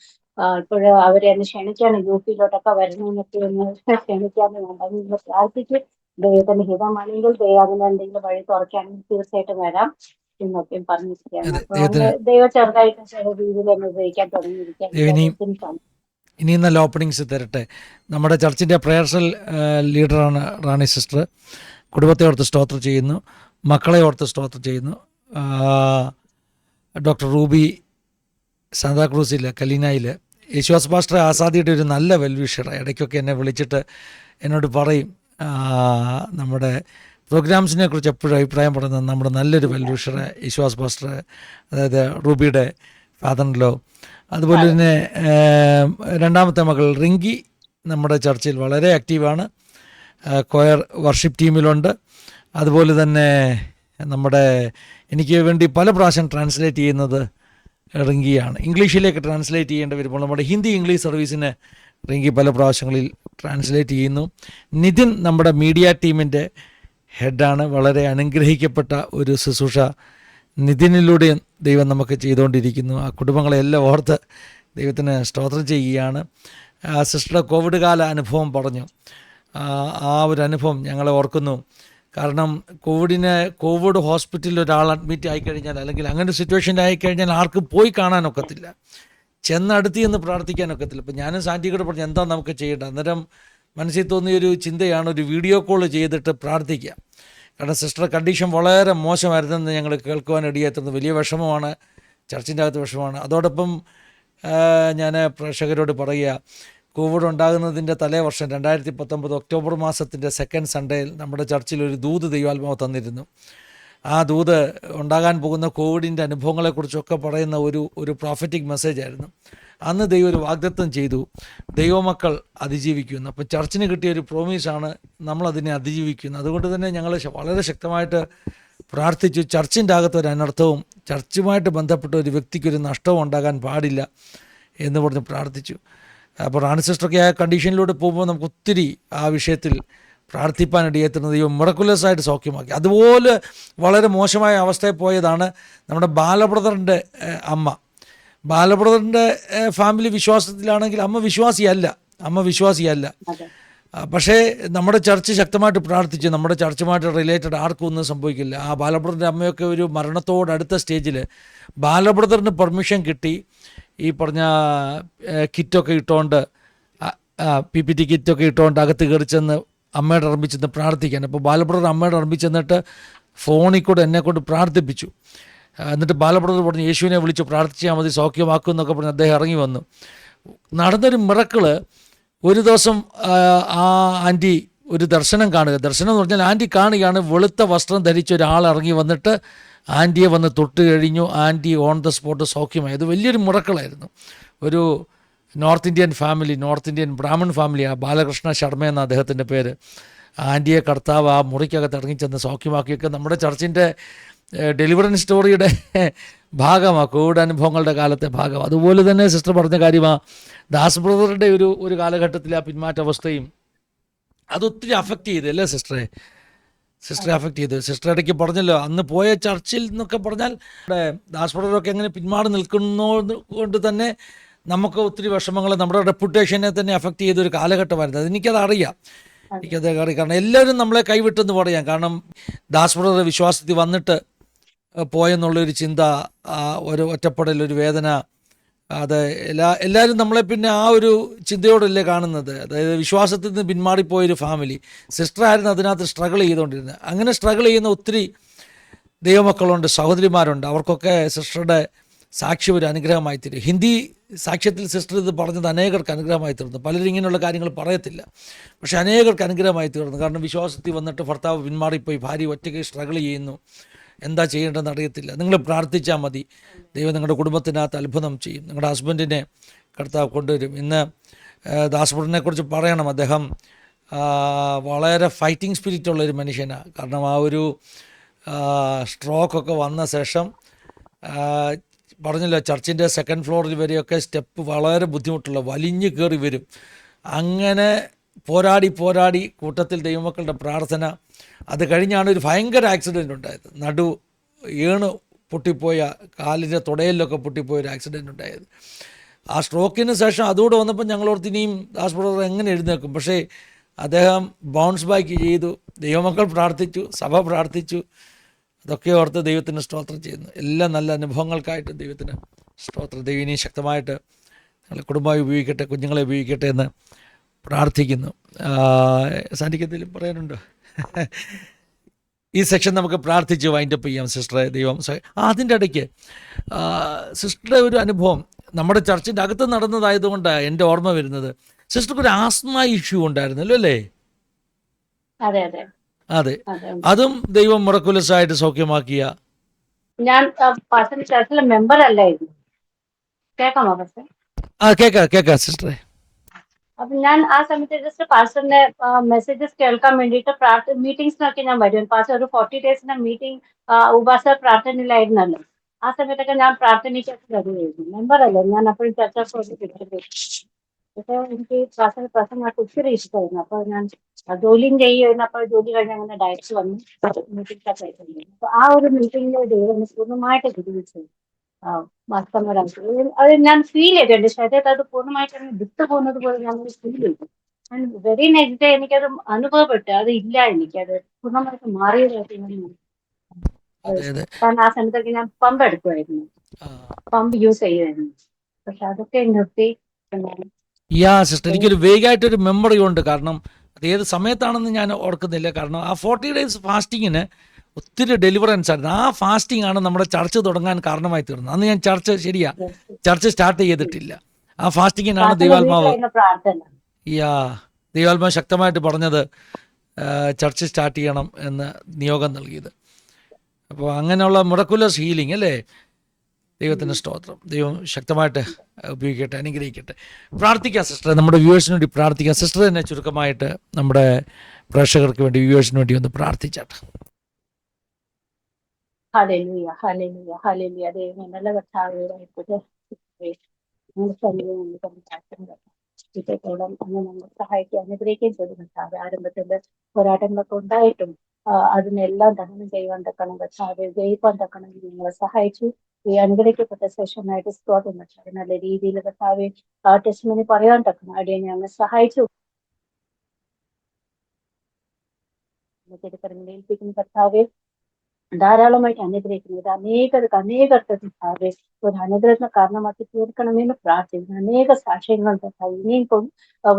Speaker 3: ഇപ്പോഴ് അവരെ ഒന്ന് ക്ഷണിക്കാണ്, യുപിയിലോട്ടൊക്കെ വരുന്നതിനൊക്കെ ഒന്ന് ക്ഷണിക്കാന്ന് വേണ്ടെന്ന് പ്രാർത്ഥിച്ച്, ദൈവത്തിന്റെ ഹിതമാണെങ്കിൽ ദൈവം അതിന് എന്തെങ്കിലും വഴി തുറക്കുകയാണെങ്കിൽ തീർച്ചയായിട്ടും വരാം എന്നൊക്കെയും പറഞ്ഞിരിക്കുകയാണ്.
Speaker 2: അതെ,
Speaker 3: അപ്പൊ
Speaker 2: ദൈവത്തിന്
Speaker 3: അങ്ങനെ ദൈവം ചെറുതായിട്ട് ചില രീതിയിൽ തന്നെ ഉപയോഗിക്കാൻ തുടങ്ങിയിരിക്കുകയാണ്.
Speaker 2: ഇനിയും
Speaker 3: ദൈവത്തിന്
Speaker 2: ഇനിയും നല്ല ഓപ്പണിങ്സ് തരട്ടെ. നമ്മുടെ ചർച്ചിൻ്റെ പ്രേയർസൽ ലീഡറാണ് റാണി സിസ്റ്റർ. കുടുംബത്തെ ഓർത്ത് സ്തോത്രം ചെയ്യുന്നു, മക്കളെ ഓർത്ത് സ്തോത്രം ചെയ്യുന്നു. ഡോക്ടർ റൂബി സാന്താക്രൂസിൽ കലീനയിൽ യേശുദാസ് പാസ്റ്റർ ആസാദിയുടെ ഒരു നല്ല വെൽവിഷർ. ഇടയ്ക്കൊക്കെ എന്നെ വിളിച്ചിട്ട് എന്നോട് പറയും, നമ്മുടെ പ്രോഗ്രാംസിനെ കുറിച്ച് എപ്പോഴും അഭിപ്രായം പറയുന്നത് നമ്മുടെ നല്ലൊരു വെൽവിഷർ യേശുദാസ് പാസ്റ്റർ, അതായത് റൂബിയുടെ ഫാദറിലോ. അതുപോലെ തന്നെ രണ്ടാമത്തെ മകൾ റിങ്കി നമ്മുടെ ചർച്ചിൽ വളരെ ആക്റ്റീവാണ്, കൊയർ വർഷിപ്പ് ടീമിലുണ്ട്. അതുപോലെ തന്നെ നമ്മുടെ എനിക്ക് വേണ്ടി പല പ്രാവശ്യം ട്രാൻസ്ലേറ്റ് ചെയ്യുന്നത് റിങ്കിയാണ്. ഇംഗ്ലീഷിലേക്ക് ട്രാൻസ്ലേറ്റ് ചെയ്യേണ്ടി വരുമ്പോൾ നമ്മുടെ ഹിന്ദി ഇംഗ്ലീഷ് സർവീസിന് റിങ്കി പല പ്രാവശ്യങ്ങളിൽ ട്രാൻസ്ലേറ്റ് ചെയ്യുന്നു. നിതിൻ നമ്മുടെ മീഡിയ ടീമിൻ്റെ ഹെഡാണ്. വളരെ അനുഗ്രഹിക്കപ്പെട്ട ഒരു ശുശ്രൂഷ നിതിനിലൂടെ ദൈവം നമുക്ക് ചെയ്തുകൊണ്ടിരിക്കുന്നു. ആ കുടുംബങ്ങളെല്ലാം ഓർത്ത് ദൈവത്തിന് സ്തോത്രം ചെയ്യുകയാണ്. സിസ്റ്ററുടെ കോവിഡ് കാല അനുഭവം പറഞ്ഞു. ആ ഒരു അനുഭവം ഞങ്ങളെ ഓർക്കുന്നു. കാരണം കോവിഡ് ഹോസ്പിറ്റലിൽ ഒരാൾ അഡ്മിറ്റ് ആയിക്കഴിഞ്ഞാൽ, അല്ലെങ്കിൽ അങ്ങനെ ഒരു സിറ്റുവേഷൻ ആയിക്കഴിഞ്ഞാൽ ആർക്കും പോയി കാണാനൊക്കത്തില്ല, ചെന്നടുത്ത് എന്ന് പ്രാർത്ഥിക്കാനൊക്കത്തില്ല. ഇപ്പം ഞാനും സാന്റിയോട് പറഞ്ഞു എന്താ നമുക്ക് ചെയ്യേണ്ടത്. അന്നേരം മനസ്സിൽ തോന്നിയൊരു ചിന്തയാണ് ഒരു വീഡിയോ കോൾ ചെയ്തിട്ട് പ്രാർത്ഥിക്കുക. കാരണം സിസ്റ്ററുടെ കണ്ടീഷൻ വളരെ മോശമായിരുന്നെന്ന് ഞങ്ങൾ കേൾക്കുവാൻ ഇടയാത്തുന്നത് വലിയ വിഷമമാണ്, ചർച്ചിൻ്റെ അകത്ത് വിഷമമാണ്. അതോടൊപ്പം ഞാൻ പ്രേക്ഷകരോട് പറയുക, കോവിഡ് ഉണ്ടാകുന്നതിൻ്റെ തലേവർഷം 2019 ഒക്ടോബർ മാസത്തിൻ്റെ സെക്കൻഡ് സൺഡേയിൽ നമ്മുടെ ചർച്ചിൽ ഒരു ദൂത് ദൈവാത്മാവ് തന്നിരുന്നു. ആ ദൂത് ഉണ്ടാകാൻ പോകുന്ന കോവിഡിൻ്റെ അനുഭവങ്ങളെക്കുറിച്ചൊക്കെ പറയുന്ന ഒരു പ്രോഫറ്റിക് മെസ്സേജ് ആയിരുന്നു. അന്ന് ദൈവം ഒരു വാഗ്ദത്തം ചെയ്തു, ദൈവമക്കൾ അതിജീവിക്കുന്നു. അപ്പോൾ ചർച്ചിന് കിട്ടിയ ഒരു പ്രോമിസാണ് നമ്മളതിനെ അതിജീവിക്കുന്നത്. അതുകൊണ്ട് തന്നെ ഞങ്ങൾ വളരെ ശക്തമായിട്ട് പ്രാർത്ഥിച്ചു. ചർച്ചിൻ്റെ അകത്ത് ഒരു അനർത്ഥവും ചർച്ചുമായിട്ട് ബന്ധപ്പെട്ട ഒരു വ്യക്തിക്കൊരു നഷ്ടവും ഉണ്ടാകാൻ പാടില്ല എന്ന് പറഞ്ഞ് പ്രാർത്ഥിച്ചു. അപ്പോൾ റാണി സിസ്റ്ററൊക്കെ ആ കണ്ടീഷനിലൂടെ പോകുമ്പോൾ നമുക്ക് ഒത്തിരി ആ വിഷയത്തിൽ പ്രാർത്ഥിപ്പാനിടയെത്തുന്നത് ദൈവം മിറക്കുലസായിട്ട് സൗഖ്യമാക്കി. അതുപോലെ വളരെ മോശമായ അവസ്ഥയിൽ പോയതാണ് നമ്മുടെ ബാലബ്രദറിൻ്റെ അമ്മ. ബാലബ്രദറിൻ്റെ ഫാമിലി വിശ്വാസത്തിലാണെങ്കിൽ അമ്മ വിശ്വാസിയല്ല. പക്ഷേ നമ്മുടെ ചർച്ച് ശക്തമായിട്ട് പ്രാർത്ഥിച്ചു, നമ്മുടെ ചർച്ചുമായിട്ട് റിലേറ്റഡ് ആർക്കും ഒന്നും സംഭവിക്കില്ല. ആ ബാലബ്രദറിൻ്റെ അമ്മയൊക്കെ ഒരു മരണത്തോടടുത്ത സ്റ്റേജിൽ ബാലബ്രദറിന് പെർമിഷൻ കിട്ടി. ഈ പറഞ്ഞ കിറ്റൊക്കെ ഇട്ടുകൊണ്ട് PPT കിറ്റൊക്കെ ഇട്ടുകൊണ്ട് അകത്ത് കയറി ചെന്ന് അമ്മയുടെ അറമ്പിൽ ചെന്ന് പ്രാർത്ഥിക്കാൻ. അപ്പോൾ ബാലബ്രദർ അമ്മയുടെ അറമ്പിൽ ചെന്നിട്ട് ഫോണിൽ കൂടെ എന്നെ കൊണ്ട് പ്രാർത്ഥിപ്പിച്ചു. എന്നിട്ട് ബാലബ്രദർ പറഞ്ഞു യേശുവിനെ വിളിച്ച് പ്രാർത്ഥിച്ചാൽ മതി സൗഖ്യമാക്കും എന്നൊക്കെ പറഞ്ഞ് അദ്ദേഹം ഇറങ്ങി വന്നു. നടന്നൊരു മിറക്കിള്, ഒരു ദിവസം ആ ആൻറ്റി ഒരു ദർശനം കാണുക. ദർശനം എന്ന് പറഞ്ഞാൽ ആൻറ്റി കാണുകയാണ് വെളുത്ത വസ്ത്രം ധരിച്ച ഒരാൾ ഇറങ്ങി വന്നിട്ട് ആൻറ്റിയെ വന്ന് തൊട്ട് കഴിഞ്ഞു. ആൻറ്റി ഓൺ ദ സ്പോട്ട് സൗഖ്യമായി. അത് വലിയൊരു മിറക്കിളായിരുന്നു. ഒരു north Indian family, north Indian Brahmin ഫാമിലിയാണ്, ബാലകൃഷ്ണ ശർമ്മ എന്ന അദ്ദേഹത്തിൻ്റെ പേര്. ആൻറ്റിയെ കർത്താവ് ആ മുറിക്കകത്ത് ഇറങ്ങിച്ചെന്ന് സൗഖ്യമാക്കിയൊക്കെ നമ്മുടെ ചർച്ചിൻ്റെ ഡെലിവറൻസ് സ്റ്റോറിയുടെ ഭാഗമാണ്, കോവിഡ് അനുഭവങ്ങളുടെ കാലത്തെ ഭാഗം. അതുപോലെ തന്നെ സിസ്റ്റർ പറഞ്ഞ കാര്യമാണ്, ദാസ് ബ്രദറുടെ ഒരു കാലഘട്ടത്തിൽ ആ പിന്മാറ്റാവസ്ഥയും അതൊത്തിരി അഫക്റ്റ് ചെയ്തു അല്ലേ സിസ്റ്ററെ അഫക്റ്റ് ചെയ്തു. സിസ്റ്റർ ഇടയ്ക്ക് പറഞ്ഞല്ലോ അന്ന് പോയ ചർച്ചിൽ എന്നൊക്കെ പറഞ്ഞാൽ ദാസ് ബ്രദറൊക്കെ എങ്ങനെ പിന്മാറി നിൽക്കുന്നത് കൊണ്ട് തന്നെ നമുക്ക് ഒത്തിരി വിഷമങ്ങൾ, നമ്മുടെ റെപ്യൂട്ടേഷനെ തന്നെ അഫക്റ്റ് ചെയ്തൊരു കാലഘട്ടമായിരുന്നു. എനിക്കത് അറിയാം. കാരണം എല്ലാവരും നമ്മളെ കൈവിട്ടെന്ന് പറയാം. കാരണം ദാസ് ബ്രദർ വിശ്വാസത്തിൽ വന്നിട്ട് പോയെന്നുള്ളൊരു ചിന്ത, ഒരു ഒറ്റപ്പെടൽ, ഒരു വേദന, അത് എല്ലാവരും നമ്മളെ പിന്നെ ആ ഒരു ചിന്തയോടല്ലേ കാണുന്നത്. അതായത് വിശ്വാസത്തിൽ നിന്ന് പിന്മാറിപ്പോയൊരു ഫാമിലി. സിസ്റ്ററായിരുന്നു അതിനകത്ത് സ്ട്രഗിൾ ചെയ്തുകൊണ്ടിരുന്നത്. അങ്ങനെ സ്ട്രഗിൾ ചെയ്യുന്ന ഒത്തിരി ദൈവമക്കളുണ്ട്, സഹോദരിമാരുണ്ട്. അവർക്കൊക്കെ സിസ്റ്ററുടെ സാക്ഷ്യം ഒരു അനുഗ്രഹമായി തീരും. ഹിന്ദി സാക്ഷ്യത്തിൽ സിസ്റ്റർ ഇത് പറഞ്ഞത് അനേകർക്ക് അനുഗ്രഹമായി തീർന്നു. പലരും ഇങ്ങനെയുള്ള കാര്യങ്ങൾ പറയത്തില്ല, പക്ഷേ അനേകർക്ക് അനുഗ്രഹമായി തീർന്നു. കാരണം വിശ്വാസത്തിൽ വന്നിട്ട് ഭർത്താവ് പിന്മാറിപ്പോയി, ഭാര്യ ഒറ്റയ്ക്ക് സ്ട്രഗിൾ ചെയ്യുന്നു, എന്താ ചെയ്യേണ്ടതെന്ന് അറിയത്തില്ല. നിങ്ങൾ പ്രാർത്ഥിച്ചാൽ മതി, ദൈവം നിങ്ങളുടെ കുടുംബത്തിനകത്ത് അത്ഭുതം ചെയ്യും. നിങ്ങളുടെ ഹസ്ബൻഡിനെ കർത്താവ് കൊണ്ടുവരും. ഇന്ന് ദാസ്പുരനെ കുറിച്ച് പറയണം, അദ്ദേഹം വളരെ ഫൈറ്റിംഗ് സ്പിരിറ്റുള്ളൊരു മനുഷ്യനാണ്. കാരണം ആ ഒരു സ്ട്രോക്കൊക്കെ വന്ന ശേഷം പറഞ്ഞല്ലോ, ചർച്ചിൻ്റെ സെക്കൻഡ് ഫ്ലോറിൽ വരെയൊക്കെ സ്റ്റെപ്പ് വളരെ ബുദ്ധിമുട്ടുള്ള, വലിഞ്ഞു കയറി വരും. അങ്ങനെ പോരാടി കൂട്ടത്തിൽ ദൈവമക്കളുടെ പ്രാർത്ഥന, അത് കഴിഞ്ഞാണ് ഒരു ഭയങ്കര ആക്സിഡൻ്റ് ഉണ്ടായത്. ഏണ് പൊട്ടിപ്പോയ, കാലിൻ്റെ തുടയിലൊക്കെ പൊട്ടിപ്പോയൊരു ആക്സിഡൻ്റ് ഉണ്ടായത്. ആ സ്ട്രോക്കിന് ശേഷം അതുകൂടെ വന്നപ്പോൾ ഞങ്ങളോർത്ത് ഇനിയും ദാസ് ബ്രദർ എങ്ങനെ എഴുന്നേൽക്കും. പക്ഷേ അദ്ദേഹം ബൗൺസ് ബാക്ക് ചെയ്തു. ദൈവമക്കൾ പ്രാർത്ഥിച്ചു, സഭ പ്രാർത്ഥിച്ചു. അതൊക്കെ ഓർത്ത് ദൈവത്തിന് സ്തോത്രം ചെയ്യുന്നു. എല്ലാ നല്ല അനുഭവങ്ങൾക്കായിട്ട് ദൈവത്തിന് സ്തോത്രം. ദൈവം ഇനി ശക്തമായിട്ട് ഞങ്ങളെ കുടുംബമായി ഉപയോഗിക്കട്ടെ, കുഞ്ഞുങ്ങളെ ഉപയോഗിക്കട്ടെ എന്ന് പ്രാർത്ഥിക്കുന്നു. സാന്നിധ്യത്തിലും പറയാനുണ്ടോ? ഈ സെക്ഷൻ നമുക്ക് പ്രാർത്ഥിച്ച് വൈൻഡപ്പ് ചെയ്യാം സിസ്റ്ററെ. ദൈവം അതിൻ്റെ ഇടയ്ക്ക് സിസ്റ്ററുടെ ഒരു അനുഭവം നമ്മുടെ ചർച്ചിൻ്റെ അകത്ത് നടന്നതായതുകൊണ്ട് എൻ്റെ ഓർമ്മ വരുന്നത്, സിസ്റ്റർക്ക് ഒരു ആസ്മ ഇഷ്യൂ ഉണ്ടായിരുന്നല്ലോ അല്ലേ? അതെ, അതും ദൈവം മിറക്കുലസ് ആയിട്ട് സൗഖ്യമാക്കിയ.
Speaker 3: ഞാൻ ചർച്ചിലെ മെമ്പർ അല്ലായിരുന്നു. കേൾക്കാമോ?
Speaker 2: കേൾക്കാം സിസ്റ്ററെ.
Speaker 3: അപ്പൊ ഞാൻ ആ സമയത്ത് ജസ്റ്റ് പാസ്റ്ററിന്റെ മെസ്സേജസ് കേൾക്കാൻ വേണ്ടിയിട്ട് മീറ്റിംഗ്സിനൊക്കെ ഞാൻ വരും. പാസ്റ്റർ ഒരു 40 ഡേയ്സിന്റെ മീറ്റിംഗ് ഉപവാസ പ്രാർത്ഥനയിലായിരുന്നല്ലോ. ആ സമയത്തൊക്കെ ഞാൻ പ്രാർത്ഥനയ്ക്കൊക്കെ വരുമായിരുന്നു. മെമ്പർ അല്ലേ ഞാൻ, അപ്പോഴും ചർച്ച. പക്ഷേ എനിക്ക് പാസ്റ്ററിന്റെ പ്രസംഗമൊക്കെ ഒത്തിരി ഇഷ്ടമായിരുന്നു. അപ്പൊ ഞാൻ ജോലിയും ചെയ്യുമായിരുന്നു. അപ്പോൾ ജോലി കഴിഞ്ഞ് അങ്ങനെ ഡയറക്റ്റ് വന്ന് മീറ്റിംഗ്സ് ഒക്കെ ആയിരുന്നു. അപ്പൊ ആ ഒരു മീറ്റിംഗിൽ ദൈവം പൂർണ്ണമായിട്ട് വിധിച്ചു. അത് ഞാൻ ഫീൽ ചെയ്തു. എന്റെ ശരീരത്തിൽ അത് പൂർണ്ണമായിട്ട് വിട്ടു പോകുന്നത് പോലെ ഞാൻ ഫീൽ ചെയ്തു. വെരി നെക്സ്റ്റ് ഡേ എനിക്കത് അനുഭവപ്പെട്ടു. അത് ഇല്ല, എനിക്കത് പൂർണ്ണമായിട്ട് മാറിയതായിട്ട്. കാരണം ആ സമയത്തൊക്കെ ഞാൻ പമ്പ് എടുക്കുമായിരുന്നു, പമ്പ് യൂസ് ചെയ്യുമായിരുന്നു. പക്ഷെ അതൊക്കെ നിർത്തി.
Speaker 2: സിസ്റ്റർ, എനിക്കൊരു വേഗമായിട്ടൊരു മെമ്മറി ഉണ്ട്. കാരണം അത് ഏത് സമയത്താണെന്ന് ഞാൻ ഓർക്കുന്നില്ല. കാരണം ആ 40 ഡേയ്സ് ഫാസ്റ്റിങ്ങിന് ഒത്തിരി ഡെലിവറൻസ് ആയിരുന്നു. ആ ഫാസ്റ്റിംഗ് ആണ് നമ്മുടെ ചർച്ച് തുടങ്ങാൻ കാരണമായി തീർന്നത്. അന്ന് ഞാൻ ചർച്ച് സ്റ്റാർട്ട് ചെയ്തിട്ടില്ല. ആ ഫാസ്റ്റിങ്ങിനാണ് ദൈവാത്മാവ് ശക്തമായിട്ട് പറഞ്ഞത് ചർച്ച് സ്റ്റാർട്ട് ചെയ്യണം എന്ന് നിയോഗം നൽകിയത്. അപ്പോൾ അങ്ങനെയുള്ള മിറക്കുലസ് ഹീലിംഗ് അല്ലേ? ദൈവത്തിൻ്റെ സ്തോത്രം. ദൈവം ശക്തമായിട്ട് ഉപയോഗിക്കട്ടെ, അനുഗ്രഹിക്കട്ടെ. പ്രാർത്ഥിക്കാം സിസ്റ്റർ, നമ്മുടെ വ്യൂവേഴ്സിന് വേണ്ടി പ്രാർത്ഥിക്കാം. സിസ്റ്റർ തന്നെ ചുരുക്കമായിട്ട് നമ്മുടെ പ്രേക്ഷകർക്ക് വേണ്ടി, വ്യൂവേഴ്സിന് വേണ്ടി ഒന്ന് പ്രാർത്ഥിച്ചാട്ടെ.
Speaker 3: Hallelujah, hallelujah, hallelujah. ദൈവമേ, നല്ല കർത്താവേ, ഇത്രത്തോളം അങ്ങ് നമ്മൾ സഹായിക്കുക, അനുഗ്രഹിക്കുകയും ചെയ്തു കർത്താവേ. ആരംഭത്തിന്റെ പോരാട്ടങ്ങളൊക്കെ ഉണ്ടായിട്ടും അതിനെല്ലാം ദഹനം ചെയ്യുവാൻ തക്കണം കർത്താവേ, ജയിക്കാൻ തക്കണം നിങ്ങളെ സഹായിച്ചു. ഈ അനുഗ്രഹിക്കപ്പെട്ട സെഷനായിട്ട് സ്തോത്രം കർത്താവേ. നല്ല രീതിയിൽ കർത്താവേ ടെസ്റ്റിമണി പറയാൻ തക്കണം അടിയനെ അങ്ങ് സഹായിച്ചു. ഏൽപ്പിക്കുന്ന കർത്താവേ, ധാരാളമായിട്ട് അനുഗ്രഹിക്കുന്നത് അനേകർക്ക് കർത്താവേ ഒരു അനുഗ്രഹത്തിന് കാരണമാക്കി തീർക്കണമെന്ന് പ്രാർത്ഥിക്കുന്നു. അനേക സാക്ഷ്യങ്ങൾ കർത്താവേ ഇനിയും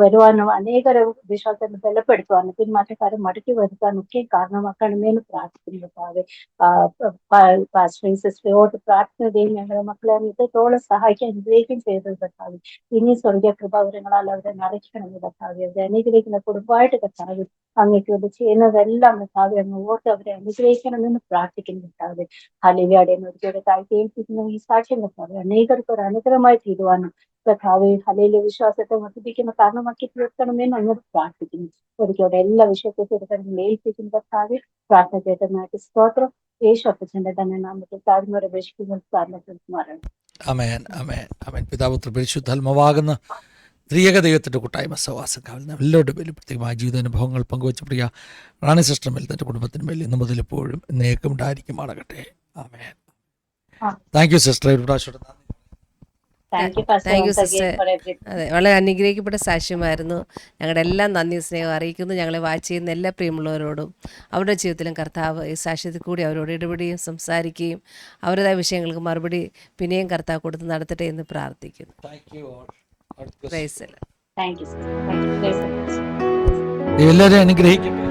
Speaker 3: വരുവാനും അനേകരെ വിശ്വാസത്തെ ബലപ്പെടുത്തുവാനും പിന്മാറ്റക്കാരെ മടക്കി വരുത്താനും ഒക്കെ കാരണമാക്കണമെന്ന് പ്രാർത്ഥിക്കുന്നു കർത്താവേ. സിസ്റ്ററോട് പ്രാർത്ഥനയും ഞങ്ങളുടെ മക്കളെ ഇത്രത്തോളം സഹായിക്കാൻ അനുഗ്രഹിക്കുകയും ചെയ്തത് കർത്താവേ. ഇനി സ്വർഗീയ കൃപാവരങ്ങളാൽ അവരെ നിറയ്ക്കണമെന്ന് കർത്താവേ. അവരെ അനുഗ്രഹിക്കുന്ന കുടുംബമായിട്ട് കർത്താവേ അങ്ങേക്ക് വേണ്ടി ചെയ്യുന്നതെല്ലാം കർത്താവേ അങ്ങ് ഓർത്ത് അവരെ അനുഗ്രഹിക്കണമെന്ന് പ്രാർത്ഥിക്കുന്നു കർത്താവേ. ഹല്ലേലൂയ എന്നൊരു താഴ്ത്തിയേൽപ്പിക്കുന്ന ഈ സാക്ഷ്യം കർത്താവേ അനേകർക്ക് ഒരു അനുഗ്രഹമായി തീരുവാനും കർത്താവേ ഹല്ലേലൂയ വിശ്വാസത്തെ വർദ്ധിപ്പിക്കുന്ന കാരണമാക്കി തീർക്കണമെന്ന് അങ്ങോട്ട് പ്രാർത്ഥിക്കുന്നു. ഒരിക്കലും എല്ലാ വിഷയത്തെയും ഏൽപ്പിക്കുന്ന കർത്താവേ പ്രാർത്ഥന കേട്ടതിനായിട്ട് സ്തോത്രം. യേശു അപ്പച്ചന്റെ തന്നെ നാമത്തിൽ താഴ്ന്നവരെ അപേക്ഷിക്കുന്ന പ്രാർത്ഥന.
Speaker 2: അമേൻ അമേൻ അമേൻ. പിതാപുത്ര പരിശുദ്ധാത്മാവാകുന്ന ത്രിയേക ദൈവത്തിൻ്റെ കൂട്ടായ്മ സഹവാസം കാവുന്ന എല്ലാവരുടെ പേരിലും പ്രത്യേകമായ ജീവിതാനുഭവങ്ങൾ പങ്കുവച്ച പ്രിയ റാണി സിസ്റ്റർ മേൽ തൻ്റെ കുടുംബത്തിന് മേൽ ഇന്ന് മുതൽ എപ്പോഴും എന്നേക്കും ഉണ്ടായിരിക്കുമാറാകട്ടെ. ആമേൻ. Thank you sister. ഒരു പ്രാവശ്യം
Speaker 1: താങ്ക് യു സിസ്റ്റർ. അതെ, വളരെ അനുഗ്രഹിക്കപ്പെട്ട സാക്ഷ്യമായിരുന്നു. ഞങ്ങളുടെ എല്ലാം നന്ദി സ്നേഹം അറിയിക്കുന്നു. ഞങ്ങളെ വാച്ച് ചെയ്യുന്ന എല്ലാ പ്രിയമുള്ളവരോടും അവരുടെ ജീവിതത്തിലും കർത്താവ് ഈ സാക്ഷ്യത്തിൽ കൂടി അവരോട് ഇടപെടുകയും സംസാരിക്കുകയും അവരുടേതായ വിഷയങ്ങൾക്ക് മറുപടി പിന്നെയും കർത്താവ് കൊടുത്ത് നടത്തട്ടെ എന്ന് പ്രാർത്ഥിക്കുന്നു.
Speaker 2: എല്ലാവരെയും അനുഗ്രഹിക്കട്ടെ.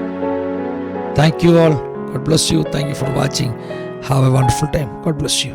Speaker 2: Thank you all. God bless you. Thank you for watching. Have A wonderful time. God bless you.